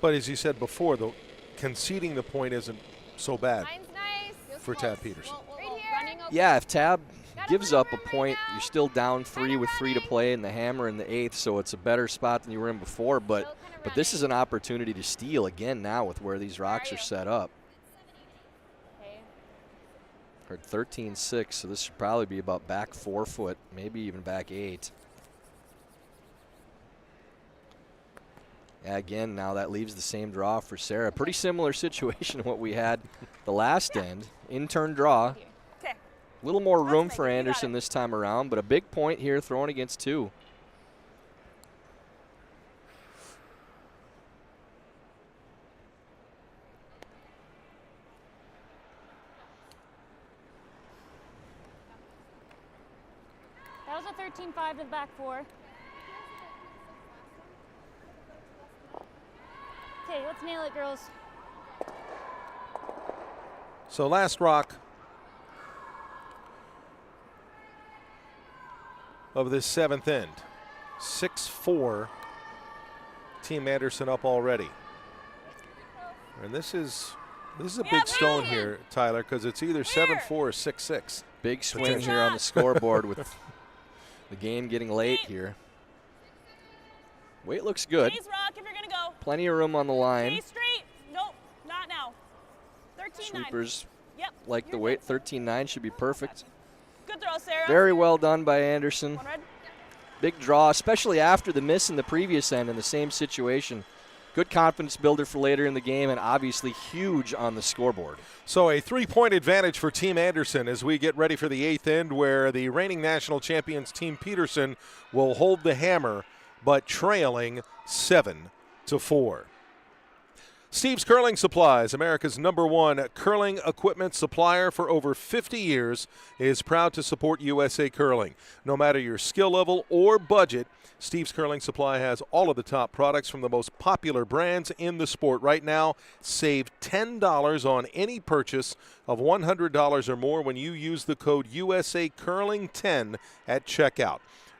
But as you said before, the conceding the point isn't so bad Mine's nice. Feels for close. Tab Peterson. Right here. Running okay. Yeah, if Tab Got a gives little up a room right point, now. you're still down 3 Kinda with 3 to running. play and the hammer in the 8th, so it's a better spot than you were in before. Still But kinda this is an running. opportunity to steal again now with where these rocks are are you? set up. Okay. Heard 13-6, so this should probably be about back 4 foot, maybe even back 8. Yeah, again, now that leaves the same draw for Sarah. Pretty similar situation to what we had the last end. In-turn draw. Okay. A little more room for Anderson this time around, but a big point here thrown against 2. That was a 13-5 to the back 4. Okay, let's nail it, girls. So last rock of this 7th end. 6-4. Team Anderson up already. And this is a big stone here, Tyler, because it's either 7-4 or 6-6. Big swing here on the scoreboard with the game getting late here. Weight looks good. Chase rock if you're going to go. Plenty of room on the line. Stay straight. Nope, not now. 13-9. Sweepers Yep. like the you're weight. good. 13-9 should be perfect. Good throw, Sarah. Very well done by Anderson. One red. Big draw, especially after the miss in the previous end in the same situation. Good confidence builder for later in the game, and obviously huge on the scoreboard. So a 3-point advantage for Team Anderson as we get ready for the 8th end, where the reigning national champions Team Peterson will hold the hammer, but trailing 7-4. Steve's Curling Supplies, America's #1 curling equipment supplier for over 50 years, is proud to support USA Curling. No matter your skill level or budget, Steve's Curling Supply has all of the top products from the most popular brands in the sport. Right now, save $10 on any purchase of $100 or more when you use the code USA Curling 10 at checkout.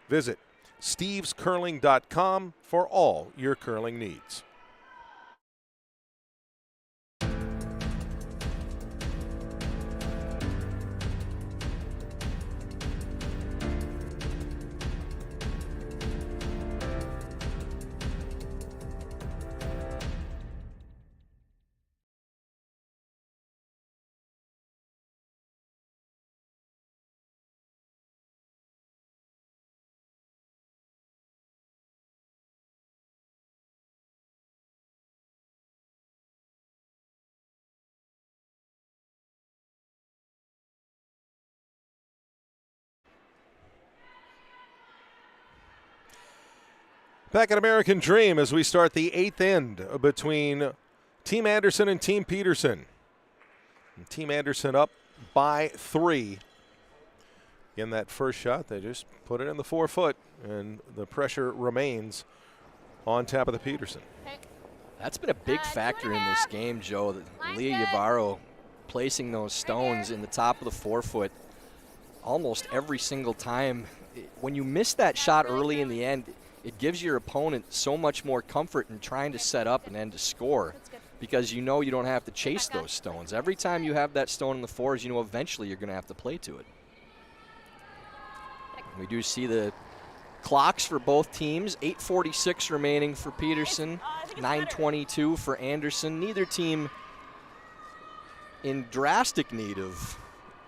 Visit stevescurling.com for all your curling needs. Back at American Dream as we start the 8th end between Team Anderson and Team Peterson. And Team Anderson up by 3. In that first shot, they just put it in the 4-foot, and the pressure remains on Tabitha Peterson. That's been a big factor in this game, Joe. Leah Yavaro placing those stones in the top of the 4-foot almost every single time. When you miss that shot early in the end, it gives your opponent so much more comfort in trying to set up and then to score, because you know you don't have to chase those stones. Every time you have that stone in the 4s, you know eventually you're going to have to play to it. We do see the clocks for both teams. 8:46 remaining for Peterson, 9:22 for Anderson. Neither team in drastic need of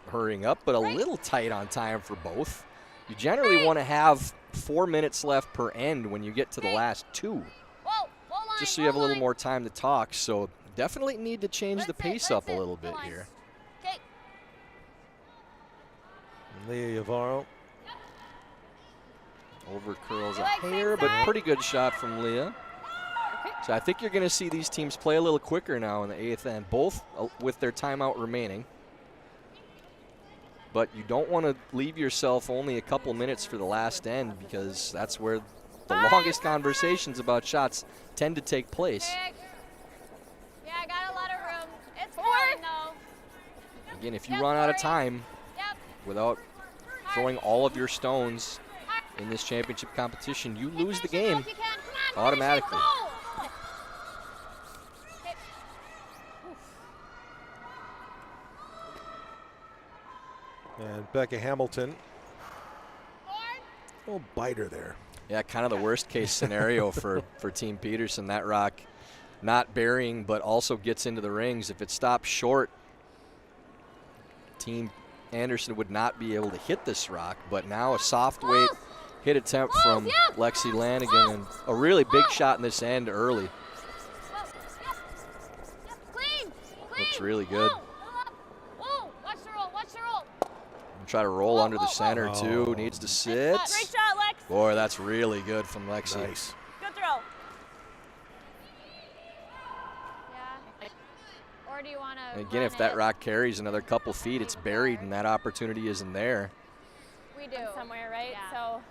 hurrying up, but a little tight on time for both. You generally want to have 4 minutes left per end when you get to the last 2, just so you have a little more time to talk. So definitely need to change the pace up a little bit here. Leah Yavaro over curls a hair, but pretty good shot from Leah. So I think you're going to see these teams play a little quicker now in the 8th end, both with their timeout remaining. But you don't want to leave yourself only a couple minutes for the last end, because that's where the longest conversations about shots tend to take place. Yeah, I got a lot of room. It's fine, though. Again, if you run out of time without throwing all of your stones in this championship competition, you lose the game automatically. And Becca Hamilton, a little biter there. Yeah, kind of the worst case scenario for Team Peterson. That rock not burying, but also gets into the rings. If it stops short, Team Anderson would not be able to hit this rock. But now a soft weight hit attempt from Lexi Lanigan, and a really big shot in this end early. Looks really good. try to roll under the center, too. Needs to sit. Great shot, Lex. Boy, that's really good from Lexi. Nice. Good throw. Yeah. Or do you want to? And again, if that rock carries another couple feet, it's buried, and that opportunity isn't there. We do. Somewhere, right? Yeah. So.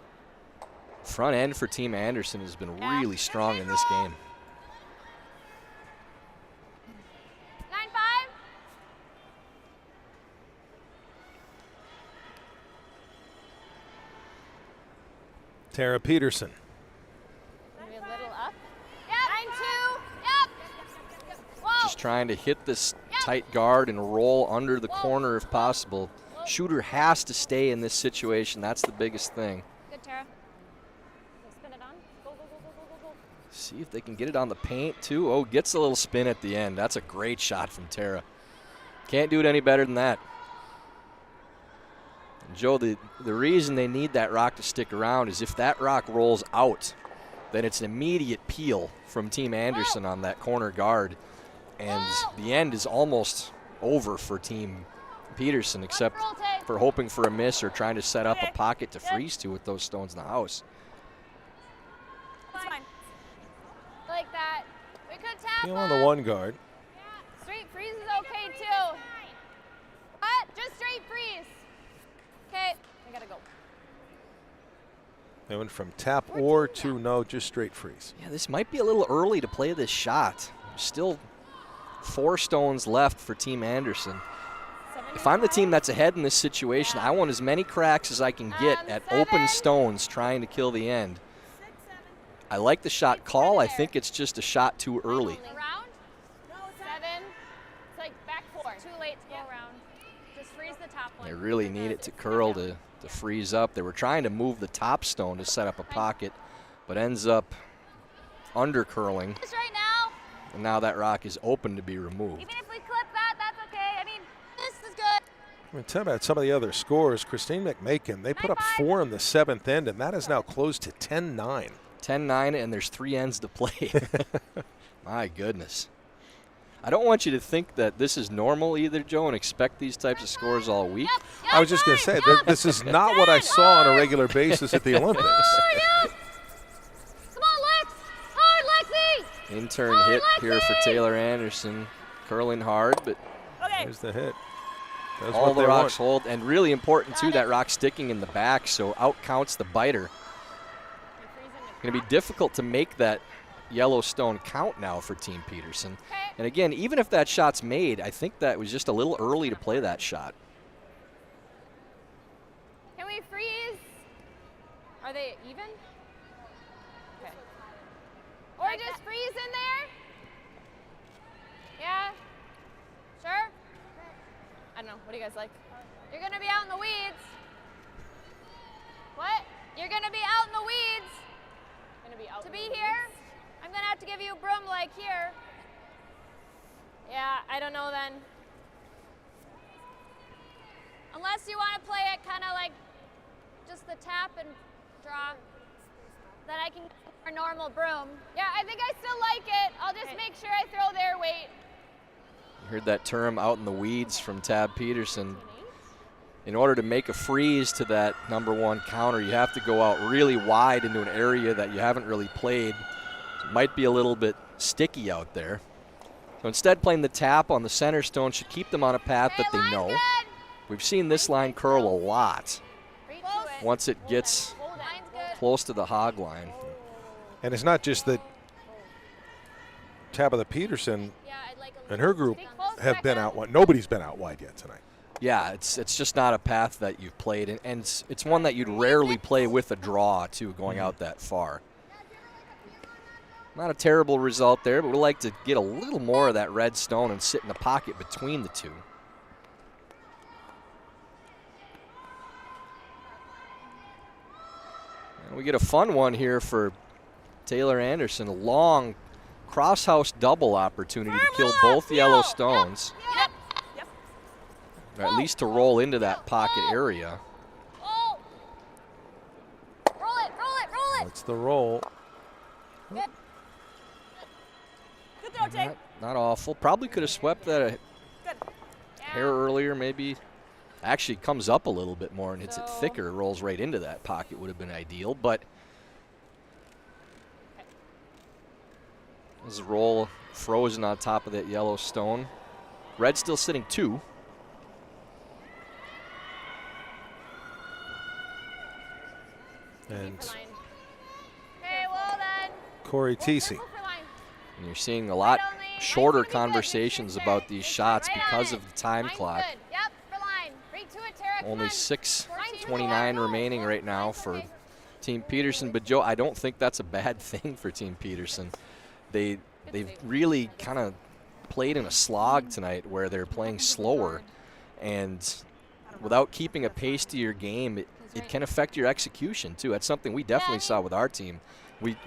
Front end for Team Anderson has been really strong in this game. 9-5. Tara Peterson. Maybe a little up. Yep. 9-2. Yep. Whoa. Just trying to hit this tight guard and roll under the corner if possible. Shooter has to stay in this situation. That's the biggest thing. Good, Tara. Spin it on. Go, go, go, go, go, go, go. See if they can get it on the paint, too. Oh, gets a little spin at the end. That's a great shot from Tara. Can't do it any better than that. And Joe, the reason they need that rock to stick around is if that rock rolls out, then it's an immediate peel from Team Anderson on that corner guard. And the end is almost over for Team Peterson, except for hoping for a miss or trying to set up a pocket to freeze to with those stones in the house. It's fine. Like that. We could tap Peel on the one guard. Straight freeze is okay too. What? Just straight freeze. Okay. I gotta go. They went from tap or to no, just straight freeze. Yeah, this might be a little early to play this shot. Still 4 stones left for Team Anderson. If I'm the team that's ahead in this situation, I want as many cracks as I can get at open stones trying to kill the end. I like the shot call. I think it's just a shot too early. Around. 7. It's like back 4. Too late to go around. Just freeze the top one. They really need it to curl to freeze up. They were trying to move the top stone to set up a pocket, but ends up under curling. This right now. And now that rock is open to be removed. Even if we clip that, that's okay. I mean, this is good. I mean, tell about some of the other scores. Christine McMakin, they put up 4 in the 7th end, and that is now close to 10-9. 10-9, and there's 3 ends to play. My goodness. I don't want you to think that this is normal either, Joe, and expect these types of scores all week. I was just going to say, this is not what I saw on a regular basis at the Olympics. Come on, Lex. Hard, Lexi. Intern hit here for Taylor Anderson. Curling hard, but Okay. There's the hit. That's all what the they rocks want. hold. And really important, too, that rock sticking in the back, so out counts the biter. Going to be difficult to make that yellow stone count now for Team Peterson. And again, even if that shot's made, I think that was just a little early to play that shot. Can we freeze? Are they even? Okay. Or just freeze in there? Yeah. Sure. I don't know. What do you guys like? You're gonna be out in the weeds. What? You're gonna be out in the weeds. Gonna be out. To be here, I'm gonna have to give you a broom like here. Yeah, I don't know then. Unless you want to play it kind of like just the tap and draw. Then I can get our normal broom. Yeah, I think I still like it. I'll just make sure I throw their weight. You heard that term out in the weeds from Tab Peterson. In order to make a freeze to that #1 counter, you have to go out really wide into an area that you haven't really played. It might be a little bit sticky out there. So instead, playing the tap on the center stone should keep them on a path that they know. We've seen this line curl a lot once it gets close to the hog line. And it's not just that Tabitha Peterson and her group have been out wide. Nobody's been out wide yet tonight. Yeah, it's just not a path that you've played, and it's one that you'd rarely play with a draw, too, going out that far. Not a terrible result there, but we'd like to get a little more of that red stone and sit in the pocket between the two. And we get a fun one here for Taylor Anderson, a long cross-house double opportunity to kill both yellow stones. Yep. Or at least to roll into that pocket area. Oh. Roll it, roll it, roll it. That's the roll. Good. Good throw, Tay. Not awful. Probably could have swept that a Good. hair earlier, maybe Actually comes up a little bit more and hits it thicker, rolls right into that pocket. Would have been ideal, but this roll frozen on top of that yellow stone. Red still sitting 2. And Okay, well then. Corey Teesey. And you're seeing a lot shorter conversations about these shots because of the time clock. Good. Yep, for line. Bring to it, Tara. Come Only on. 6:29 remaining right now for Team Peterson. But Joe, I don't think that's a bad thing for Team Peterson. They've really kind of played in a slog tonight where they're playing slower, and without keeping a pace to your game, it can affect your execution too. That's something we definitely saw with our team.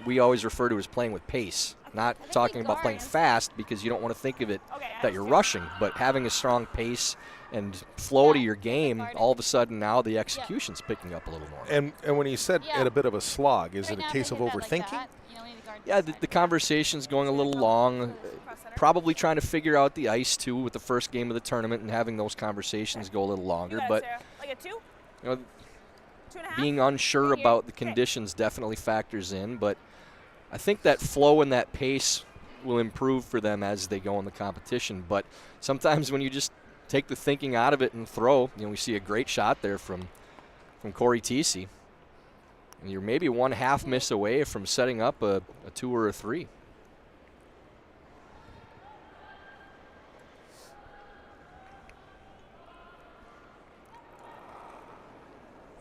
We always refer to as playing with pace, not talking about playing fast because you don't want to think of it that you're rushing, but having a strong pace and flow to your game. All of a sudden now the execution's picking up a little more. And when you said at a bit of a slog, is it a case of overthinking? Yeah, the conversation's going a little long. Probably trying to figure out the ice too with the first game of the tournament and having those conversations go a little longer. But Like a 2? you know, 2.5? being unsure about the conditions definitely factors in, but I think that flow and that pace will improve for them as they go in the competition. But sometimes when you just take the thinking out of it and throw, we see a great shot there from Corey Teesey. And you're maybe 1/2 miss away from setting up a 2 or a 3.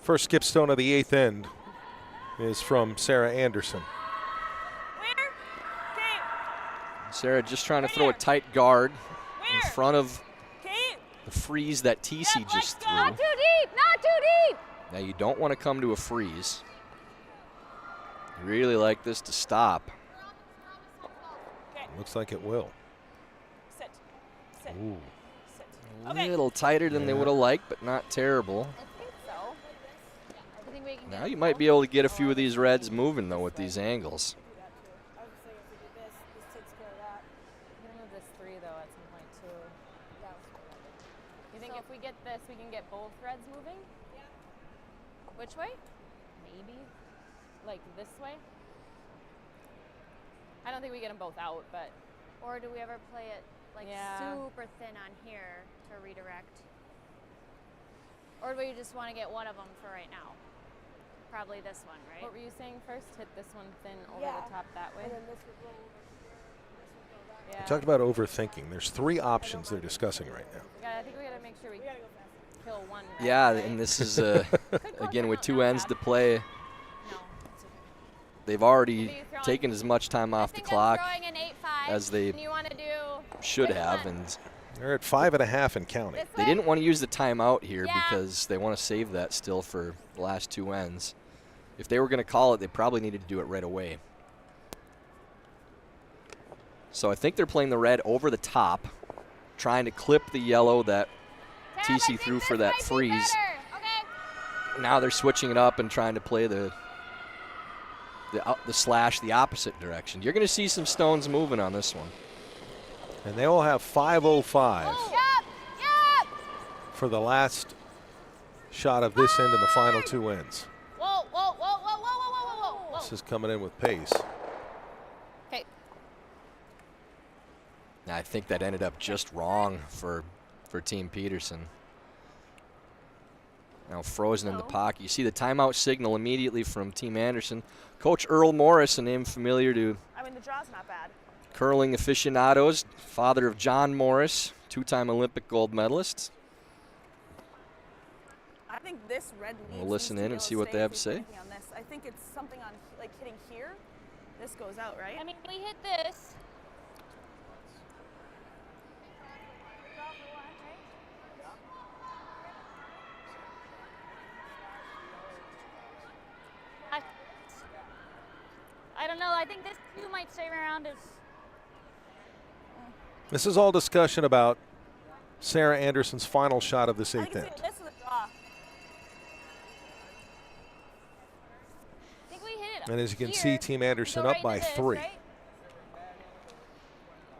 First skip stone of the 8th end is from Sarah Anderson. Where? Okay. Sarah just trying to throw a tight guard in Where? front of Okay. the freeze that Teesey just threw. Not too deep. Not too deep. Now you don't want to come to a freeze. You really like this to stop. Okay. Looks like it will. Sit. Sit. Ooh. Sit. A Okay. little tighter than they would have liked, but not terrible. I think so. I think we can Now you might be able to get a few of these reds moving, though, with these angles. I would say if we do this takes care of that. We're gonna move this 3 though at some point too. You think if we get this, we can get both reds moving? Yeah. Which way? Maybe. Like this way? I don't think we get them both out, but Or do we ever play it like Yeah. super thin on here to redirect? Or do we just want to get one of them for right now? Probably this one, right? what were you saying first? Hit this one thin over Yeah. the top that way? And then this would roll over here. This would go that way. Yeah. We talked about overthinking. There's 3 options they're discussing right now. I think we gotta make sure we We gotta go fast. kill one red, Yeah, right? and this is, again, with 2 ends to play. No, it's okay. They've already Maybe throwing- taken as much time I off the think clock I'm throwing an 8-5. as they And you want to do should which have, one? and They're at 5.5 and counting. This they way? didn't want to use the timeout here Yeah. because they want to save that still for the last 2 ends. If they were going to call it, they probably needed to do it right away. So I think they're playing the red over the top, trying to clip the yellow that Tab, I TC think threw this for that might be freeze. better. Okay. Now they're switching it up and trying to play the slash the opposite direction. You're going to see some stones moving on this one. And they all have 5:05 Yep. Yep. for the last shot of this end and the final 2 ends. Whoa, whoa, whoa, whoa, whoa, whoa, whoa, whoa, whoa. This is coming in with pace. Okay. Now, I think that ended up just wrong for Team Peterson. Now frozen in the pocket. You see the timeout signal immediately from Team Anderson. Coach Earl Morris, a name familiar to I mean, the draw's not bad. curling aficionados, father of John Morris, 2-time Olympic gold medalist. I think this red leads. We'll listen needs in be and able see to what stay they have if to we say. put anything on this. I think it's something on like hitting here. This goes out, right? I mean, we hit this. I don't know. I think this 2 might stay around as. This is all discussion about Sarah Anderson's final shot of this I 8th think end. it's this is the draw. I think we hit it. And as you can here. see, Team Anderson Go up right by into this, 3. right?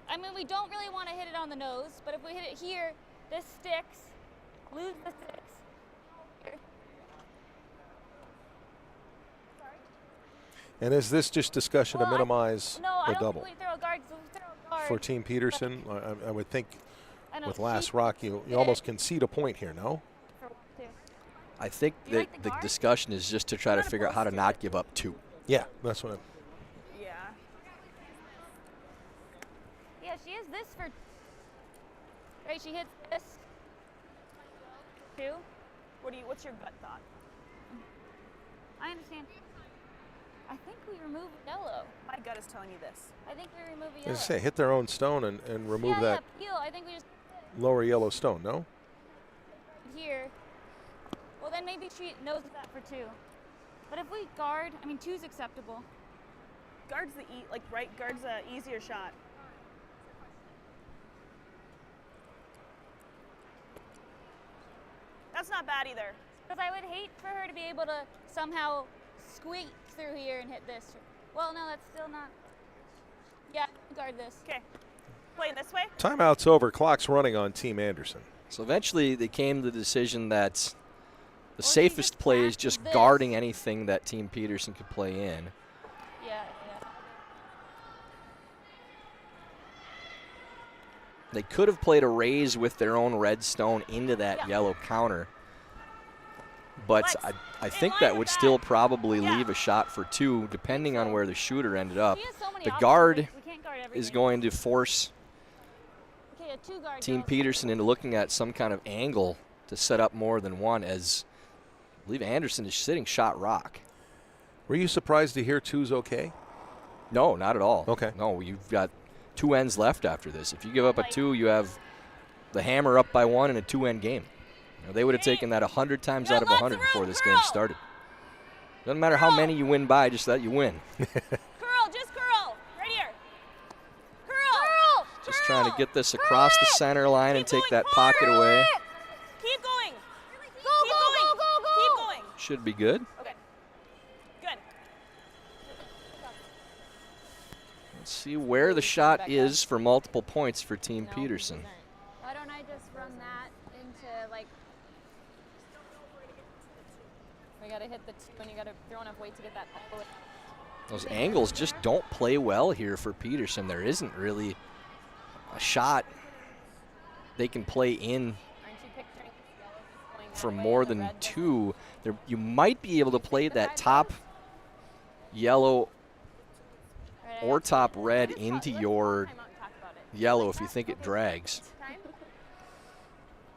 I mean, we don't really want to hit it on the nose, but if we hit it here, this sticks. Lose the 6. Here. And is this just discussion to minimize No, I the don't double? think we throw a guard. 'Cause we throw a guard. For Team Peterson, I would think I know, with she last rock, you almost concede a point here, no? for 2. I think Do you that like the the guard? discussion is just to try to figure out how to not give up 2. Yeah, that's what I'm. Yeah. Yeah, she is this for. Right, she hits this. 2. What's your gut thought? I understand. I think we remove yellow. My gut is telling me this. I think we remove a As yellow. I say, hit their own stone and remove that Yeah, peel. I think we just lower yellow stone, no? here. Well, then maybe she knows that for 2. But if we guard, I mean, 2's acceptable. Guard's guard's a easier shot. That's not bad either. Because I would hate for her to be able to somehow squeak through here and hit this. Well, no, that's still not. Yeah, guard this. Okay. Playing this way? Timeout's over. Clock's running on Team Anderson. So eventually they came to the decision that the Or she safest just play is passes just this. guarding anything that Team Peterson could play in. Yeah. They could have played a raise with their own red stone into that yellow counter. But I think that would still probably leave a shot for 2, depending on where the shooter ended up. She has so many The options, guard we can't guard is everything. going to force Okay, a 2 guard Team goes. Peterson into looking at some kind of angle to set up more than one, as I believe Anderson is sitting shot rock. Were you surprised to hear 2's okay? No, not at all. Okay. No, you've got 2 ends left after this. If you give up a 2, you have the hammer up by 1 in a 2-end game. You know, they would have taken that 100 times out of 100 before this game started. Doesn't matter how many you win by, just that you win. Curl, just curl. Right here. Curl. Just trying to get this across the center line and take that pocket away. Keep going. Go. Keep going. Should be good. Okay. Good. Let's see where the shot is for multiple points for Team No, Peterson. these aren't. Why don't I just run that into like? We gotta hit the 2 and you gotta throw enough weight to get that bullet. Those angles just don't play well here for Peterson. There isn't really a shot they can play in Aren't you picturing going that for way more and the than red 2. There, you might be able to play that top yellow Right, or top red let's into call your timeout and talk about it. yellow if you think it drags. Time?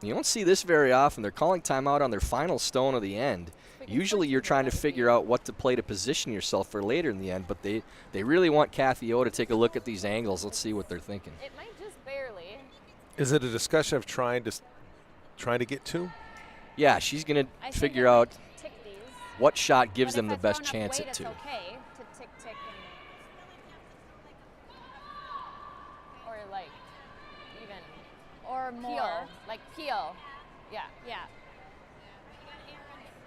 You don't see this very often. They're calling timeout on their final stone of the end. Usually you're trying to figure out what to play to position yourself for later in the end, but they really want Kathy O to take a look at these angles. Let's see what they're thinking. It might just barely. Is it a discussion of trying to get 2? Yeah, she's going I to think figure it out might tick these. what shot gives But them if the I best throw enough chance weight, at 2. It's okay to tick and or like even or more like peel. Yeah.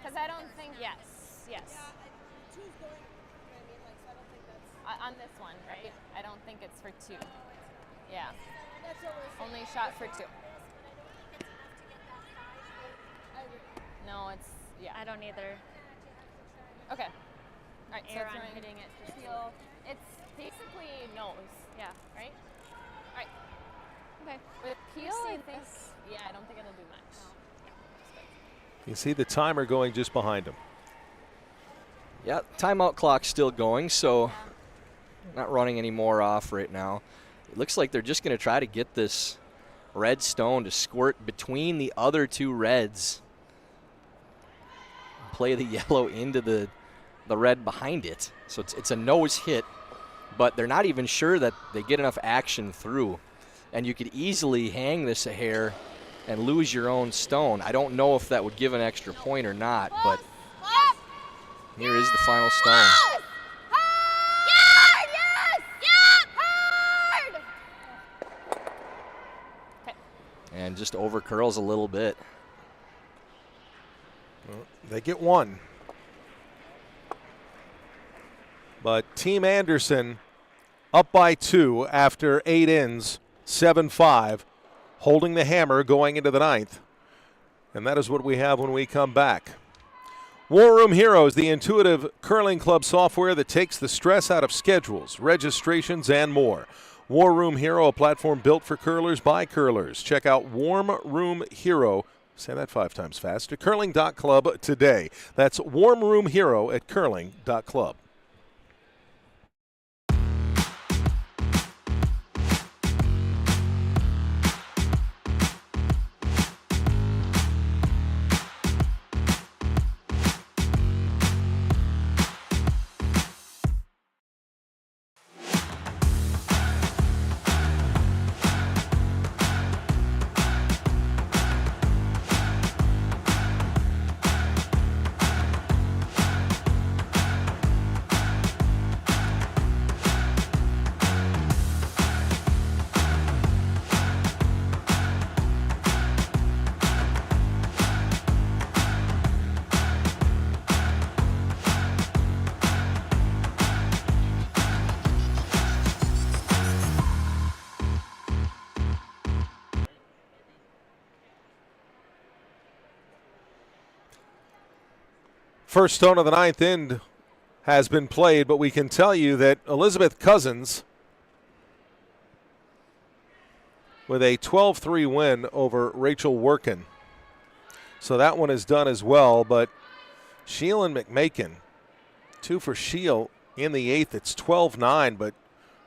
Because I don't think yes. On this one, right? I don't think it's for 2. Yeah. Only shot for 2. No, it's I don't either. Okay. All right, so Air on throwing hitting it to peel. It's basically nose. Yeah. Right? All right. Okay. With peel, see I think. Yeah, I don't think it'll do much. You see the timer going just behind him. Yeah, timeout clock's still going, so not running any more off right now. It looks like they're just going to try to get this red stone to squirt between the other 2 reds. Play the yellow into the red behind it. So it's a nose hit, but they're not even sure that they get enough action through. And you could easily hang this a hair and lose your own stone. I don't know if that would give an extra point or not, but here is the final stone. And just over curls a little bit. Well, they get 1. But Team Anderson up by 2 after 8 ends, 7-5, holding the hammer going into the 9th. And that is what we have when we come back. War Room Heroes, the intuitive curling club software that takes the stress out of schedules, registrations, and more. War Room Hero, a platform built for curlers by curlers. Check out Warm Room Hero, say that 5 times fast, at curling.club today. That's Warm Room Hero at curling.club. First stone of the 9th end has been played, but we can tell you that Elizabeth Cousins, with a 12-3 win over Rachel Workin. So that one is done as well, but Sheil and McMakin, 2 for Sheil in the 8th. It's 12-9, but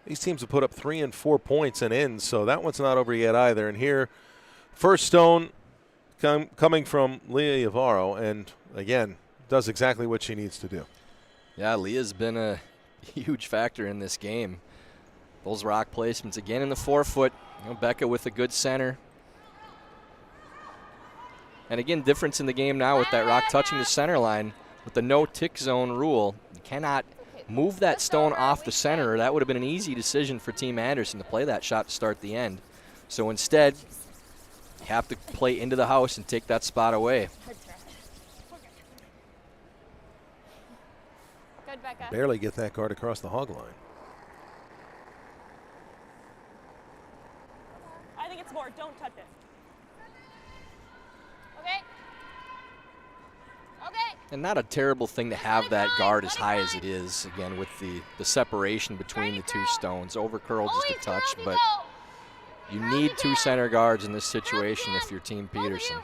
these teams have put up 3 and 4 points and ends, so that one's not over yet either. And here, first stone coming from Leah Yavaro, and again, does exactly what she needs to do. Yeah, Leah's been a huge factor in this game. Those rock placements again in the 4-foot. You know, Becca with a good center. And again, difference in the game now with that rock touching the center line with the no tick zone rule. You cannot move that stone off the center. That would have been an easy decision for Team Anderson to play that shot to start the end. So instead, you have to play into the house and take that spot away. Becca. Barely get that guard across the hog line. I think it's more. Don't touch it. Okay. Okay. And not a terrible thing to have that guard as high as it is, again, with the separation between the two stones. Over curl just a touch, but you need 2 center guards in this situation if you're Team Peterson.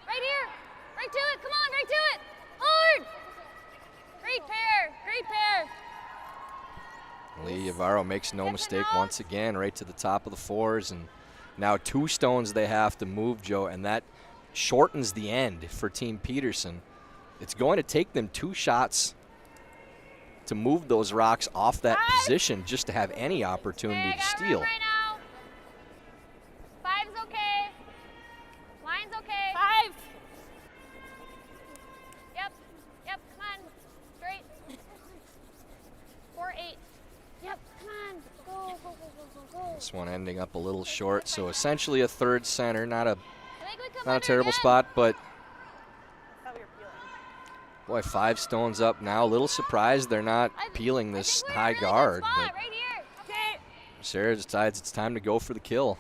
Right here. Right to it. Come on, right to it. Hard. Great pair. Great pair. Lee Yavaro makes no mistake once again, right to the top of the 4s, and now 2 stones they have to move, Joe, and that shortens the end for Team Peterson. It's going to take them 2 shots to move those rocks off that position just to have any opportunity to steal. Right now. 5's okay. Line's okay. 5. Yep. Yep. Come on. Straight. 4-8. Yep. Come on. Go. Go. Go. Go. Go. Go. This one ending up a little short, so essentially a 3rd center. Not a Not Not a terrible spot, but boy, 5 stones up now. A little surprised they're not peeling this high guard. But right here. Okay. Sarah decides it's time to go for the kill.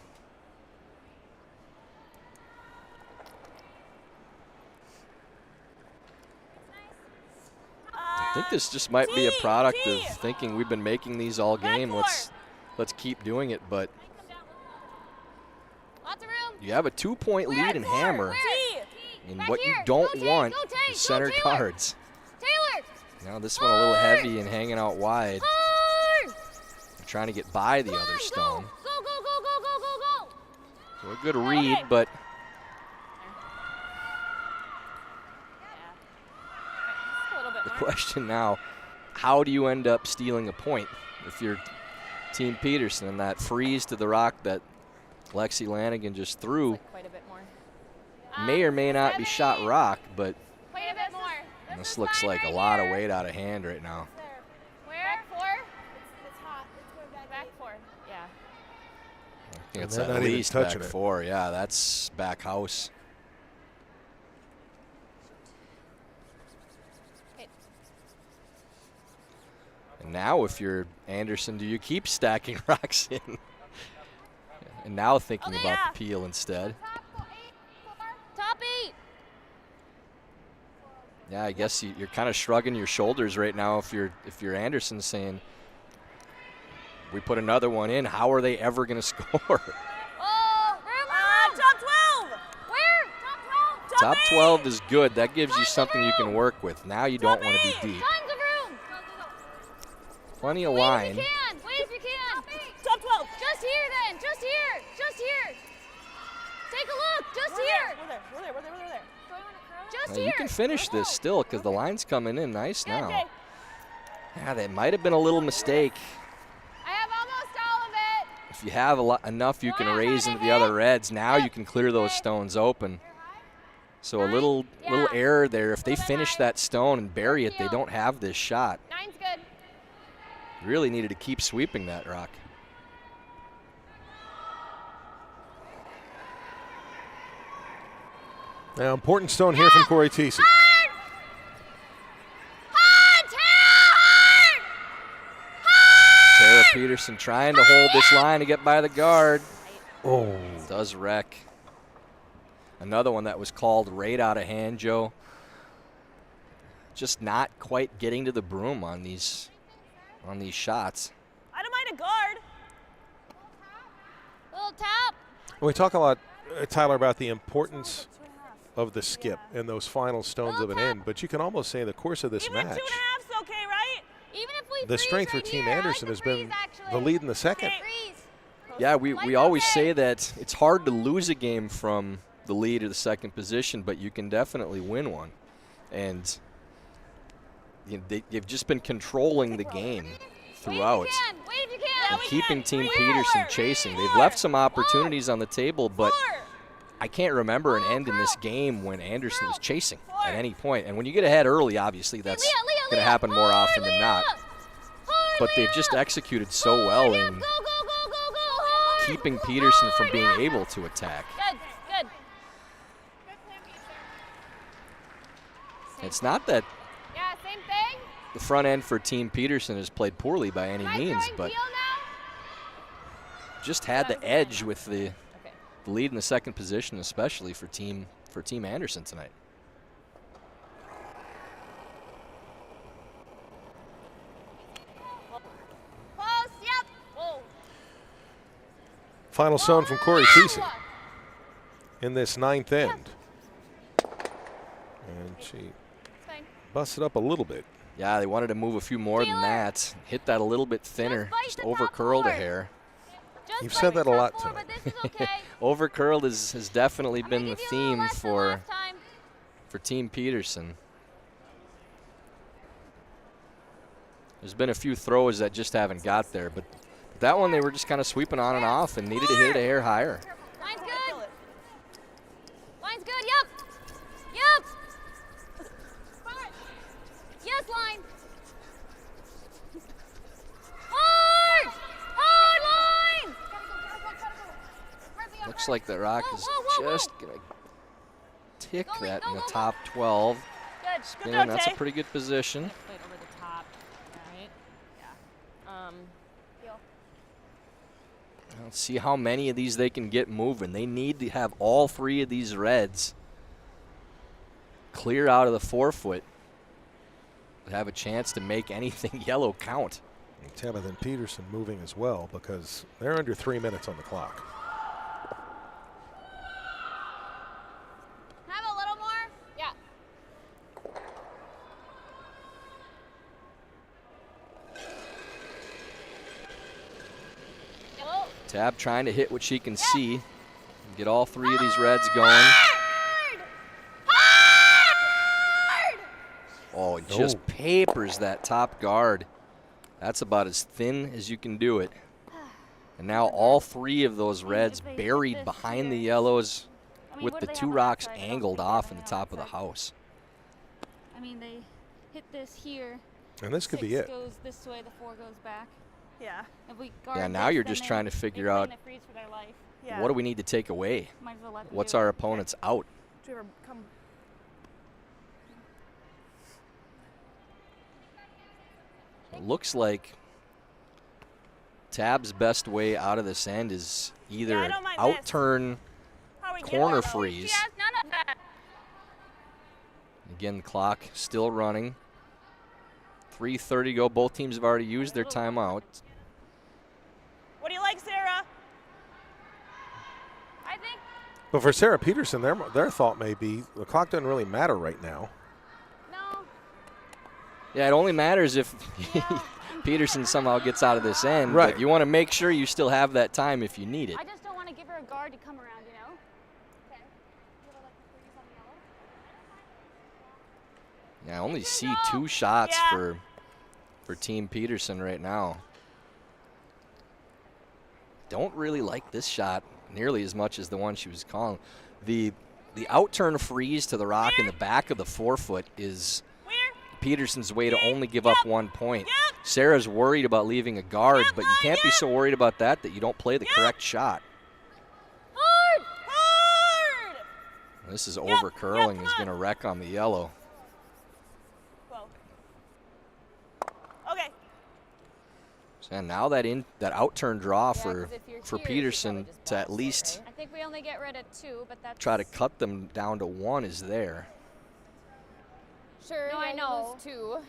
I think this just might be a product of thinking we've been making these all game. Let's keep doing it, but Lots of room. you have a 2-point lead in hammer. And Back what you here. don't Go, want Tank. Go, Tank. is center Go, Taylor. guards. Taylor. Now this one a little heavy and hanging out wide. Hard. Trying to get by the other stone. Go. Go. Go. Go. Go. Go. Go. Go. So a good read, but the question now, how do you end up stealing a point if you're Team Peterson? And that freeze to the rock that Lexi Lanigan just threw Quite a bit more. may or may not be shot rock, but Wait a bit more. this looks like a lot of weight out of hand right now. Where? Back 4. It's hot. It's going back 4. Yeah. I think it's they're at not even least back touching it. 4. Yeah, that's back house. And now if you're Anderson, do you keep stacking rocks in? And now thinking about the peel instead. Top Yeah, I guess you're kind of shrugging your shoulders right now if you're Anderson, saying, we put another one in, how are they ever going to score? Top 12. Where? Top 12. Top 12 is good. That gives you something you can work with. Now you don't want to be deep. Tons of room. Plenty of Wait line. if you can. Wait if you can. Top 12. Just here then. Just here. Just here. Take a look. Just We're here. there. We're there. Just Now, here. you can finish this still because the line's coming in nice Good, now. Jay. Yeah, that might have been a little mistake. I have almost all of it. If you have enough, you can raise into the other reds. Now you can clear those stones open. So a little error there. If they finish that stone and bury it, they don't have this shot. 9's good. Really needed to keep sweeping that rock. Now, important stone here from Corey Teesey. Tara Peterson trying to hold this line to get by the guard. Oh. Does wreck. Another one that was called right out of hand, Joe. Just not quite getting to the broom on these shots. I don't mind a guard. Little tap. We talk a lot, Tyler, about the importance of the skip and those final stones of an end, but you can almost say in the course of this Even match, 2.5's okay, right? Even if we the freeze strength right for Team here, Anderson I has can been freeze, actually. the lead in the second. Okay. Freeze. Yeah, we always say that it's hard to lose a game from the lead or the second position, but you can definitely win one. And they've just been controlling the game throughout. Wait if you can. And keeping Team Peterson chasing. They've left some opportunities on the table, but I can't remember an end in this game when Anderson was chasing at any point. And when you get ahead early, obviously that's going to happen more often than not. But they've just executed so well in keeping Peterson from being able to attack. Good. It's not that Yeah, same thing. the front end for Team Peterson has played poorly by any Am I means, throwing but heel now? just had the edge with the lead in the second position, especially for Team Anderson tonight. Close, yep. Whoa. Final stone from Corey Teesey in this ninth end. And she Fine. busted up a little bit. Yeah, they wanted to move a few more than that. Hit that a little bit thinner. Just over curled a hair. Just You've like said that a the lot top four, tonight. but this is okay. Over curled has definitely I'm been gonna the give you a little theme less than for last time. Team Peterson. There's been a few throws that just haven't got there, but that one they were just kind of sweeping on and off and needed to hit it a hair higher. Line's good. Line's good, yep. Yes, line. Hard line. Looks like the Rock is Whoa. just going to tick Go, that go, in the go, go. top 12. Good. Spinning, that's a pretty good position. Played over the top, right? Yeah. Let's see how many of these they can get moving. They need to have all three of these reds clear out of the 4-foot to have a chance to make anything yellow count. And Tabitha Peterson moving as well because they're under 3 minutes on the clock. Have a little more? Yeah. Oh. Tab trying to hit what she can see and get all three of these reds going. Hard! Oh, it just papers that top guard. That's about as thin as you can do it. And now all three of those reds buried behind the yellows with the two rocks angled off in the top of the house. I mean, they hit this here. And this could be it. Goes this way, the 4 goes back. Yeah. If we guard Yeah, now this, you're then just they- trying to they figure play out and they freeze for their life. Yeah. what do we need to take away? Might as well let them What's do it. our opponent's out? Trevor, come. It looks like Tab's best way out of this end is either Yeah, I don't mind this. out-turn How are we corner getting? freeze, She has none of that. Again, the clock still running. 3:30 to go. Both teams have already used their timeout. What do you like, Sarah? I think But for Sarah Peterson, their thought may be the clock doesn't really matter right now. no. Yeah, it only matters if Peterson somehow gets out of this end. Right. But you want to make sure you still have that time if you need it. I just don't want to give her a guard to come around, you know? Okay. You have like the freeze on the yellow? Yeah, I only see 2 shots for Team Peterson right now. Don't really like this shot nearly as much as the one she was calling. The out-turn freeze to the rock in the back of the forefoot is Peterson's way to only give up 1 point. Sarah's worried about leaving a guard, but you can't be so worried about that you don't play the correct shot. Hard! Hard! This is over curling. Is going to wreck on the yellow. Okay. And now that out-turn draw Yeah, 'cause if you're for here, you should Peterson probably just to at bounce it, least right? I think we only get rid of 2, but that's try to cut them down to 1 is there. Sure, No, yeah, I you know. lose 2.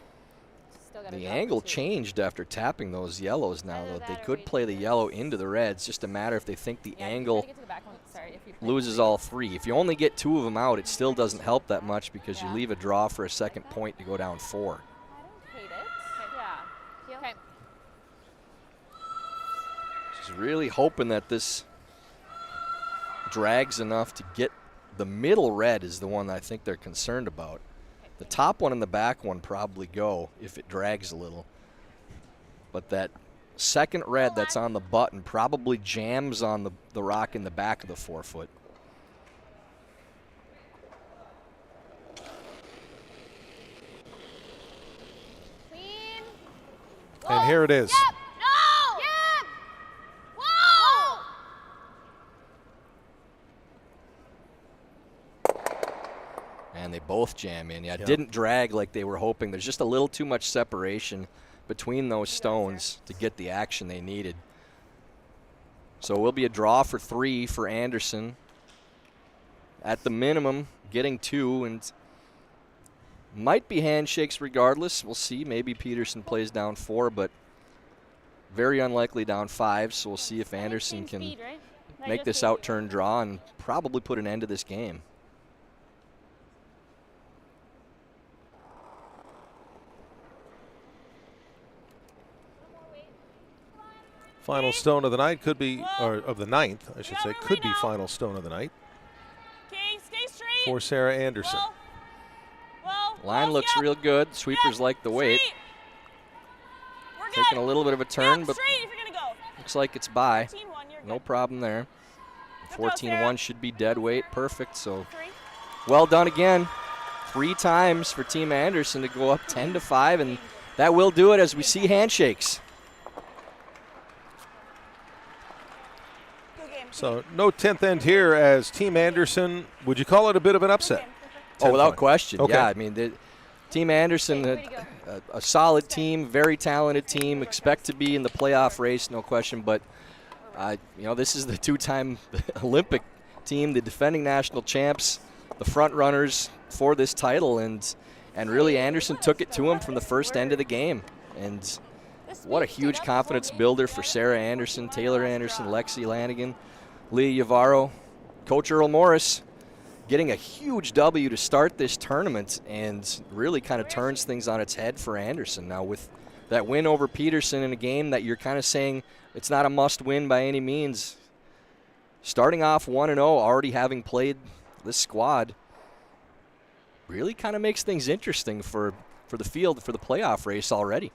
Still gotta The drop angle 2. changed after tapping those yellows now, Either though. They that or could we play do the this. yellow into the reds. Just a matter if they think the Yeah, you angle gotta get to the back one. Sorry, if you play loses all 3. If you only get 2 of them out, it still doesn't help that much because you Yeah. leave a draw for a second point to go down 4. I don't hate it. Yeah. Okay. Just really hoping that this drags enough to get the middle red is the one that I think they're concerned about. The top one and the back one probably go if it drags a little. But that second red that's on the button probably jams on the rock in the back of the forefoot. Clean. And here it is. Yep. No. Yep. Whoa. And they both jam in. Yeah, it Yep. didn't drag like they were hoping. There's just a little too much separation between those stones to get the action they needed. So it will be a draw for 3 for Anderson. At the minimum, getting 2, and might be handshakes regardless. We'll see. Maybe Peterson plays down 4, but very unlikely down 5. So we'll see if Anderson can Speed, right? I make just this gave you. out-turn draw and probably put an end to this game. Final stone of the night could be, or of the ninth, I should got say, her could right be now. final stone of the night Okay, stay straight. for Sarah Anderson. Line close, looks yep, real good. Sweepers yep, like the weight. straight. We're good. Taking a little bit of a turn, Yep, but straight if you're gonna go. looks like it's by. 14-1, you're No good. problem there. Good throw, 14-1 Sarah. should be dead weight. Perfect. So 3. well done again. 3 times for Team Anderson to go up 10-5, and that will do it as we see handshakes. Good game. So no 10th end here as Team Anderson, would you call it a bit of an upset? Oh, without 10-5. question. Okay. Yeah, I mean, Team Anderson, a solid team, very talented team, expect to be in the playoff race, no question. But, this is the 2-time Olympic team, the defending national champs, the front runners for this title. And really, Anderson took it to them from the first end of the game. And what a huge confidence builder for Sarah Anderson, Taylor Anderson, Lexi Lanigan, Leah Yavaro, Coach Earl Morris, getting a huge W to start this tournament and really kind of turns things on its head for Anderson. Now with that win over Peterson in a game that you're kind of saying it's not a must win by any means, starting off 1-0, already having played this squad, really kind of makes things interesting for the field, for the playoff race already.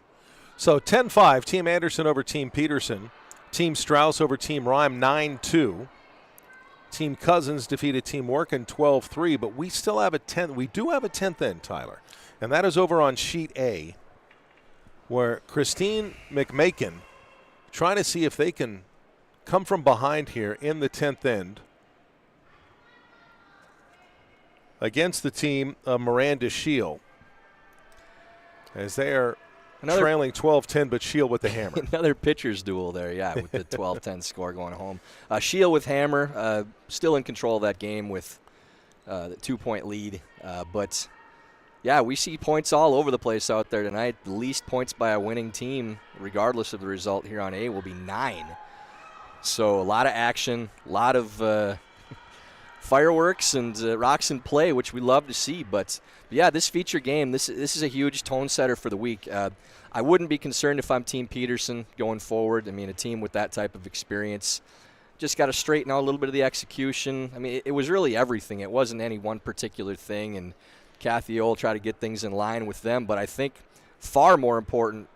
So 10-5, Team Anderson over Team Peterson. Team Strauss over Team Rhyme 9-2. Team Cousins defeated Team Workin 12-3, but we still have a 10th. We do have a 10th end, Tyler, and that is over on sheet A, where Christine McMakin trying to see if they can come from behind here in the 10th end against the team of Miranda Shield, as they are trailing 12-10, but Shield with the hammer. Another pitcher's duel there, yeah, with the 12-10 score going home. Shield with hammer, still in control of that game with the 2-point lead. But Yeah, we see points all over the place out there tonight. The least points by a winning team, regardless of the result here on A, will be 9. So a lot of action, a lot of fireworks and rocks in play, which we love to see. But yeah, this feature game, this is a huge tone setter for the week. I wouldn't be concerned if I'm Team Peterson going forward. I mean, a team with that type of experience just got to straighten out a little bit of the execution. I mean, it was really everything. It wasn't any one particular thing, and Kathy will try to get things in line with them. But I think far more important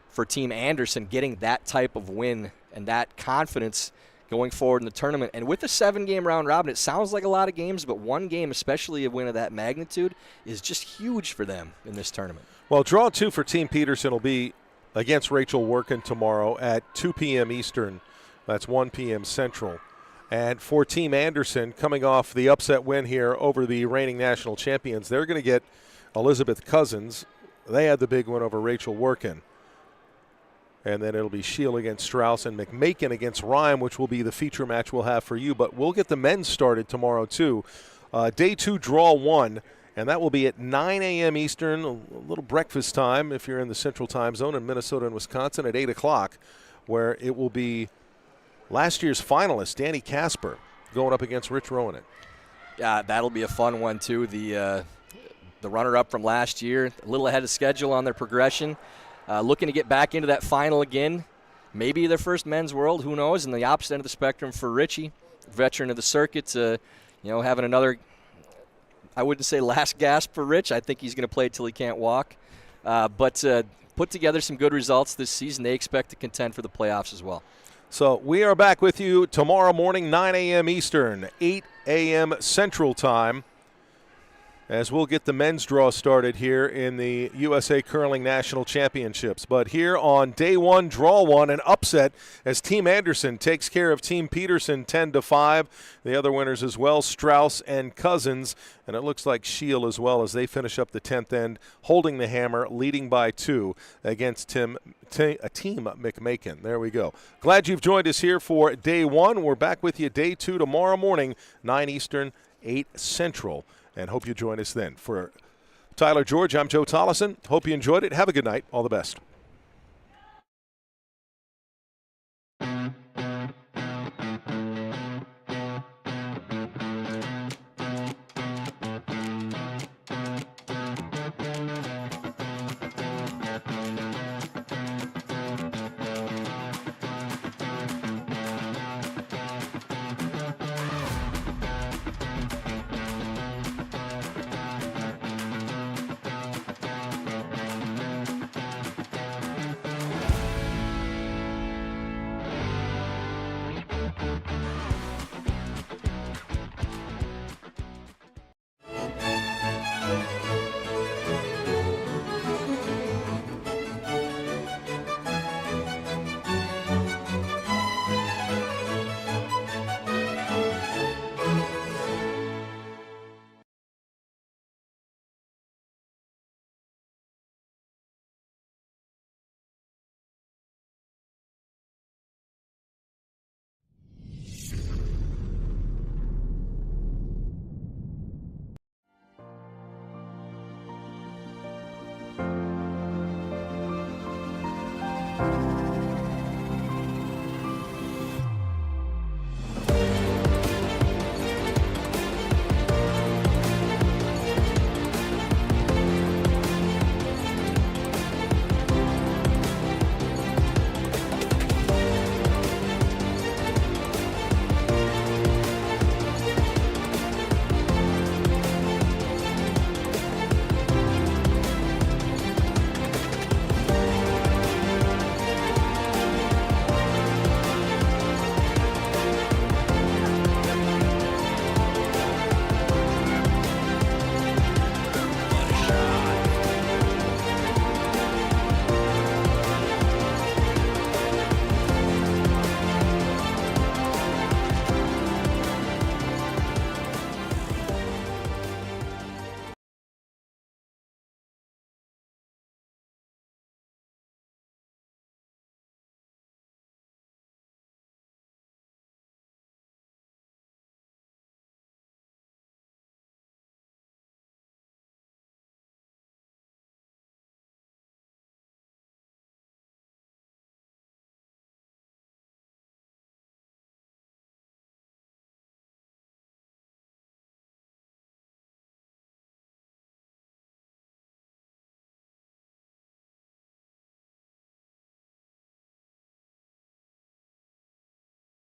for Team Anderson getting that type of win and that confidence going forward in the tournament. And with a 7-game round robin, it sounds like a lot of games, but one game, especially a win of that magnitude, is just huge for them in this tournament. Well, draw 2 for Team Peterson will be against Rachel Workin tomorrow at 2 p.m. Eastern. That's 1 p.m. Central. And for Team Anderson, coming off the upset win here over the reigning national champions, they're going to get Elizabeth Cousins. They had the big win over Rachel Workin. And then it'll be Shield against Strauss and McMakin against Rhyme, which will be the feature match we'll have for you. But we'll get the men's started tomorrow, too. Day 2, draw 1, and that will be at 9 a.m. Eastern, a little breakfast time if you're in the Central Time Zone in Minnesota and Wisconsin at 8 o'clock, where it will be last year's finalist, Danny Casper, going up against Rich Rowanen. Yeah, that'll be a fun one, too. The runner-up from last year, a little ahead of schedule on their progression. Looking to get back into that final again. Maybe their first men's world, who knows? And the opposite end of the spectrum for Richie, veteran of the circuit, having another, I wouldn't say last gasp for Rich. I think he's going to play till he can't walk. But put together some good results this season. They expect to contend for the playoffs as well. So we are back with you tomorrow morning, 9 a.m. Eastern, 8 a.m. Central Time, as we'll get the men's draw started here in the USA Curling National Championships. But here on day 1, draw 1, an upset as Team Anderson takes care of Team Peterson 10-5. The other winners as well, Strauss and Cousins. And it looks like Shield as well as they finish up the 10th end, holding the hammer, leading by 2 against Team McMakin. There we go. Glad you've joined us here for day 1. We're back with you day 2 tomorrow morning, 9 Eastern, 8 Central. And hope you join us then. For Tyler George, I'm Joe Tollison. Hope you enjoyed it. Have a good night. All the best.